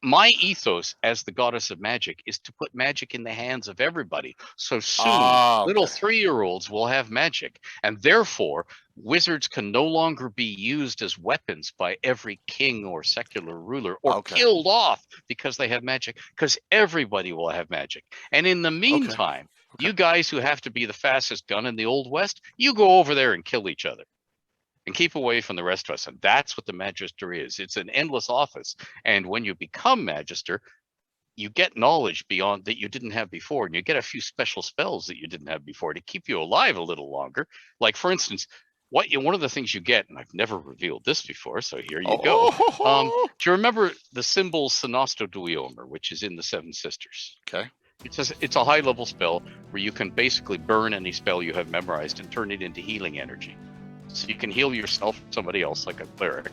my ethos as the goddess of magic is to put magic in the hands of everybody. So soon, little 3-year-olds will have magic, and therefore wizards can no longer be used as weapons by every king or secular ruler, or killed off because they have magic, because everybody will have magic. And in the meantime, you guys who have to be the fastest gun in the Old West, you go over there and kill each other and keep away from the rest of us. And that's what the Magister is. It's an endless office. And when you become Magister, you get knowledge beyond that you didn't have before, and you get a few special spells that you didn't have before to keep you alive a little longer. Like, for instance, one of the things you get, and I've never revealed this before, so here you go. Do you remember the symbol Sinostoduiomer, which is in the Seven Sisters? Okay. It's a high-level spell where you can basically burn any spell you have memorized and turn it into healing energy. So you can heal yourself or somebody else, like a cleric,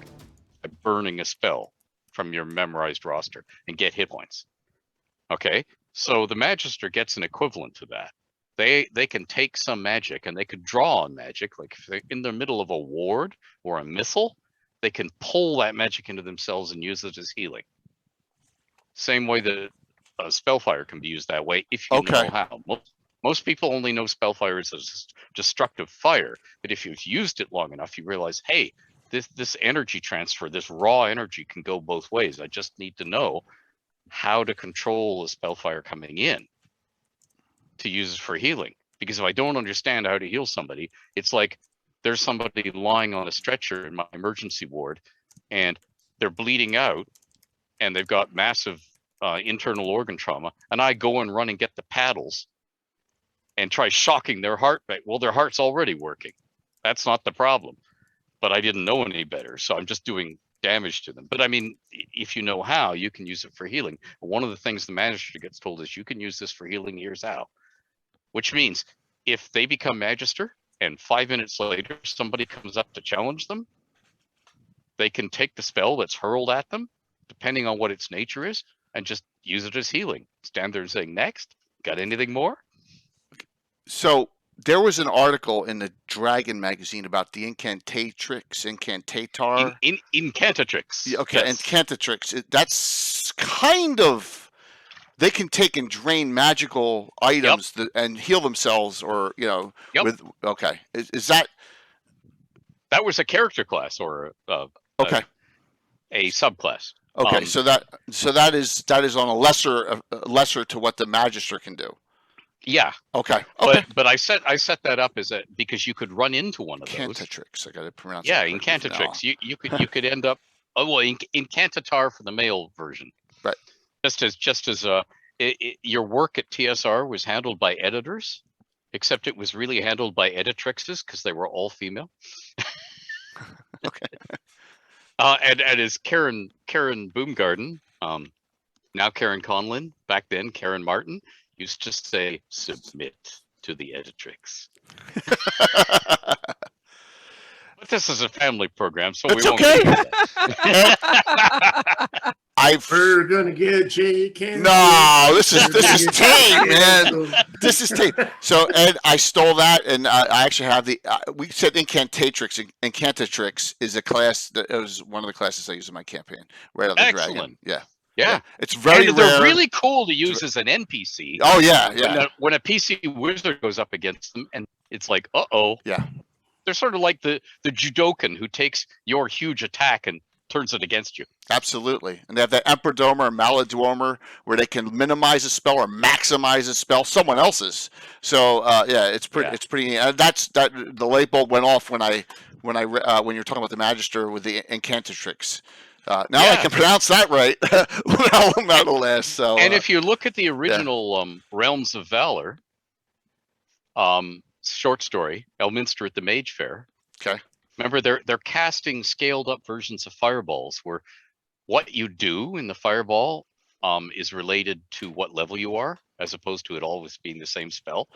by burning a spell from your memorized roster and get hit points. Okay, so the Magister gets an equivalent to that. They can take some magic and they can draw on magic. Like if they're in the middle of a ward or a missile, they can pull that magic into themselves and use it as healing. Same way that Spellfire can be used that way if you know how. Most people only know Spellfire as a destructive fire, but if you've used it long enough, you realize, hey, this energy transfer, this raw energy can go both ways. I just need to know how to control the Spellfire coming in to use it for healing. Because if I don't understand how to heal somebody, it's like there's somebody lying on a stretcher in my emergency ward, and they're bleeding out, and they've got massive internal organ trauma, and I go and run and get the paddles and try shocking their heart rate. Well, their heart's already working. That's not the problem. But I didn't know any better, so I'm just doing damage to them. But I mean, if you know how, you can use it for healing. One of the things the Magister gets told is you can use this for healing, here's how. Which means if they become Magister and 5 minutes later somebody comes up to challenge them, they can take the spell that's hurled at them, depending on what its nature is, and just use it as healing. Stand there and say, next, got anything more? So there was an article in the Dragon magazine about the Incantatrix, Incantator. Incantatrix. Okay, yes. Incantatrix. That's kind of, they can take and drain magical items and heal themselves, or, with, Is that? That was a character class or a subclass. Okay, so that is on a lesser to what the Magister can do. Yeah. Okay. But I set that up as because you could run into one of those. Incantatrix. I got to pronounce. Yeah, Incantatrix. You could end up. Incantatar for the male version. Right. Just as your work at TSR was handled by editors, except it was really handled by editrixes because they were all female. Okay. And as Karen Boomgarden, now Karen Conlin, back then Karen Martin, used to say, submit to the editrix. But this is a family program, so we won't get into that. We're gonna get JK. No, this is tame, man. This is tame. So, Ed, I stole that, and I actually have we said Incantatrix. Incantatrix is a class that it was one of the classes I used in my campaign. Right on the Dragon. Yeah. It's very rare. They're really cool to use as an NPC. Oh yeah. When a PC wizard goes up against them, and it's like, yeah. They're sort of like the judokan who takes your huge attack and turns it against you. Absolutely. And they have that Emperor Dormer or Maladormer where they can minimize a spell or maximize a spell, someone else's. So yeah, it's pretty. The light bulb went off when you're talking about the Magister with the Incantatrix. Now I can pronounce that right. That'll last. So, and if you look at the original Realms of Valor short story, Elminster at the Mage Fair. Okay. Remember, they're casting scaled up versions of fireballs where what you do in the fireball is related to what level you are, as opposed to it always being the same spell.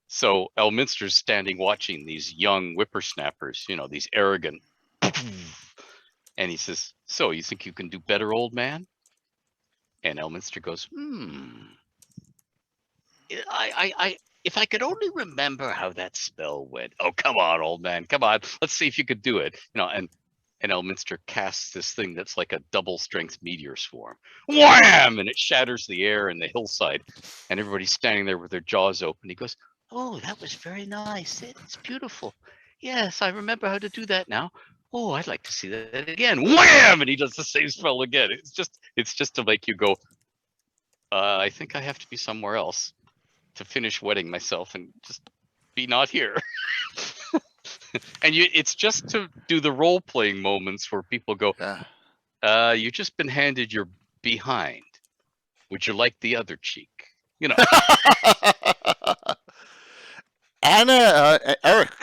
So Elminster's standing watching these young whippersnappers, you know, these arrogant, and he says, "So you think you can do better, old man?" And Elminster goes, if I could only remember how that spell went. Oh, come on, old man. Come on. Let's see if you could do it. You know, and Elminster casts this thing that's like a double strength meteor swarm. Wham! And it shatters the air and the hillside. And everybody's standing there with their jaws open. He goes, "Oh, that was very nice. It's beautiful. Yes, I remember how to do that now. Oh, I'd like to see that again." Wham! And he does the same spell again. It's just to make you go, I think I have to be somewhere else to finish wetting myself and just be not here. And it's just to do the role-playing moments where people go, "You've just been handed your behind. Would you like the other cheek?" You know. Anna, Eric,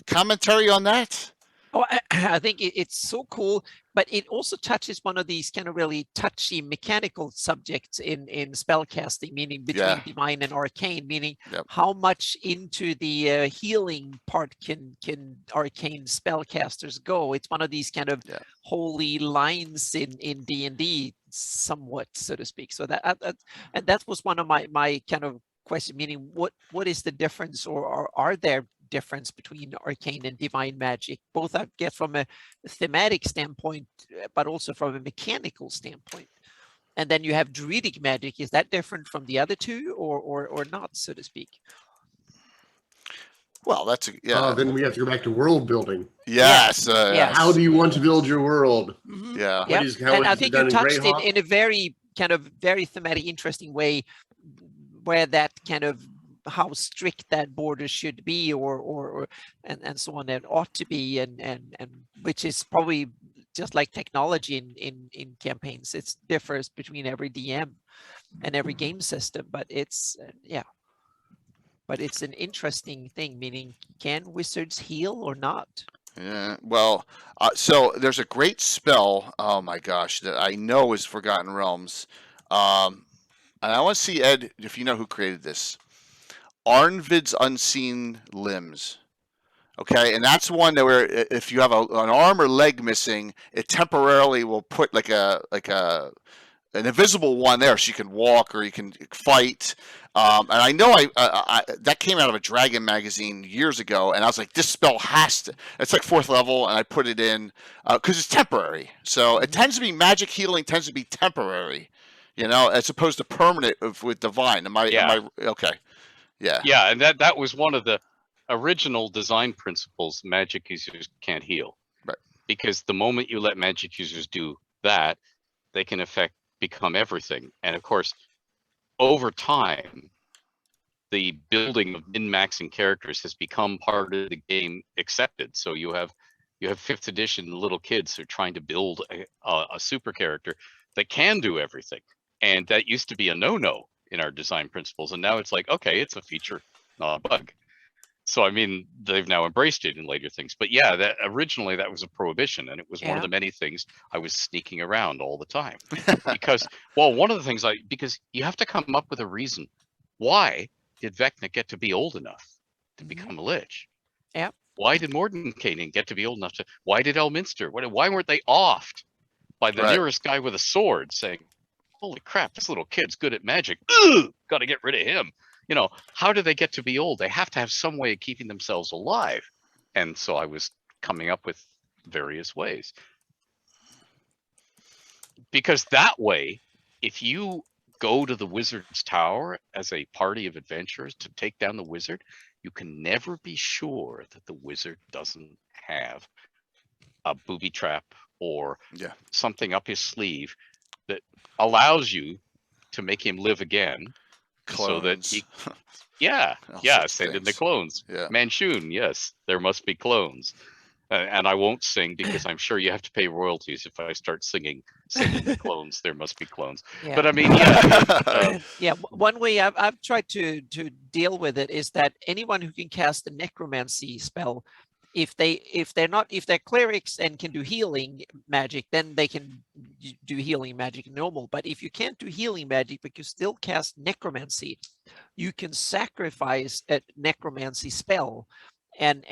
commentary on that? Oh, I think it's so cool, but it also touches one of these kind of really touchy mechanical subjects in spellcasting, meaning between divine and arcane, meaning how much into the healing part can arcane spellcasters go. It's one of these kind of holy lines in D&D, somewhat, so to speak. So that was one of my kind of question, meaning what is the difference, or are there difference between arcane and divine magic, both I guess from a thematic standpoint, but also from a mechanical standpoint? And then you have druidic magic. Is that different from the other two, or not, so to speak? Well, that's then we have to go back to world building. Yes. How do you want to build your world? Yeah. And I think you touched it in a very kind of very thematic, interesting way, where that kind of how strict that border should be, and so on, it ought to be, and which is probably just like technology in campaigns. It differs between every DM and every game system, but it's but it's an interesting thing, meaning can wizards heal or not? Yeah, well, so there's a great spell, oh my gosh, that I know is Forgotten Realms, and I want to see, Ed, if you know who created this. Arnvid's Unseen Limbs. Okay, and that's one that where if you have an arm or leg missing, it temporarily will put like an invisible one there, so you can walk or you can fight. And I know I that came out of a Dragon magazine years ago, and I was like, this spell has to. It's like 4th level, and I put it in because it's temporary. So it tends to be magic healing tends to be temporary, you know, as opposed to permanent with divine. Am I okay? Yeah, and that was one of the original design principles. Magic users can't heal, right? Because the moment you let magic users do that, they can become everything. And of course, over time, the building of min-maxing characters has become part of the game accepted. So you have 5th edition little kids who are trying to build a super character that can do everything, and that used to be a no-no in our design principles, and now it's like, okay, it's a feature, not a bug. So I mean, they've now embraced it in later things, but yeah, that originally that was a prohibition, and it was one of the many things I was sneaking around all the time. Because, well, one of the things because you have to come up with a reason. Why did Vecna get to be old enough to become a lich? Yeah. Why did Mordenkainen get to be old enough to? Why did Elminster? Why weren't they offed by the nearest guy with a sword saying, "Holy crap, this little kid's good at magic. Got to get rid of him." You know, how do they get to be old? They have to have some way of keeping themselves alive. And so I was coming up with various ways. Because that way, if you go to the wizard's tower as a party of adventurers to take down the wizard, you can never be sure that the wizard doesn't have a booby trap or something up his sleeve that allows you to make him live again. Clones. So that he, send in the clones. Yeah. Manchun, yes, there must be clones. And I won't sing because I'm sure you have to pay royalties if I start singing the clones. There must be clones. Yeah. But I mean, one way I've tried to deal with it is that anyone who can cast a necromancy spell, if they're clerics and can do healing magic, then they can do healing magic normal. But if you can't do healing magic but you still cast necromancy, you can sacrifice a necromancy spell and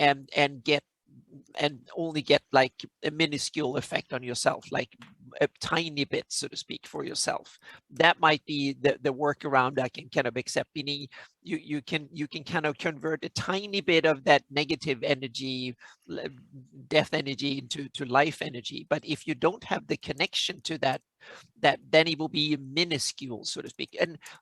only get like a minuscule effect on yourself, like a tiny bit, so to speak, for yourself. That might be the workaround I can kind of accept. Meaning you can kind of convert a tiny bit of that negative energy, death energy, into life energy. But if you don't have the connection to that then it will be minuscule, so to speak.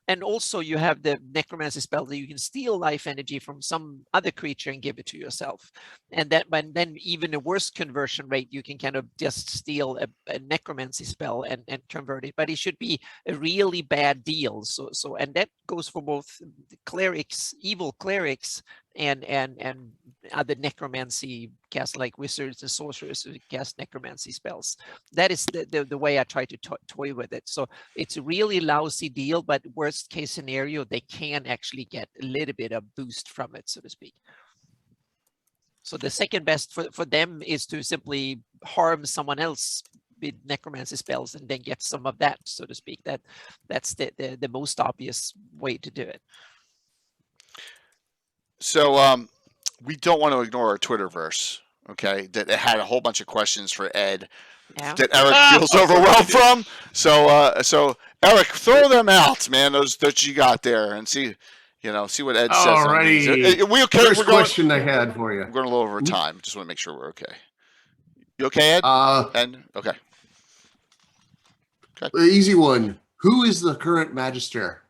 And also you have the necromancy spell that you can steal life energy from some other creature and give it to yourself. And then even a worse conversion rate, you can kind of just steal a necromancy spell and convert it. But it should be a really bad deal. So and that goes for both clerics, evil clerics, and other necromancy cast, like wizards and sorcerers who cast necromancy spells. That is the way I try to toy with it. So it's a really lousy deal, but worst case scenario, they can actually get a little bit of boost from it, so to speak. So the second best for them is to simply harm someone else with necromancy spells and then get some of that, so to speak. That's the most obvious way to do it. So we don't want to ignore our Twitterverse, okay? That it had a whole bunch of questions for Ed that Eric feels overwhelmed from. So Eric, throw them out, man. Those that you got there, and see what Ed says. Alrighty. We okay? First question I had for you. We're going a little over time. Just want to make sure we're okay. You okay, Ed? Okay. Easy one. Who is the current Magister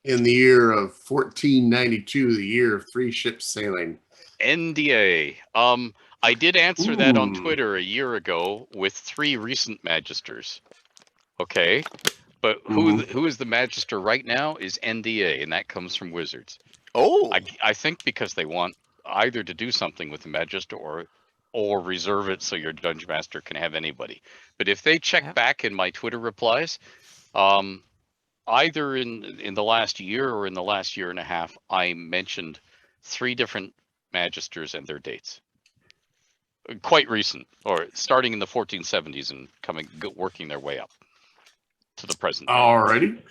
in the year of 1492, the year of 3 ships sailing? NDA. I did answer that on Twitter a year ago with 3 recent Magisters. Okay, but who is the Magister right now is NDA, and that comes from Wizards. Oh, I think because they want either to do something with the Magister or reserve it so your Dungeon Master can have anybody. But if they check back in my Twitter replies, either in the last year or in the last year and a half, I mentioned 3 different Magisters and their dates. Quite recent, or starting in the 1470s and working their way up to the present. Alrighty.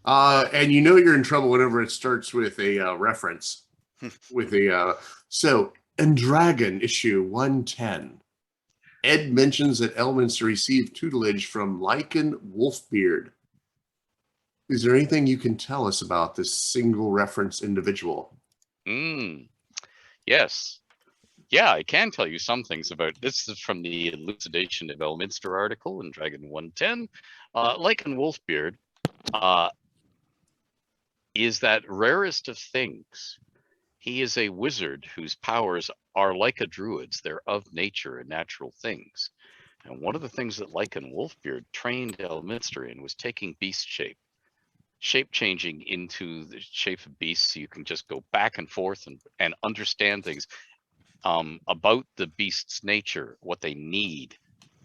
And you're in trouble whenever it starts with a reference. So in Dragon issue 110, Ed mentions that Elminster received tutelage from Lycan Wolfbeard. Is there anything you can tell us about this single reference individual? Yes. Yeah, I can tell you some things about this. Is from the Elucidation of Elminster article in Dragon 110. Lycan Wolfbeard is that rarest of things. He is a wizard whose powers are like a druid's. They're of nature and natural things. And one of the things that Lycan Wolfbeard trained Elminster in was taking beast shape changing into the shape of beasts, so you can just go back and forth and understand things about the beast's nature, what they need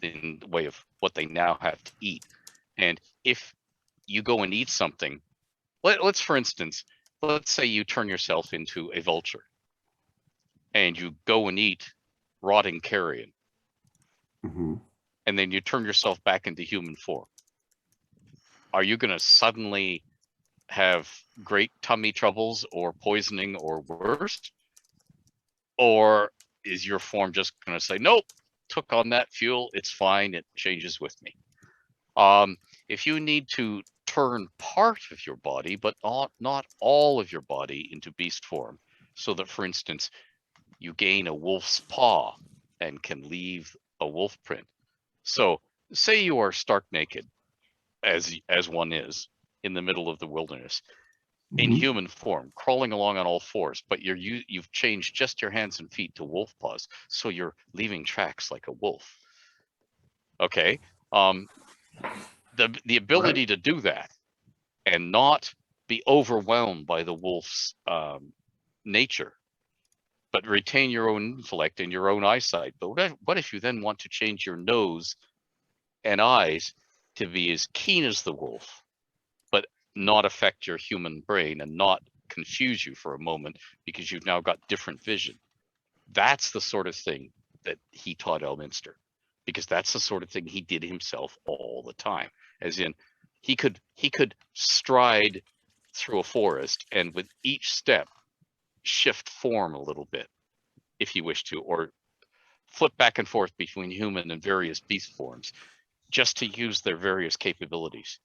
in the way of what they now have to eat. And if you go and eat something, let's for instance, let's say you turn yourself into a vulture and you go and eat rotting carrion, and then you turn yourself back into human form. Are you going to suddenly have great tummy troubles or poisoning or worse? Or is your form just going to say, nope, took on that fuel, it's fine, it changes with me? If you need to turn part of your body, but not all of your body, into beast form, so that, for instance, you gain a wolf's paw and can leave a wolf print. So say you are stark naked, as one is, in the middle of the wilderness, in human form, crawling along on all fours, but you've changed just your hands and feet to wolf paws, so you're leaving tracks like a wolf. Okay. The ability to do that and not be overwhelmed by the wolf's nature, but retain your own intellect and your own eyesight. But what if you then want to change your nose and eyes to be as keen as the wolf, but not affect your human brain and not confuse you for a moment because you've now got different vision? That's the sort of thing that he taught Elminster, because that's the sort of thing he did himself all the time. As in, he could stride through a forest and with each step shift form a little bit if he wished to, or flip back and forth between human and various beast forms just to use their various capabilities.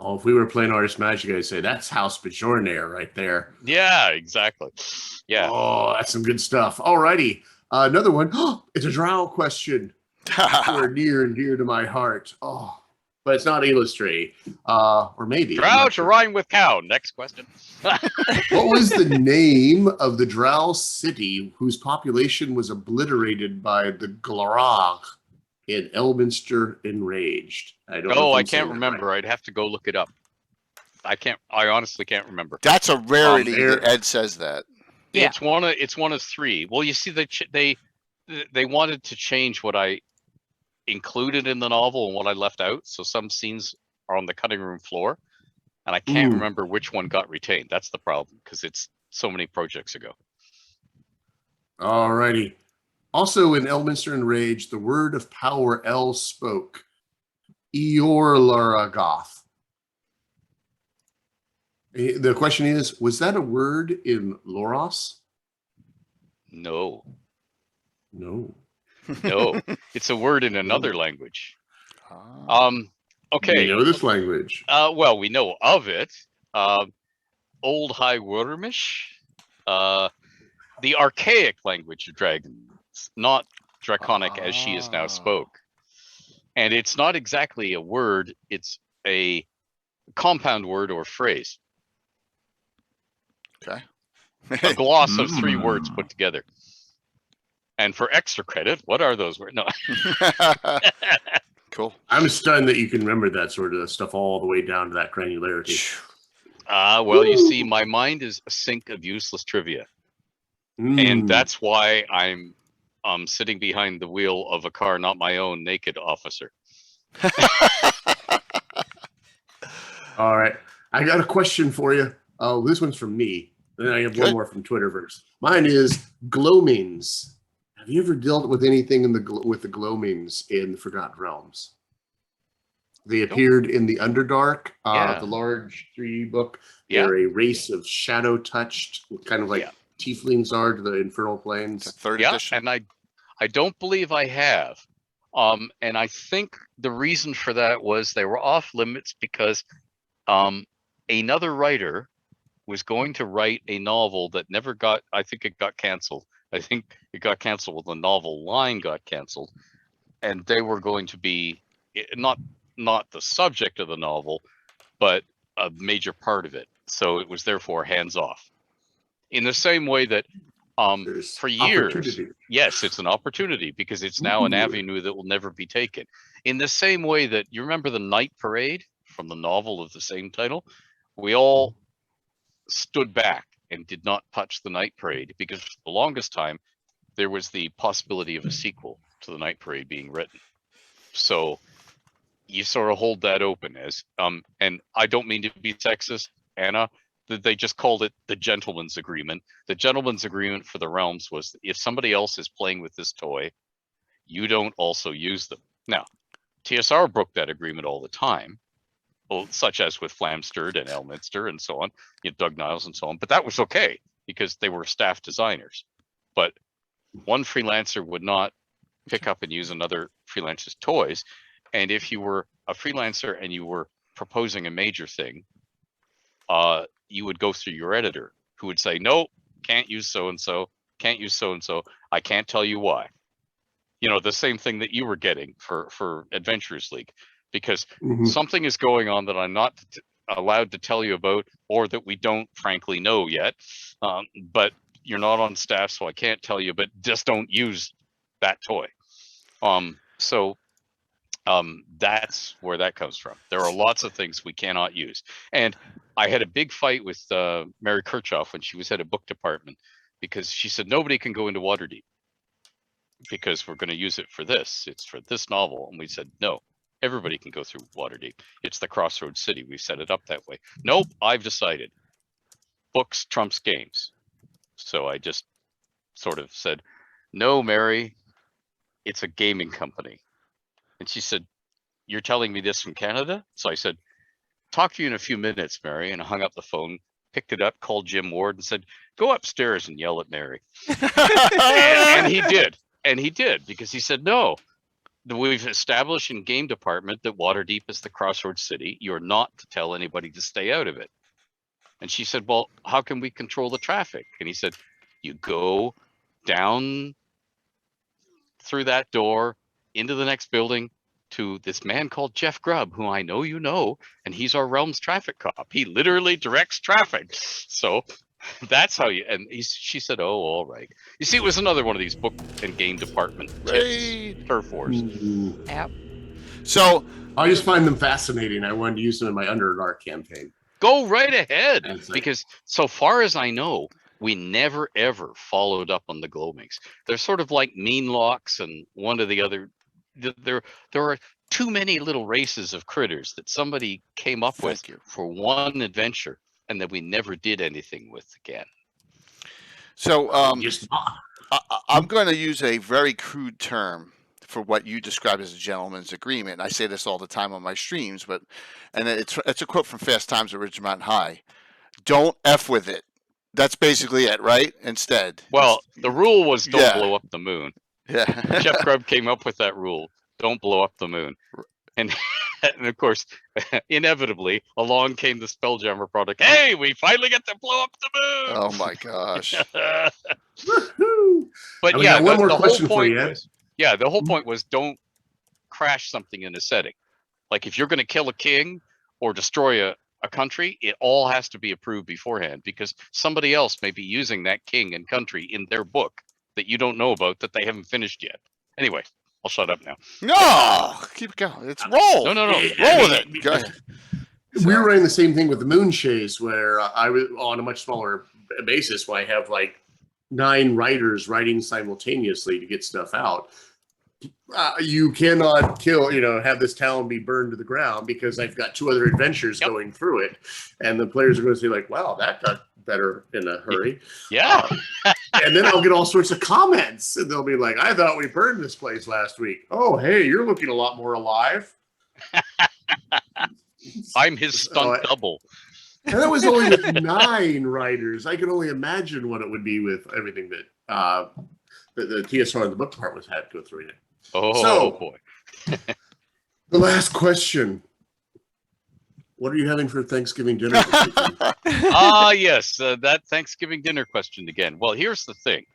Oh, if we were playing Artist Magic, I'd say that's House Bajornair right there. Yeah, exactly. Yeah. Oh, that's some good stuff. Alrighty. Another one. Oh, it's a drow question. They're near and dear to my heart. Oh, but it's not illustrate. Or maybe. Drow to rhyme with cow. Next question. What was the name of the drow city whose population was obliterated by the Glarag in Elminster Enraged? I can't remember. Right. I'd have to go look it up. I honestly can't remember. That's a rarity that Ed says that. Yeah. It's one of three. Well, you see, they wanted to change what I included in the novel and what I left out. So some scenes are on the cutting room floor, and I can't remember which one got retained. That's the problem, because it's so many projects ago. Alrighty. Also in Elminster Enraged, the word of power El spoke. Eorlaragoth. The question is, was that a word in Loros? No. No. No. It's a word in another language. Okay. We know this language. Well, we know of it. Old High Wormish. The archaic language of dragons, not draconic as she is now spoke. And it's not exactly a word, it's a compound word or phrase. Okay. A gloss of three words put together. And for extra credit, what are those words? No. Cool. I'm stunned that you can remember that sort of stuff all the way down to that granularity. Well, you see, my mind is a sink of useless trivia. And that's why I'm sitting behind the wheel of a car, not my own, naked officer. All right. I got a question for you. Oh, this one's from me. And then I have one more from Twitterverse. Mine is gloamings. Have you ever dealt with anything with the gloamings in the Forgotten Realms? They appeared in the Underdark, the large 3D book. They're a race of shadow-touched, kind of like tieflings are to the infernal planes. The third edition. And I don't believe I have. And I think the reason for that was they were off limits because another writer was going to write a novel that never got, I think it got canceled. I think it got canceled when the novel line got canceled. And they were going to be not the subject of the novel, but a major part of it. So it was therefore hands off. In the same way that for years, yes, it's an opportunity because it's now an avenue that will never be taken. In the same way that you remember the Night Parade from the novel of the same title, we all stood back and did not touch the Night Parade because for the longest time there was the possibility of a sequel to the Night Parade being written. So you sort of hold that open as and I don't mean to be sexist, Anna. They just called it the gentleman's agreement. The gentleman's agreement for the realms was if somebody else is playing with this toy, you don't also use them. Now, TSR broke that agreement all the time, such as with Flamstead and Elminster and so on, Doug Niles and so on. But that was okay because they were staff designers. But one freelancer would not pick up and use another freelancer's toys. And if you were a freelancer and you were proposing a major thing, you would go through your editor who would say, no, can't use so-and-so, can't use so-and-so. I can't tell you why. The same thing that you were getting for Adventurers League, because something is going on that I'm not allowed to tell you about, or that we don't frankly know yet. But you're not on staff, so I can't tell you, but just don't use that toy. So That's where that comes from. There are lots of things we cannot use. And I had a big fight with Mary Kirchhoff when she was head of book department, because she said nobody can go into Waterdeep because we're going to use it for this. It's for this novel. And we said, no, everybody can go through Waterdeep. It's the Crossroads City. We set it up that way. Nope, I've decided. Books trumps games. So I just sort of said, no, Mary, it's a gaming company. And she said, you're telling me this from Canada? So I said, talk to you in a few minutes, Mary. And I hung up the phone, picked it up, called Jim Ward and said, go upstairs and yell at Mary. and he did. And he did, because he said, no, we've established in game department that Waterdeep is the Crossroads City. You're not to tell anybody to stay out of it. And she said, well, how can we control the traffic? And he said, you go down through that door into the next building to this man called Jeff Grubb, who I know you know, and he's our realm's traffic cop. He literally directs traffic. So that's how you, and she said, oh, all right. You see, it was another one of these book and game department tips, turf wars. Yep. So I just find them fascinating. I wanted to use them in my Underdark campaign. Go right ahead, because so far as I know, we never ever followed up on the Glowmings. They're sort of like mean locks and one or the other. There are too many little races of critters that somebody came up with for one adventure, and that we never did anything with again. So I'm going to use a very crude term for what you describe as a gentleman's agreement. I say this all the time on my streams, and it's a quote from Fast Times at Ridgemont High. Don't F with it. That's basically it, right? Instead. Well, the rule was don't blow up the moon. Yeah. Jeff Grubb came up with that rule. Don't blow up the moon. And of course, inevitably, along came the Spelljammer product. Hey, we finally get to blow up the moon. Oh my gosh. But yeah, one more question for you, Ed. The whole point was don't crash something in a setting. Like if you're going to kill a king or destroy a country, it all has to be approved beforehand, because somebody else may be using that king and country in their book that you don't know about, that they haven't finished yet. Anyway, I'll shut up now. No, keep going. It's roll. No. Roll with it. Go ahead. We were running the same thing with the Moonshays, where I was on a much smaller basis, where I have like 9 writers writing simultaneously to get stuff out. You cannot have this town be burned to the ground because I've got 2 other adventures going through it. And the players are going to say like, wow, that got better in a hurry. Yeah. And then I'll get all sorts of comments, and they'll be like, I thought we burned this place last week. Oh, hey, you're looking a lot more alive. I'm his stunt double. And that was only with 9 writers. I can only imagine what it would be with everything that the TSR and the book department had to go through it. Oh, boy. The last question. What are you having for Thanksgiving dinner this weekend? Yes, that Thanksgiving dinner question again. Well, here's the thing.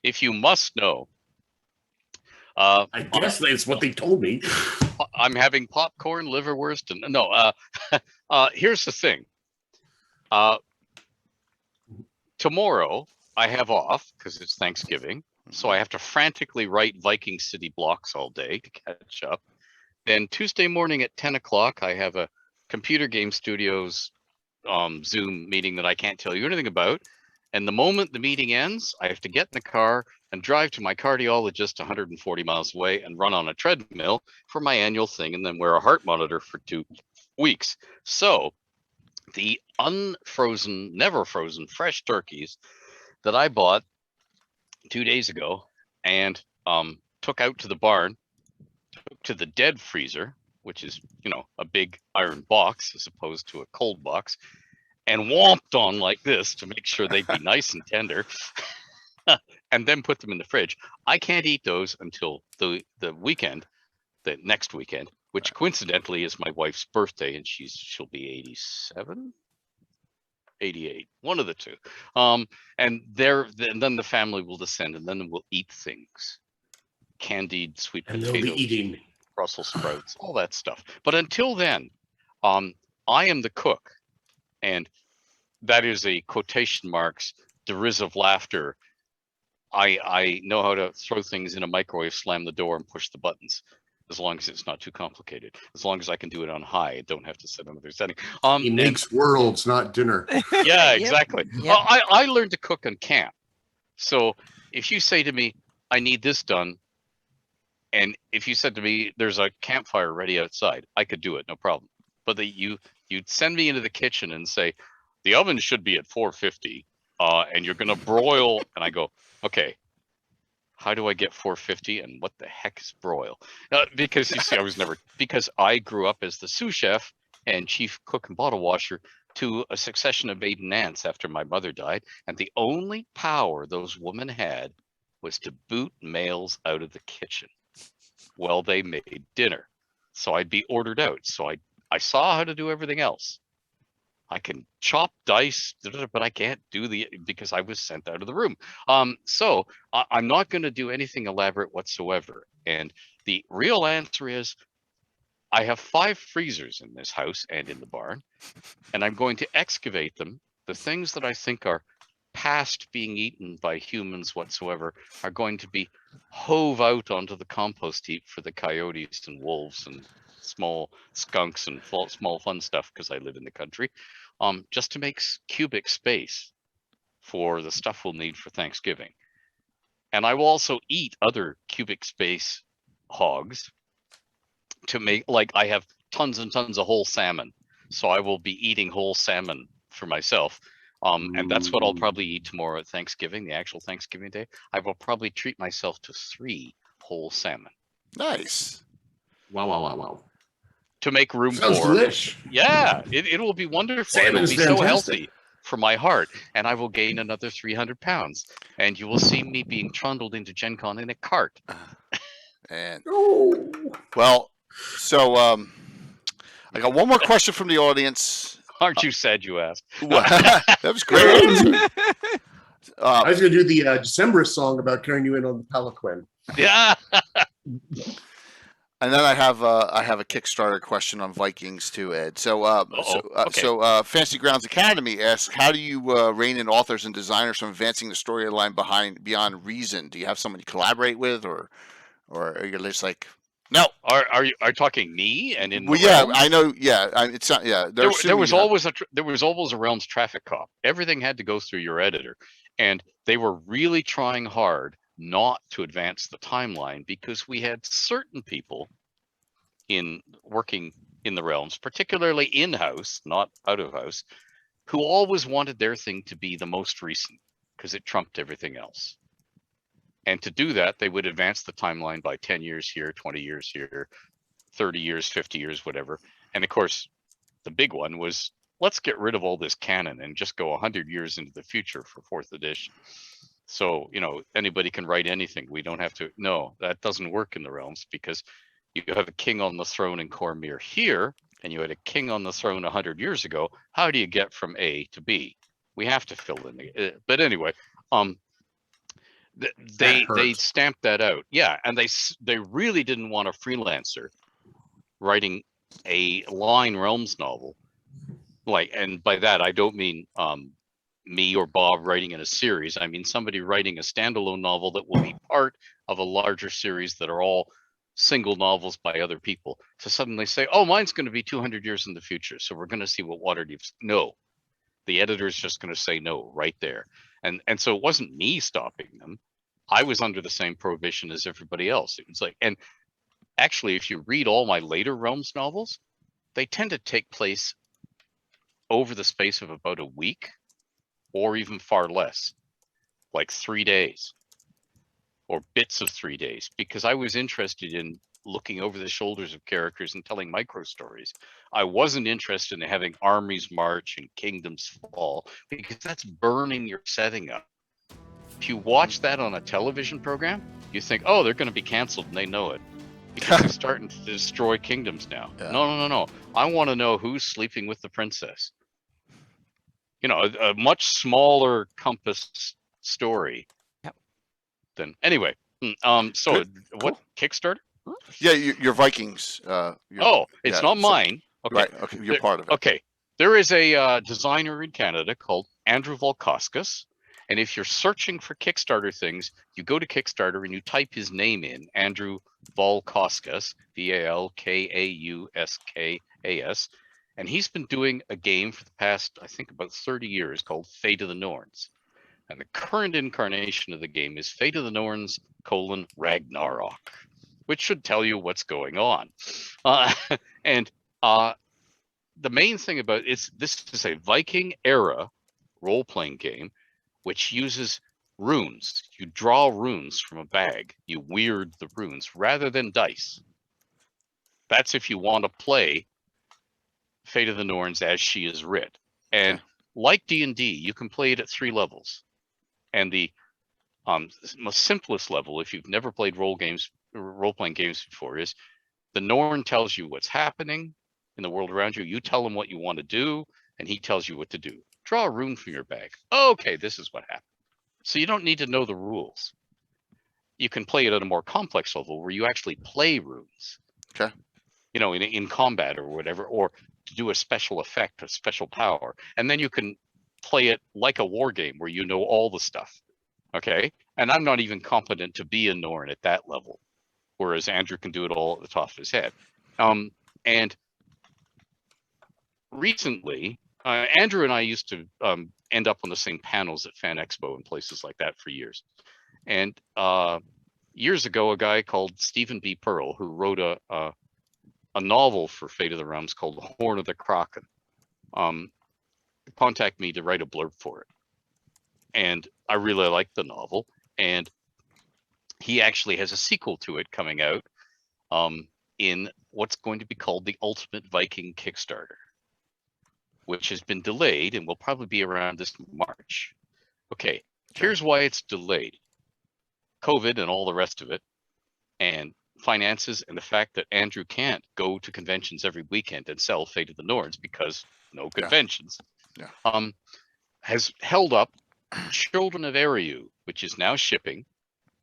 If you must know. I guess that's what they told me. I'm having popcorn, liverwurst, and no. Here's the thing. Tomorrow I have off because it's Thanksgiving, so I have to frantically write Viking City blocks all day to catch up. Then Tuesday morning at 10 o'clock, I have a Computer Game Studios Zoom meeting that I can't tell you anything about. And the moment the meeting ends, I have to get in the car and drive to my cardiologist 140 miles away and run on a treadmill for my annual thing, and then wear a heart monitor for 2 weeks. So the unfrozen, never frozen, fresh turkeys that I bought 2 days ago and took out to the barn, took to the dead freezer, which is, a big iron box as opposed to a cold box, and womped on like this to make sure they'd be nice and tender, and then put them in the fridge. I can't eat those until the weekend, the next weekend, which coincidentally is my wife's birthday, and she'll be 87, 88, one of the two. And then the family will descend, and then we'll eat things, candied sweet potatoes. And they'll be eating Brussels sprouts, all that stuff. But until then, I am the cook, and that is a quotation marks, derisive laughter. I know how to throw things in a microwave, slam the door, and push the buttons. as long as it's not too complicated. As long as I can do it on high, I don't have to set another setting. He makes worlds, not dinner. Yeah, exactly. Yep. I learned to cook on camp. So if you say to me, I need this done, and if you said to me, there's a campfire ready outside, I could do it, no problem. But you'd send me into the kitchen and say, the oven should be at 450, and you're going to broil. And I go, okay, how do I get 450? And what the heck is broil? Because you see, because I grew up as the sous chef and chief cook and bottle washer to a succession of maiden aunts after my mother died. And the only power those women had was to boot males out of the kitchen while they made dinner. So I'd be ordered out. So I saw how to do everything else. I can chop, dice, but I can't do because I was sent out of the room. So I'm not going to do anything elaborate whatsoever. And the real answer is, I have 5 freezers in this house and in the barn, and I'm going to excavate them. The things that I think are past being eaten by humans whatsoever are going to be hove out onto the compost heap for the coyotes and wolves and small skunks and small fun stuff, because I live in the country, just to make cubic space for the stuff we'll need for Thanksgiving. And I will also eat other cubic space hogs to make, like, I have tons and tons of whole salmon, so I will be eating whole salmon for myself. And that's what I'll probably eat tomorrow at Thanksgiving, the actual Thanksgiving day. I will probably treat myself to 3 whole salmon. Nice. Wow. To make room Sounds for. Delish. Yeah, it will be wonderful. It will be so healthy for my heart, and I will gain another 300 pounds. And you will see me being trundled into Gen Con in a cart. And well, so I got one more question from the audience. Aren't you sad you asked? That was great. I was going to do the Decemberist song about carrying you in on the Palanquin. Yeah. And then I have a Kickstarter question on Vikings too, Ed. So Fantasy Grounds Academy asks, how do you rein in authors and designers from advancing the storyline beyond reason? Do you have someone you collaborate with, or are you just like, no? Are you talking me and in? Well, yeah, realms? I know. Yeah, it's not. Yeah, there was always a realms traffic cop. Everything had to go through your editor, and they were really trying hard not to advance the timeline, because we had certain people working in the realms, particularly in-house, not out-of-house, who always wanted their thing to be the most recent because it trumped everything else. And to do that, they would advance the timeline by 10 years here, 20 years here, 30 years, 50 years, whatever. And of course, the big one was, let's get rid of all this canon and just go 100 years into the future for 4th edition. So, anybody can write anything. We don't have to. No, that doesn't work in the realms, because you have a king on the throne in Cormyr here, and you had a king on the throne 100 years ago. How do you get from A to B? We have to fill in but anyway, they stamped that out. Yeah, and they really didn't want a freelancer writing a line realms novel. And by that I don't mean me or Bob writing in a series. I mean somebody writing a standalone novel that will be part of a larger series that are all single novels by other people, to suddenly say, oh, mine's going to be 200 years in the future, so we're going to see what Waterdeep's. No, the editor's just going to say no right there. And so it wasn't me stopping them. I was under the same prohibition as everybody else. It was like, and actually, if you read all my later Realms novels, they tend to take place over the space of about a week, or even far less, like 3 days or bits of 3 days, because I was interested in looking over the shoulders of characters and telling micro stories. I wasn't interested in having armies march and kingdoms fall, because that's burning your setting up. If you watch that on a television program, you think, oh, they're going to be canceled, and they know it, because they're starting to destroy kingdoms now. Yeah. No. I want to know who's sleeping with the princess. A much smaller compass story. Yep. Then anyway, so Good. What, cool. Kickstarter? Yeah, your Vikings. It's not mine. Okay. Right. Okay, you're part of it. Okay. There is a designer in Canada called Andrew Volkoskas, And if you're searching for Kickstarter things, you go to Kickstarter and you type his name in, Andrew Valkauskas, Valkauskas, and he's been doing a game for the past, I think, about 30 years called Fate of the Norns. And the current incarnation of the game is Fate of the Norns, Ragnarok, which should tell you what's going on. The main thing about this is a Viking era role-playing game, which uses runes. You draw runes from a bag. You weird the runes rather than dice. That's if you want to play Fate of the Norns as she is writ. And like D&D, you can play it at 3 levels. And the most simplest level, if you've never played role-playing games before, is the Norn tells you what's happening in the world around you. You tell him what you want to do, and he tells you what to do. Draw a rune from your bag. Okay, this is what happened. So you don't need to know the rules. You can play it at a more complex level where you actually play runes. Okay. You know, in combat or whatever, or to do a special effect, a special power. And then you can play it like a war game where you know all the stuff. Okay. And I'm not even competent to be a Norn at that level, whereas Andrew can do it all at the top of his head. And recently, Andrew and I used to end up on the same panels at Fan Expo and places like that for years. And years ago, a guy called Stephen B. Pearl, who wrote a novel for Fate of the Realms called The Horn of the Kraken, contacted me to write a blurb for it. And I really liked the novel. And he actually has a sequel to it coming out in what's going to be called the Ultimate Viking Kickstarter, which has been delayed and will probably be around this March. Okay, here's why it's delayed. COVID and all the rest of it, and finances, and the fact that Andrew can't go to conventions every weekend and sell Fate of the Norns because no conventions, has held up Children of Eriu, which is now shipping.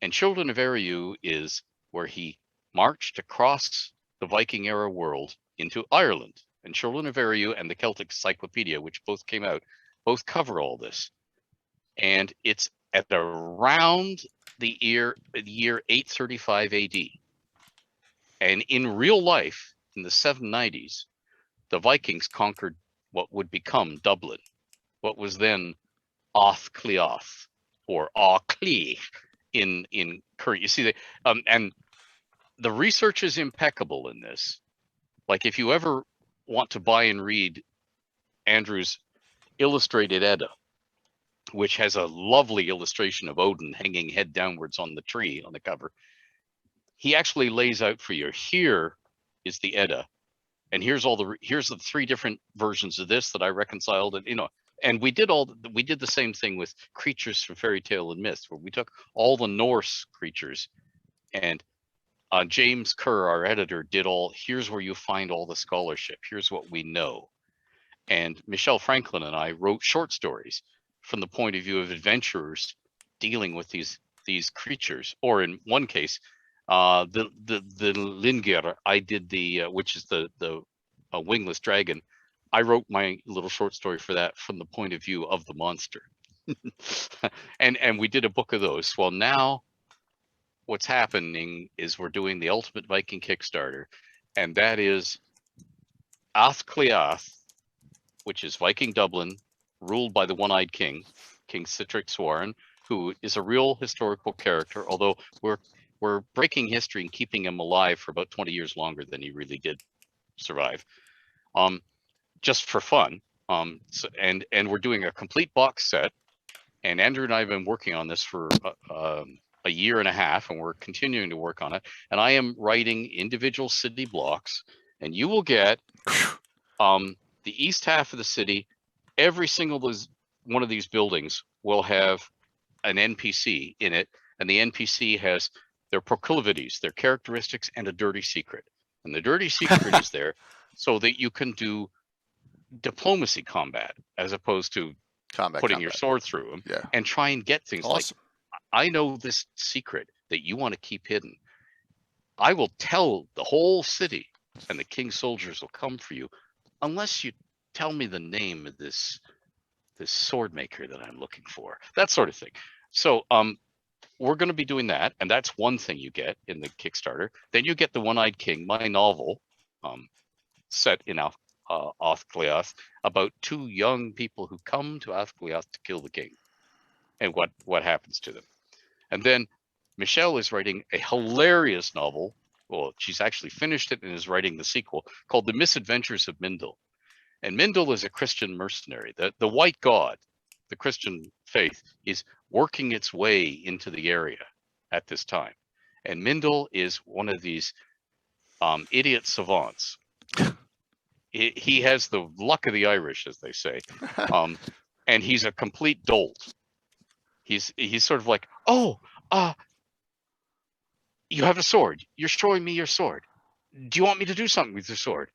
And Children of Eriu is where he marched across the Viking era world into Ireland. And Children of Eriu and the Celtic Cyclopedia, which both came out, both cover all this. And it's at around the year 835 AD. And in real life, in the 790s, the Vikings conquered what would become Dublin, what was then Athcliath or Auchli in current. You see, and the research is impeccable in this. Like, if you ever want to buy and read Andrew's illustrated Edda, which has a lovely illustration of Odin hanging head downwards on the tree on the cover, he actually lays out for you, here is the Edda, and here's the 3 different versions of this that I reconciled, and and we did the same thing with creatures from fairy tale and myth, where we took all the Norse creatures, and James Kerr, our editor, did here's where you find all the scholarship, here's what we know. And Michelle Franklin and I wrote short stories from the point of view of adventurers dealing with these creatures, or in one case, the Lingir, I did which is the wingless dragon. I wrote my little short story for that from the point of view of the monster. and we did a book of those. Well, now what's happening is we're doing the Ultimate Viking Kickstarter, and that is Athcliath, which is Viking Dublin, ruled by the one-eyed king, King Sitric Swaran, who is a real historical character, although we're breaking history and keeping him alive for about 20 years longer than he really did survive. Just for fun. And we're doing a complete box set, and Andrew and I have been working on this for a year and a half, and we're continuing to work on it. And I am writing individual city blocks, and you will get the east half of the city. Every single one of these buildings will have an NPC in it, and the NPC has their proclivities, their characteristics, and a dirty secret. And the dirty secret is there so that you can do diplomacy combat as opposed to putting your sword through them, and try and get things like, I know this secret that you want to keep hidden. I will tell the whole city, and the king's soldiers will come for you, unless you tell me the name of this this sword maker that I'm looking for, that sort of thing. So we're going to be doing that, and that's one thing you get in the Kickstarter. Then you get the One-Eyed King, my novel, set in Athgleath, about two young people who come to Athgleath to kill the king, and what happens to them. And then Michelle is writing a hilarious novel. Well, she's actually finished it and is writing the sequel called The Misadventures of Mindel. And Mindel is a Christian mercenary. The white god, the Christian faith, is working its way into the area at this time. And Mindel is one of these idiot savants. He has the luck of the Irish, as they say. And he's a complete dolt. He's sort of like, oh, you have a sword. You're showing me your sword. Do you want me to do something with your sword?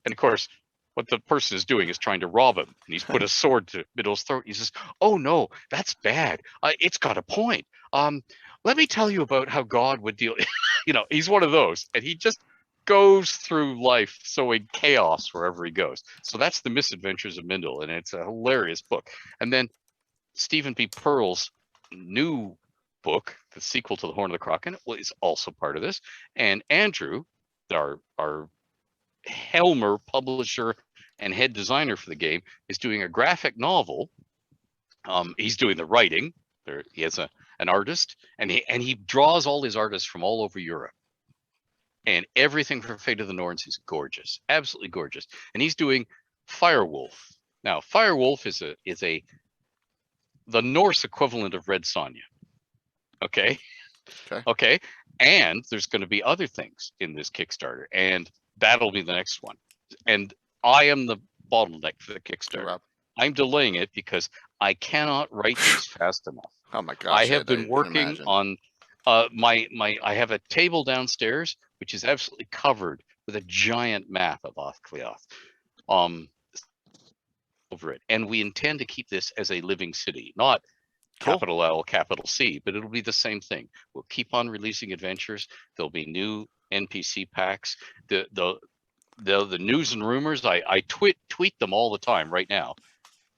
And of course, what the person is doing is trying to rob him. And he's put a sword to Middle's throat. He says, oh no, that's bad. It's got a point. Let me tell you about how God would deal. He's one of those. And he just goes through life sowing chaos wherever he goes. So that's The Misadventures of Mindel, and it's a hilarious book. And then Stephen P. Pearl's new book, the sequel to The Horn of the Kraken, is also part of this. And Andrew, our Helmer publisher and head designer for the game, is doing a graphic novel. He's doing the writing. He has an artist, and he draws all his artists from all over Europe. And everything for Fate of the Norns is gorgeous, absolutely gorgeous. And he's doing Firewolf. Now, Firewolf is the Norse equivalent of Red Sonja. Okay. And there's going to be other things in this Kickstarter, and that'll be the next one. And I am the bottleneck for the Kickstarter. I'm delaying it because I cannot write these fast enough. Oh my gosh! I have been working on I have a table downstairs which is absolutely covered with a giant map of Athgleath over it, and we intend to keep this as a living city, not capital L, capital C, but it'll be the same thing. We'll keep on releasing adventures. There'll be new NPC packs. The news and rumors, I tweet them all the time right now.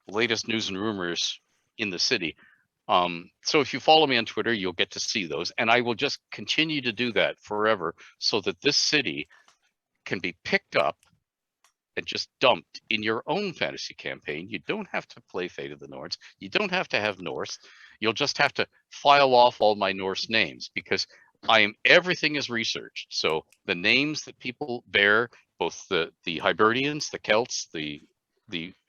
Latest news and rumors in the city. So if you follow me on Twitter, you'll get to see those, and I will just continue to do that forever so that this city can be picked up and just dumped in your own fantasy campaign. You don't have to play Fate of the Norns. You don't have to have Norse. You'll just have to file off all my Norse names, because everything is researched. So the names that people bear, both the Hibernians, the Celts, the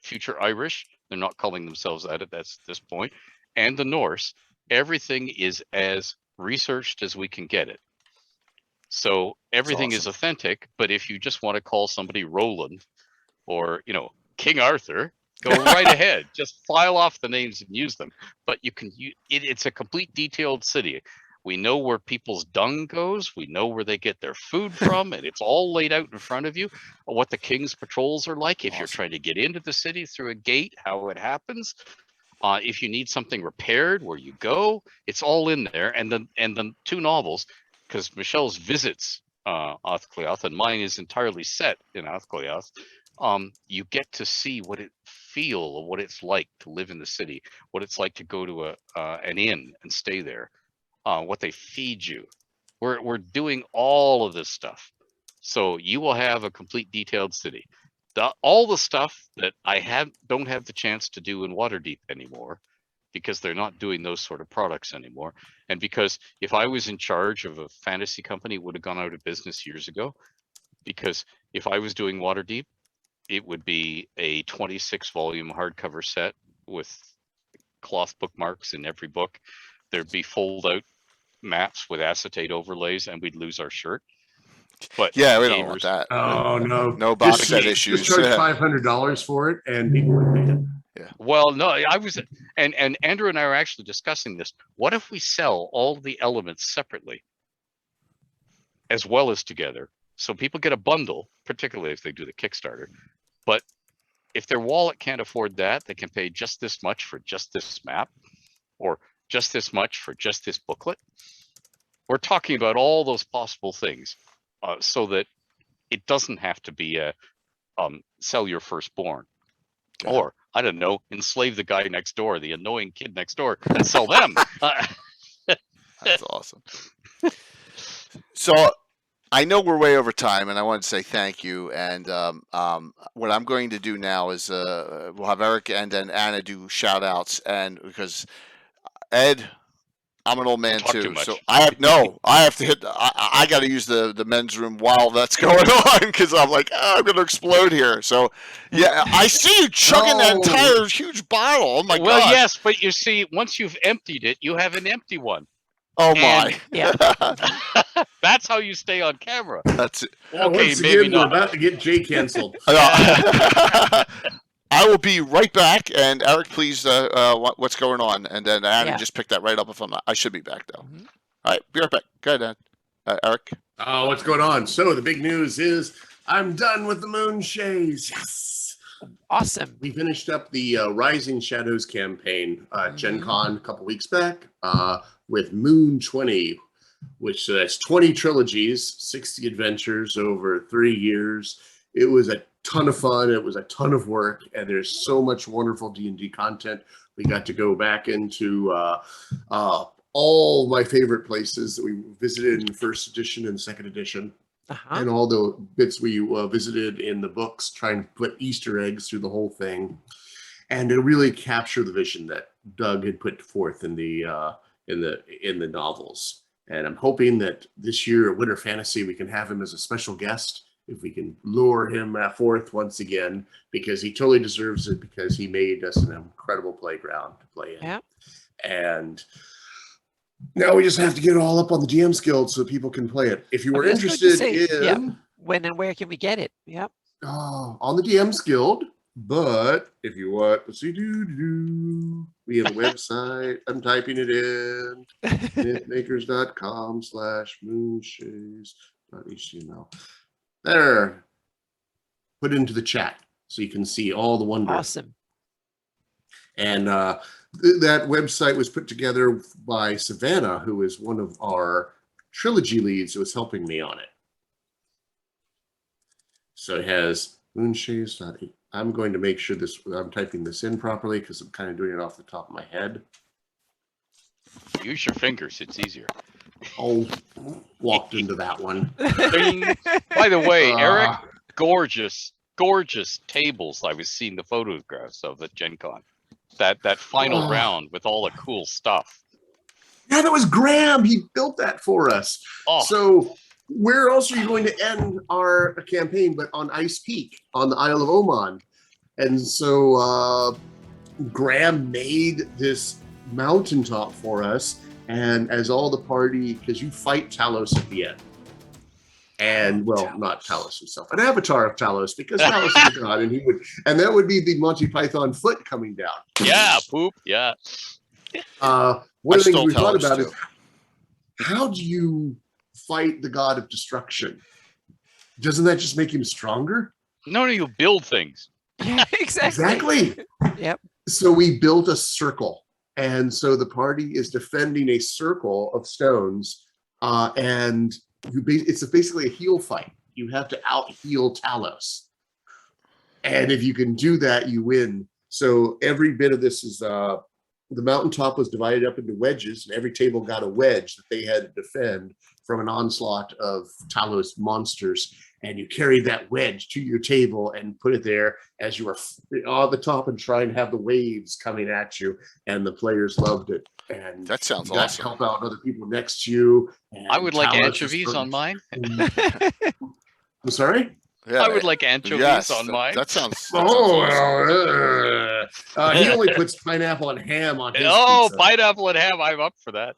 future Irish, they're not calling themselves that at this point, and the Norse, everything is as researched as we can get it. So everything is authentic, but if you just want to call somebody Roland or, King Arthur, go right ahead. Just file off the names and use them. But it's a complete detailed city. We know where people's dung goes. We know where they get their food from, and it's all laid out in front of you. What the king's patrols are like. If you're trying to get into the city through a gate, how it happens. If you need something repaired, where you go, it's all in there. And the two novels, because Michelle's visits Athgleath and mine is entirely set in Athgleath, you get to see what it's like to live in the city, what it's like to go to an inn and stay there, what they feed you. We're doing all of this stuff, so you will have a complete detailed city. All the stuff that I don't have the chance to do in Waterdeep anymore, because they're not doing those sort of products anymore, and because if I was in charge of a fantasy company, it would have gone out of business years ago. Because if I was doing Waterdeep, it would be a 26-volume hardcover set with cloth bookmarks in every book. There'd be fold-out maps with acetate overlays, and we'd lose our shirt. But yeah, we don't want that. Oh no box set issues. Just charge $500 for it, and people would pay it. Yeah. Well, no, I was, and Andrew and I are actually discussing this. What if we sell all the elements separately, as well as together, so people get a bundle, particularly if they do the Kickstarter. But if their wallet can't afford that, they can pay just this much for just this map, or just this much for just this booklet. We're talking about all those possible things. So that it doesn't have to be a sell your firstborn, or I don't know, enslave the guy next door, the annoying kid next door, and sell them. That's awesome. So I know we're way over time, and I want to say thank you. And what I'm going to do now is we'll have Eric and then Anna do shout outs, and because Ed, I'm an old man too, so I have to hit. I got to use the men's room while that's going on because I'm like, I'm going to explode here. So yeah, I see you chugging that entire huge bottle. Oh my god! Well, yes, but you see, once you've emptied it, you have an empty one. Oh my! Yeah, that's how you stay on camera. That's it. Okay, once maybe again, not. We're about to get Jay canceled. I will be right back, and Eric, please, what's going on? And then Anna just pick that right up if I'm not. I should be back, though. Mm-hmm. All right, be right back. Go ahead, Eric. What's going on? So the big news is I'm done with the Moonshays. Yes! Awesome. We finished up the Rising Shadows campaign at Gen Con a couple weeks back with Moon 20, which has 20 trilogies, 60 adventures over 3 years. It was a ton of fun. It was a ton of work, and there's so much wonderful D&D content. We got to go back into all my favorite places that we visited in first edition and second edition, and all the bits we visited in the books, trying to put Easter eggs through the whole thing, and to really capture the vision that Doug had put forth in the novels. And I'm hoping that this year at Winter Fantasy we can have him as a special guest. If we can lure him forth once again, because he totally deserves it, because he made us an incredible playground to play in. Yep. And now we just have to get it all up on the DM's Guild so people can play it. If you were interested in... When and where can we get it? Yep. On the DM's Guild. But if you want, we have a website. I'm typing it in. mythmakers.com/moonshays.html. There, put it into the chat so you can see all the wonder. Awesome. And that website was put together by Savannah, who is one of our trilogy leads who was helping me on it. So it has Moonshays. I'm going to make sure I'm typing this in properly because I'm kind of doing it off the top of my head. Use your fingers, it's easier. Oh, walked into that one. By the way, Eric, gorgeous tables. I was seeing the photographs of at Gen Con. That final round with all the cool stuff. Yeah, that was Graham. He built that for us. So where else are you going to end our campaign but on Ice Peak on the Isle of Oman? And so Graham made this mountaintop for us. And as all the party, because you fight Talos at the end. And not Talos himself, an avatar of Talos, because Talos is a god, and that would be the Monty Python foot coming down. Yeah, poop. Yeah. One of the things we thought about is how do you fight the god of destruction? Doesn't that just make him stronger? No, you build things. Yeah, exactly. Yep. So we built a circle. And so the party is defending a circle of stones, and it's basically a heal fight. You have to out-heal Talos. And if you can do that, you win. So every bit of this is, the mountaintop was divided up into wedges, and every table got a wedge that they had to defend from an onslaught of Talos monsters. And you carry that wedge to your table and put it there as you are on the top and try and have the waves coming at you. And the players loved it. And that sounds awesome. Help out other people next to you. I would like anchovies on mine. I'm sorry? Yeah, I would like anchovies on mine. That sounds. He only puts pineapple and ham on his pizza. Pineapple and ham. I'm up for that.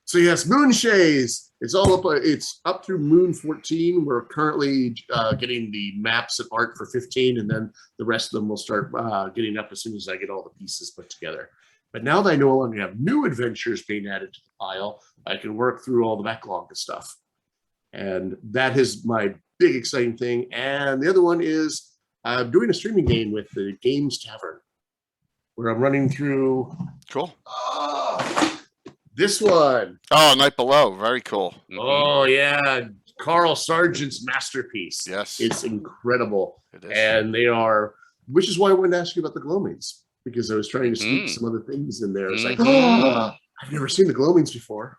So yes, Moonshays. It's all up. It's up through Moon 14. We're currently getting the maps and art for 15, and then the rest of them will start getting up as soon as I get all the pieces put together. But now that I no longer have new adventures being added to the pile, I can work through all the backlog of stuff, and that is my big exciting thing. And the other one is I'm doing a streaming game with the Games Tavern, where I'm running through. Cool. This one. Oh, Night Below. Very cool. Mm-hmm. Oh, yeah. Carl Sargent's masterpiece. Yes. It's incredible. It is. And they are which is why I wanted to ask you about the gloamings, because I was trying to speak some other things in there. It's like, I've never seen the gloamings before.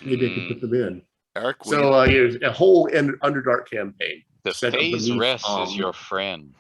Maybe I could put them in. Eric, so here's a whole Underdark campaign. The phase rest is your friend.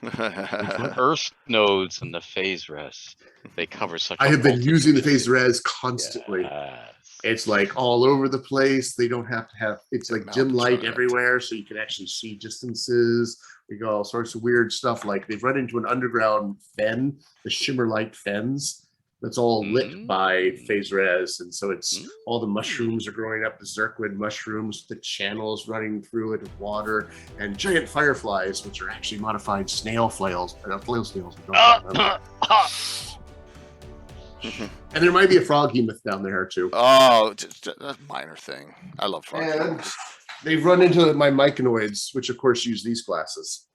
Earth nodes and the phase rest. They cover such. I have been using the phase res constantly. Yes. It's like all over the place. They don't have to have. It's like dim light everywhere, so you can actually see distances. We got all sorts of weird stuff. Like they've run into an underground fen, the shimmer light fens. That's all lit by phase res, and so it's all the mushrooms are growing up, the zircwid mushrooms, the channels running through it of water, and giant fireflies, which are actually modified snail flails, flail snails. And there might be a frog hemoth down there too. Oh, just a minor thing. I love frog hemoths. They've run into my myconoids, which of course use these glasses.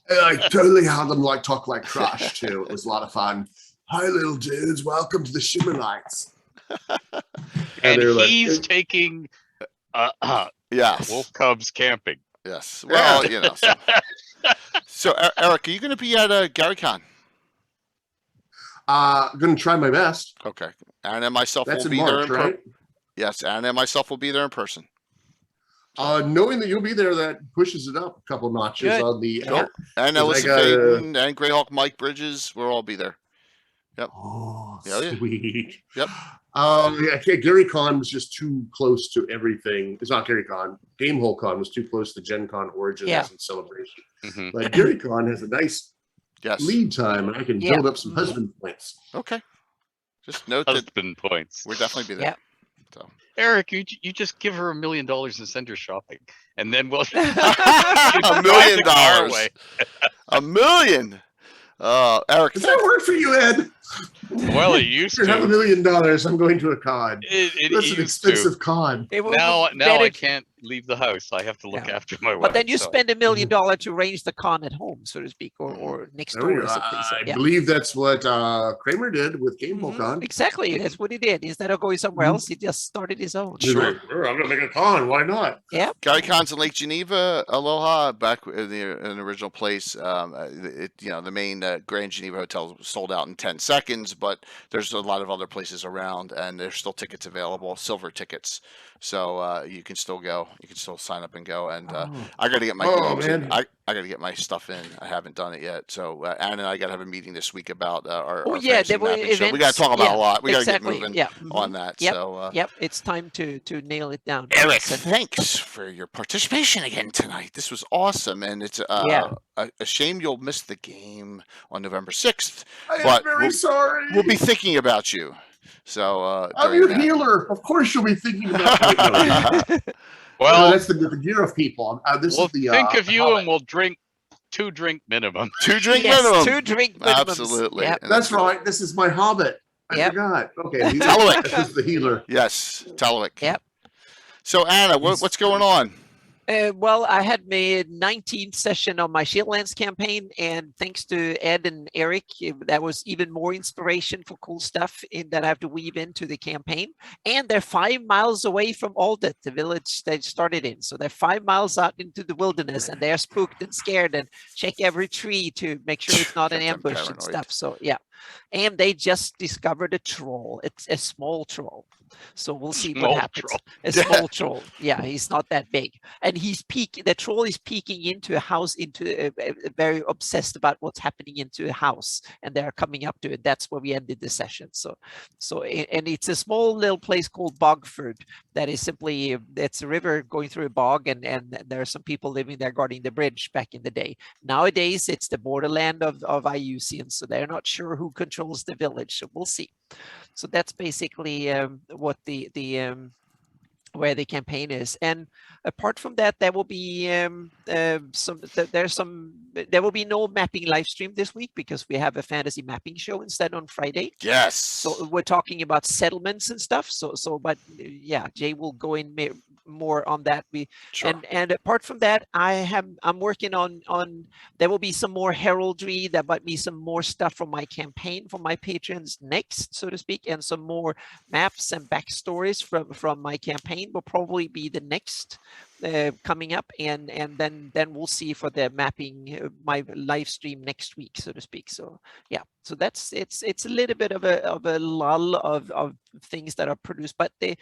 I totally had them like talk like trash too. It was a lot of fun. Hi, little dudes. Welcome to the Shimmer Lights. and he's taking yes, wolf cubs camping. Yes. Well, you know. So Eric, are you going to be at GaryCon? I'm going to try my best. Okay. Anna and myself That's will be March, there. Right? Yes, Anna and myself will be there in person. Knowing that you'll be there, that pushes it up a couple notches on the. And Ellis and Greyhawk, Mike Bridges, we'll all be there. Yep. Oh, sweet. Yep. GaryCon was just too close to everything. It's not GaryCon. Gamehole Con was too close to Gen Con Origins and Celebration. But GaryCon has a nice lead time, and I can build up some husband points. Okay. Just note husband points. We'll definitely be there. Yep. So. Eric, you just give her $1 million and send her shopping, and then we'll $1 million. $1 million. Eric, does that work for you, Ed? Well, it used to. You have $1 million. I'm going to a con. That's an expensive con. Now I can't leave the house. I have to look after my wife. But then you spend $1 million to arrange the con at home, so to speak, or next door or something. I believe that's what Kramer did with Gamehole Con. Exactly, that's what he did. Instead of going somewhere else, he just started his own. Sure, I'm going to make a con. Why not? Yeah. GaryCon's in Lake Geneva, Aloha, back in the original place. The main Grand Geneva Hotel was sold out in 10 seconds, but there's a lot of other places around, and there's still tickets available, silver tickets. So you can still go. You can still sign up and go. And I got to get my I got to get my stuff in. I haven't done it yet. So Anna and I got to have a meeting this week about our fantasy mapping show. We got to talk about a lot. We got to get moving on that. Yep. So it's time to nail it down. Eric, thanks for your participation again tonight. This was awesome, and it's a shame you'll miss the game on November 6th. I am very sorry. We'll be thinking about you. So I'm your healer. Of course, you'll be thinking about me. Well, that's the gear of people. We'll think of you, and we'll drink 2 drink minimum. 2 drink minimum. 2 drink minimum. Absolutely. Yep. That's right. This is my hobbit. I forgot. Okay. Talwick. This is the healer. Yes, Talwick. Yep. So Anna, what's going on? Well, I had my 19th session on my Shieldlands campaign, and thanks to Ed and Eric, that was even more inspiration for cool stuff that I have to weave into the campaign. And they're 5 miles away from Aldet, the village they started in. So they're 5 miles out into the wilderness, and they're spooked and scared and check every tree to make sure it's not an ambush and stuff. So yeah. And they just discovered a troll. It's a small troll. So we'll see what happens. A small troll. Yeah, he's not that big. And he's peeking. The troll is peeking into a house, very obsessed about what's happening into a house. And they're coming up to it. That's where we ended the session. So and it's a small little place called Bogford that is simply, it's a river going through a bog, and there are some people living there guarding the bridge back in the day. Nowadays, it's the borderland of Iusians, so they're not sure who controls the village. So we'll see. So that's basically what where the campaign is. And apart from that, there will be there will be no mapping live stream this week because we have a fantasy mapping show instead on Friday. Yes. So we're talking about settlements and stuff. But yeah, Jay will go in more on that. And apart from that, I'm working on there will be some more heraldry. There might be some more stuff from my campaign for my patrons next, so to speak, and some more maps and backstories from my campaign will probably be the next coming up, and then we'll see for the mapping my live stream next week, so to speak. So yeah, so that's it's a little bit of a lull of things that are produced, but the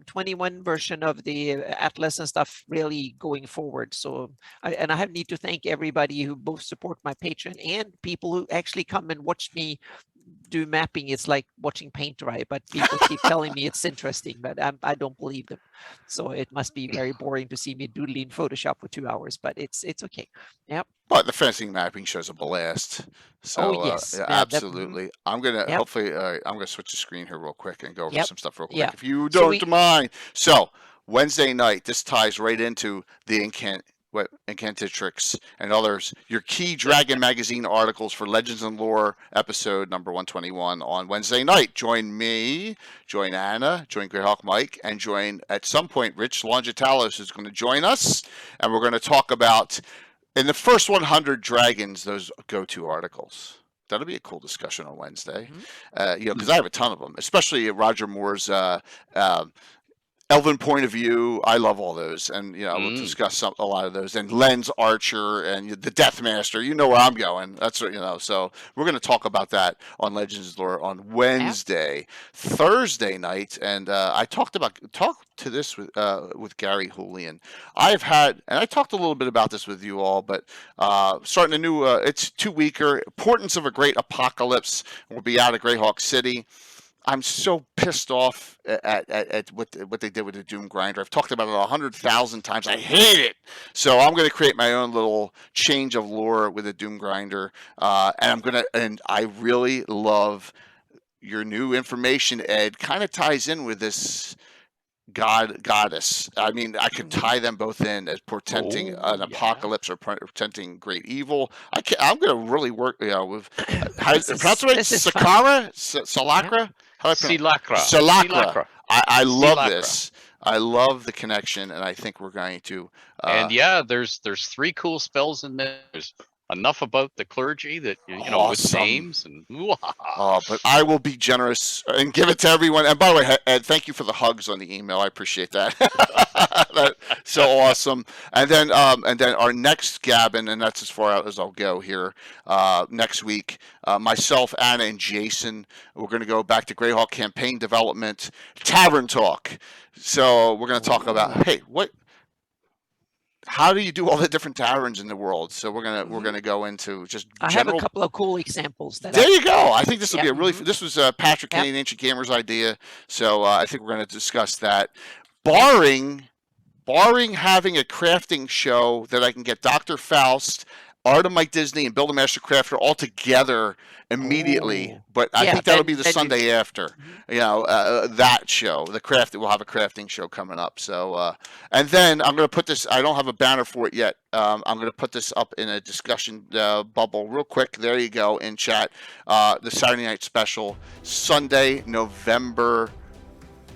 21 version of the atlas and stuff really going forward. So I need to thank everybody who both support my Patreon and people who actually come and watch me do mapping. It's like watching paint dry, but people keep telling me it's interesting, but I don't believe them. So it must be very boring to see me doodling Photoshop for 2 hours, but it's okay. Yep. But the fencing mapping shows a blast. So yes, absolutely. I'm gonna hopefully I'm gonna switch the screen here real quick and go over some stuff real quick, if you don't mind. So Wednesday night, this ties right into the Incantatrix and others, your key Dragon Magazine articles for Legends and Lore episode number 121 on Wednesday night. Join me, join Anna, join Greyhawk Mike, and join at some point Rich Longitalos is going to join us, and we're going to talk about in the first 100 dragons, those go-to articles. That'll be a cool discussion on Wednesday. Because I have a ton of them, especially Roger Moore's Elven Point of View. I love all those, and we'll discuss a lot of those. And Len's Archer and the Deathmaster. You know where I'm going. That's what So we're going to talk about that on Legends Lore on Wednesday, Thursday night, and I talked to this with Gary Julian. I talked a little bit about this with you all, but starting a new. It's 2-weeker. Importance of a Great Apocalypse. We'll be out of Greyhawk City. I'm so pissed off at what they did with the Doom Grinder. I've talked about it 100,000 times. I hate it. So I'm going to create my own little change of lore with the Doom Grinder, and I really love your new information, Ed. Kind of ties in with this goddess. I mean, I could tie them both in as portending an apocalypse or portending great evil. I'm going to really work with how to pronounce it right? Sylacra? Sylacra. I love this. I love the connection, and I think we're going to. And there's 3 cool spells in there. There's enough about the clergy that with names and. But I will be generous and give it to everyone. And by the way, Ed, thank you for the hugs on the email. I appreciate that. That's so awesome. And then our next Gabbin, and that's as far out as I'll go here. Next week, myself, Anna, and Jason, we're going to go back to Greyhawk campaign development, tavern talk. So we're going to talk about how do you do all the different taverns in the world? So we're gonna go into just. I have a couple of cool examples. There you go. I think this will be a really. This was Patrick Kenny, Ancient Gamer's idea. So I think we're going to discuss that. Barring having a crafting show that I can get Dr. Faust, Art of Mike Disney, and Build a Master Crafter all together immediately. But I think that'll be the Sunday after. That show, we'll have a crafting show coming up. So, and then I'm going to put this. I don't have a banner for it yet. I'm going to put this up in a discussion bubble real quick. There you go in chat. The Saturday night special, Saturday, November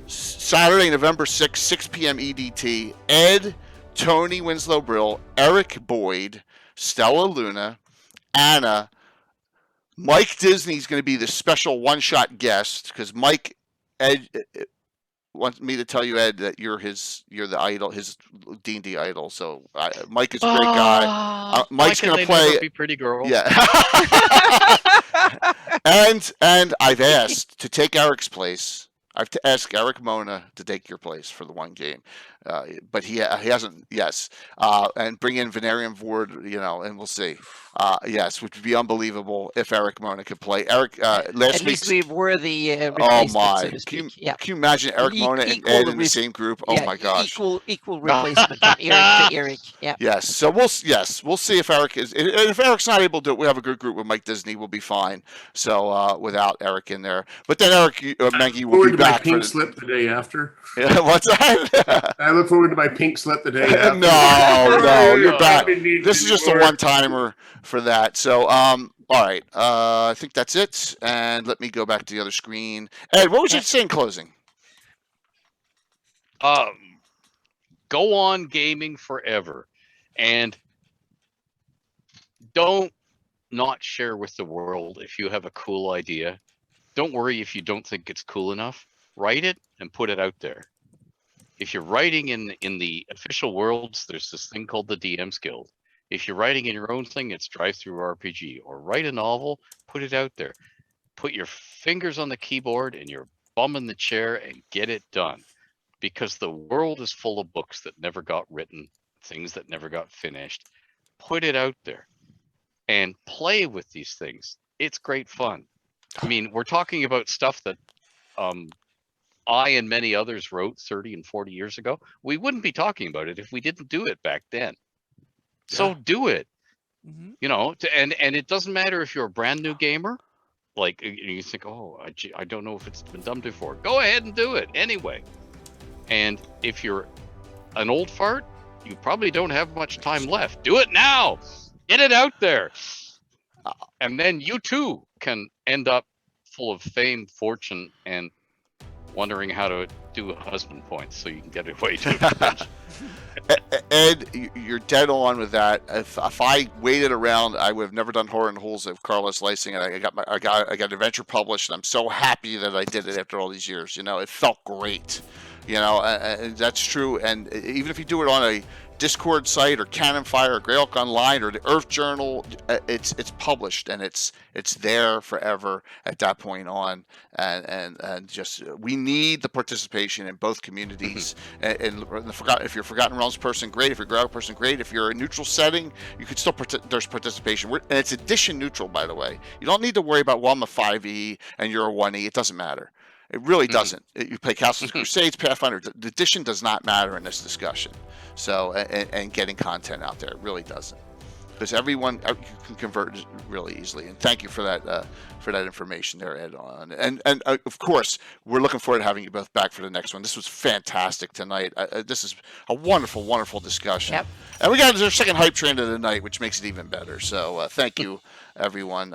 6th, 6 p.m. EDT. Ed, Tony Winslow Brill, Eric Boyd, Stella Luna, Anna, Mike Disney's going to be the special one-shot guest because Ed wants me to tell you, Ed, that you're the idol, his D&D idol. So Mike is a great guy. Mike's going to play. Be pretty girl. Yeah. and I've asked to take Eric's place. I've asked Eric Mona to take your place for the one game, but he hasn't. Yes, and bring in Venarium Vord, and we'll see. Yes, which would be unbelievable if Eric Mona could play. Eric, last week we were the oh my! Can you imagine Eric Mona and Ed in the same group? Oh my gosh! Equal replacement from Eric to Eric. Yeah. Yes. So we'll see if Eric is. If Eric's not able to do it, we have a good group with Mike Disney. We'll be fine. So without Eric in there, but then Eric Menge will be back. My pink slip the day after. Yeah, what's that? I look forward to my pink slip the day after. No, you're back. This is just a one-timer for that. So, all right. I think that's it. And let me go back to the other screen. Ed, what was you saying in closing? Go on gaming forever, and don't not share with the world if you have a cool idea. Don't worry if you don't think it's cool enough. Write it and put it out there. If you're writing in the official worlds, there's this thing called the DM's Guild. If you're writing in your own thing, it's Drive-Through RPG. Or write a novel, put it out there. Put your fingers on the keyboard and your bum in the chair and get it done. Because the world is full of books that never got written, things that never got finished. Put it out there and play with these things. It's great fun. I mean, we're talking about stuff that I and many others wrote 30 and 40 years ago. We wouldn't be talking about it if we didn't do it back then. So do it. You know, and it doesn't matter if you're a brand new gamer. Like you think, oh, I don't know if it's been done before. Go ahead and do it anyway. And if you're an old fart, you probably don't have much time left. Do it now. Get it out there. And then you too can end up full of fame, fortune, and wondering how to do husband points so you can get away to Ed, you're dead on with that. If I waited around, I would have never done Horror and Holes of Carlos Lysing, and I got Adventure published, and I'm so happy that I did it after all these years. You know, it felt great. You know, and that's true. And even if you do it on a Discord site or Cannon Fire or Greyhawk Online or the Earth Journal, it's published and it's there forever at that point on. And just we need the participation in both communities. And if you're a Forgotten Realms person, great. If you're a Greyhawk person, great. If you're a neutral setting, you could still there's participation. And it's edition neutral, by the way. You don't need to worry about, well, I'm a 5e and you're a 1e. It doesn't matter. It really doesn't. You play Castles, Crusades, Pathfinder. The edition does not matter in this discussion. So, and getting content out there, it really doesn't. Because everyone can convert really easily. And thank you for that information there, Ed. And of course, we're looking forward to having you both back for the next one. This was fantastic tonight. This is a wonderful, wonderful discussion. Yep. And we got our second hype train of the night, which makes it even better. So thank you, everyone.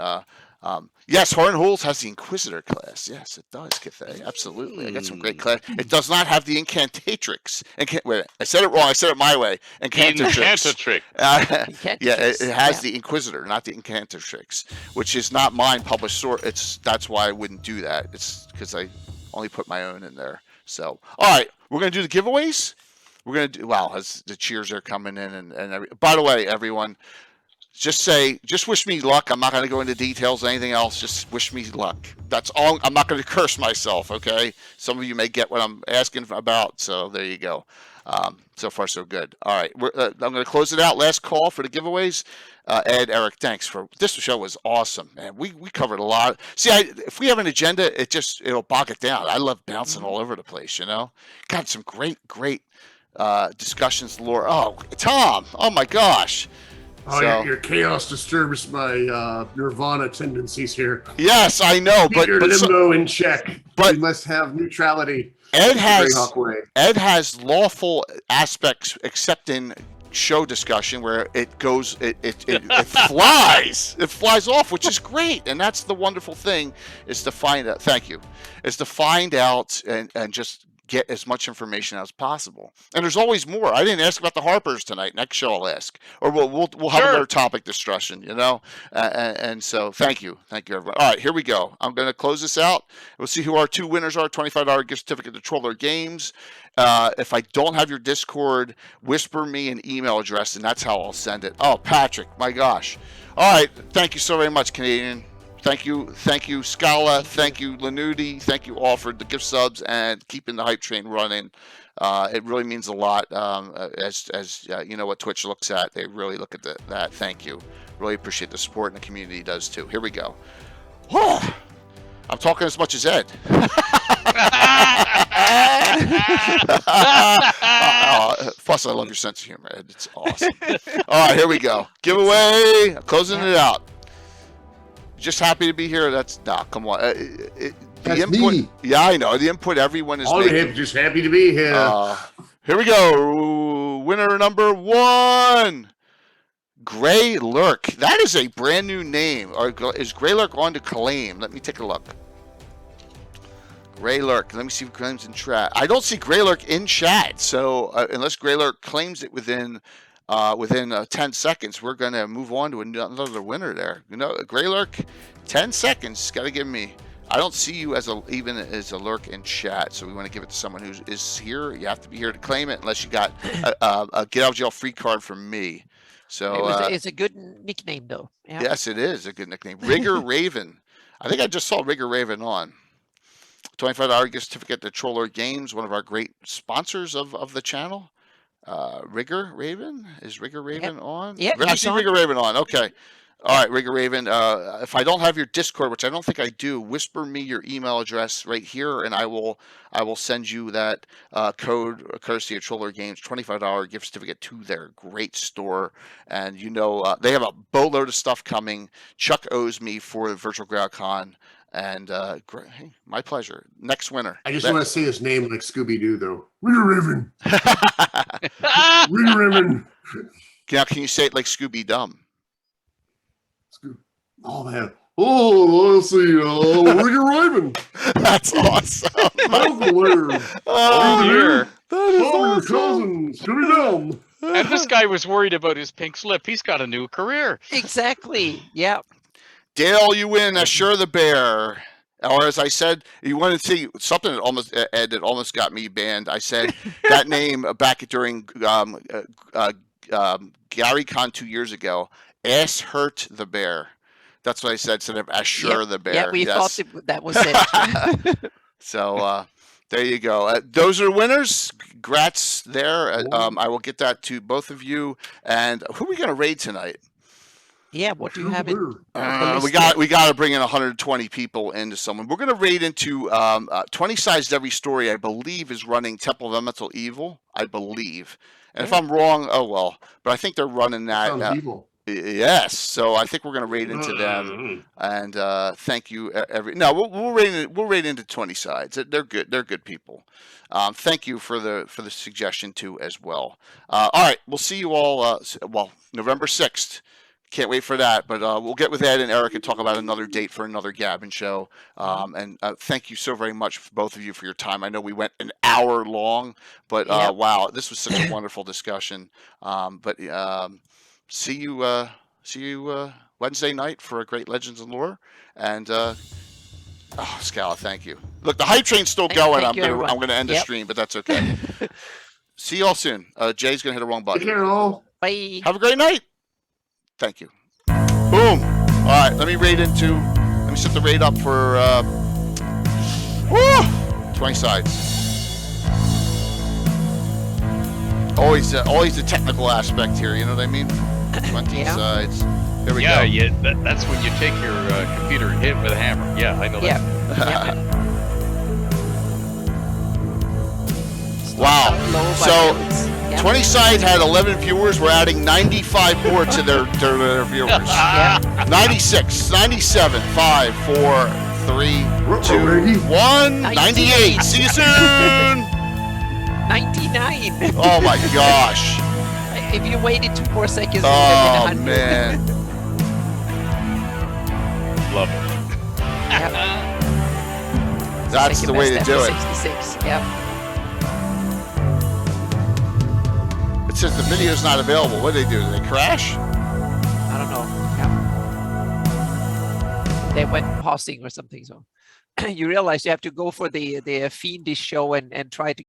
Yes, Horror and Holes has the Inquisitor class. Yes, it does, Cathay. Absolutely. I got some great class. It does not have the Incantatrix. Wait, I said it wrong. I said it my way. Incantatrix. Yeah, it has the Inquisitor, not the Incantatrix, which is not mine published source. That's why I wouldn't do that. It's because I only put my own in there. So, all right, we're going to do the giveaways. We're going to do, wow, as the cheers are coming in. By the way, everyone, just wish me luck. I'm not going to go into details or anything else. Just wish me luck. That's all. I'm not going to curse myself, okay? Some of you may get what I'm asking about, so there you go. So far, so good. All right, I'm going to close it out. Last call for the giveaways. Ed, Eric, thanks for this show. Was awesome, man. We covered a lot. See, if we have an agenda, it'll bog it down. I love bouncing all over the place, you know. Got some great discussions, Laura. Oh, Tom. Oh my gosh. Oh, so, your chaos disturbs my Nirvana tendencies here. Yes, I know, but limbo in check. But we must have neutrality. Ed has lawful aspects, except in show discussion, where it goes, it flies, it flies off, which is great, and that's the wonderful thing is to find out. Thank you. Is to find out and just get as much information as possible. And there's always more. I didn't ask about the Harpers tonight. Next show I'll ask, or we'll have another topic discussion, you know. And so thank you everybody. All right, here we go. I'm going to close this out. We'll see who our two winners are. $25 gift certificate to Troller Games. If I don't have your Discord, whisper me an email address, and that's how I'll send it. Oh, Patrick, my gosh. All right, thank you so very much, Canadian. Thank you, Scala. Thank you, Lanuti. Thank you all for the gift subs and keeping the hype train running. It really means a lot. As you know what Twitch looks at, they really look at that. Thank you. Really appreciate the support, and the community does too. Here we go. Oh, I'm talking as much as Ed. Plus, I love your sense of humor, Ed. It's awesome. All right, here we go. Giveaway. I'm closing it out. Just happy to be here. Come on. The input. Me. Yeah, I know. The input everyone is making. Just happy to be here. Here we go. Winner number 1. Grey Lurk. That is a brand new name. Is Grey Lurk on to claim? Let me take a look. Grey Lurk. Let me see if claims in chat. I don't see Grey Lurk in chat. So unless Grey Lurk claims it within 10 seconds, we're going to move on to another winner there. You know, Grey Lurk, 10 seconds. Got to give me I don't see you even as a lurk in chat, so we want to give it to someone who is here. You have to be here to claim it, unless you got a get out of jail free card from me. So it's a good nickname, though. Yeah. Yes, it is a good nickname. Rigger Raven. I think I just saw Rigger Raven on. $25 gift certificate to Troller Games, one of our great sponsors of the channel. Rigger Raven? Is Rigger Raven on? Yeah, I see Rigger Raven on. Okay. All right, Rigger Raven. If I don't have your Discord, which I don't think I do, whisper me your email address right here, and I will send you that code courtesy of Troller Games, $25 gift certificate to their great store. And they have a boatload of stuff coming. Chuck owes me for the Virtual GrowCon. And hey, my pleasure. Next winner. I just want to say his name like Scooby-Doo, though. Rigger Raven. Rigger Raven. Now, can you say it like Scooby-Dum? Oh, man. Oh, let's see. Rigger Raven. That's awesome. That's hilarious. Oh, dear. That is your cousin, Scooby-Dum. And this guy was worried about his pink slip. He's got a new career. Exactly. Yeah. Dale, you win. Assure the bear. Or as I said, you want to see something that almost got me banned. I said that name back during GaryCon 2 years ago. Ass hurt the bear. That's what I said instead of Assure the bear. Yeah, we thought that was it. So there you go. Those are winners. Congrats there. I will get that to both of you. And who are we going to raid tonight? Yeah, what do you have in? We got to bring in 120 people into someone. We're going to raid into 20 Sides Every Story. I believe is running Temple of Elemental Evil. I believe, and if I'm wrong, oh well. But I think they're running that. Yes, so I think we're going to raid into them. And thank you. We'll raid into 20 Sides. They're good. They're good people. Thank you for the suggestion too as well. All right, we'll see you all. November 6th. Can't wait for that, but we'll get with Ed and Eric and talk about another date for another Gabbin show. And thank you so very much, both of you, for your time. I know we went an hour long, but wow, this was such a wonderful discussion. See you Wednesday night for a great Legends and Lore. And Scala, thank you. Look, the hype train's still going. I'm gonna end the stream, but that's okay. See you all soon. Jay's gonna hit a wrong button. Take care, all. Bye. Have a great night. Thank you. Boom. All right, let me set the raid up for 20 sides. Always the technical aspect here, you know what I mean? 20 sides. Here we go. Yeah, that's when you take your computer and hit it with a hammer. Yeah, I know that. Wow. So 20 Sides had 11 viewers. We're adding 95 more to their viewers. 96, 97, 5, 4, 3, 2, 1, 98. See you soon. 99. Oh my gosh. If you waited 2 more seconds, oh man. Love it. That's the way to do it. 66. Yep. It says the video's not available. What do? Do they crash? I don't know. Yeah. They went pausing or something. So you realize you have to go for the fiendish show and try to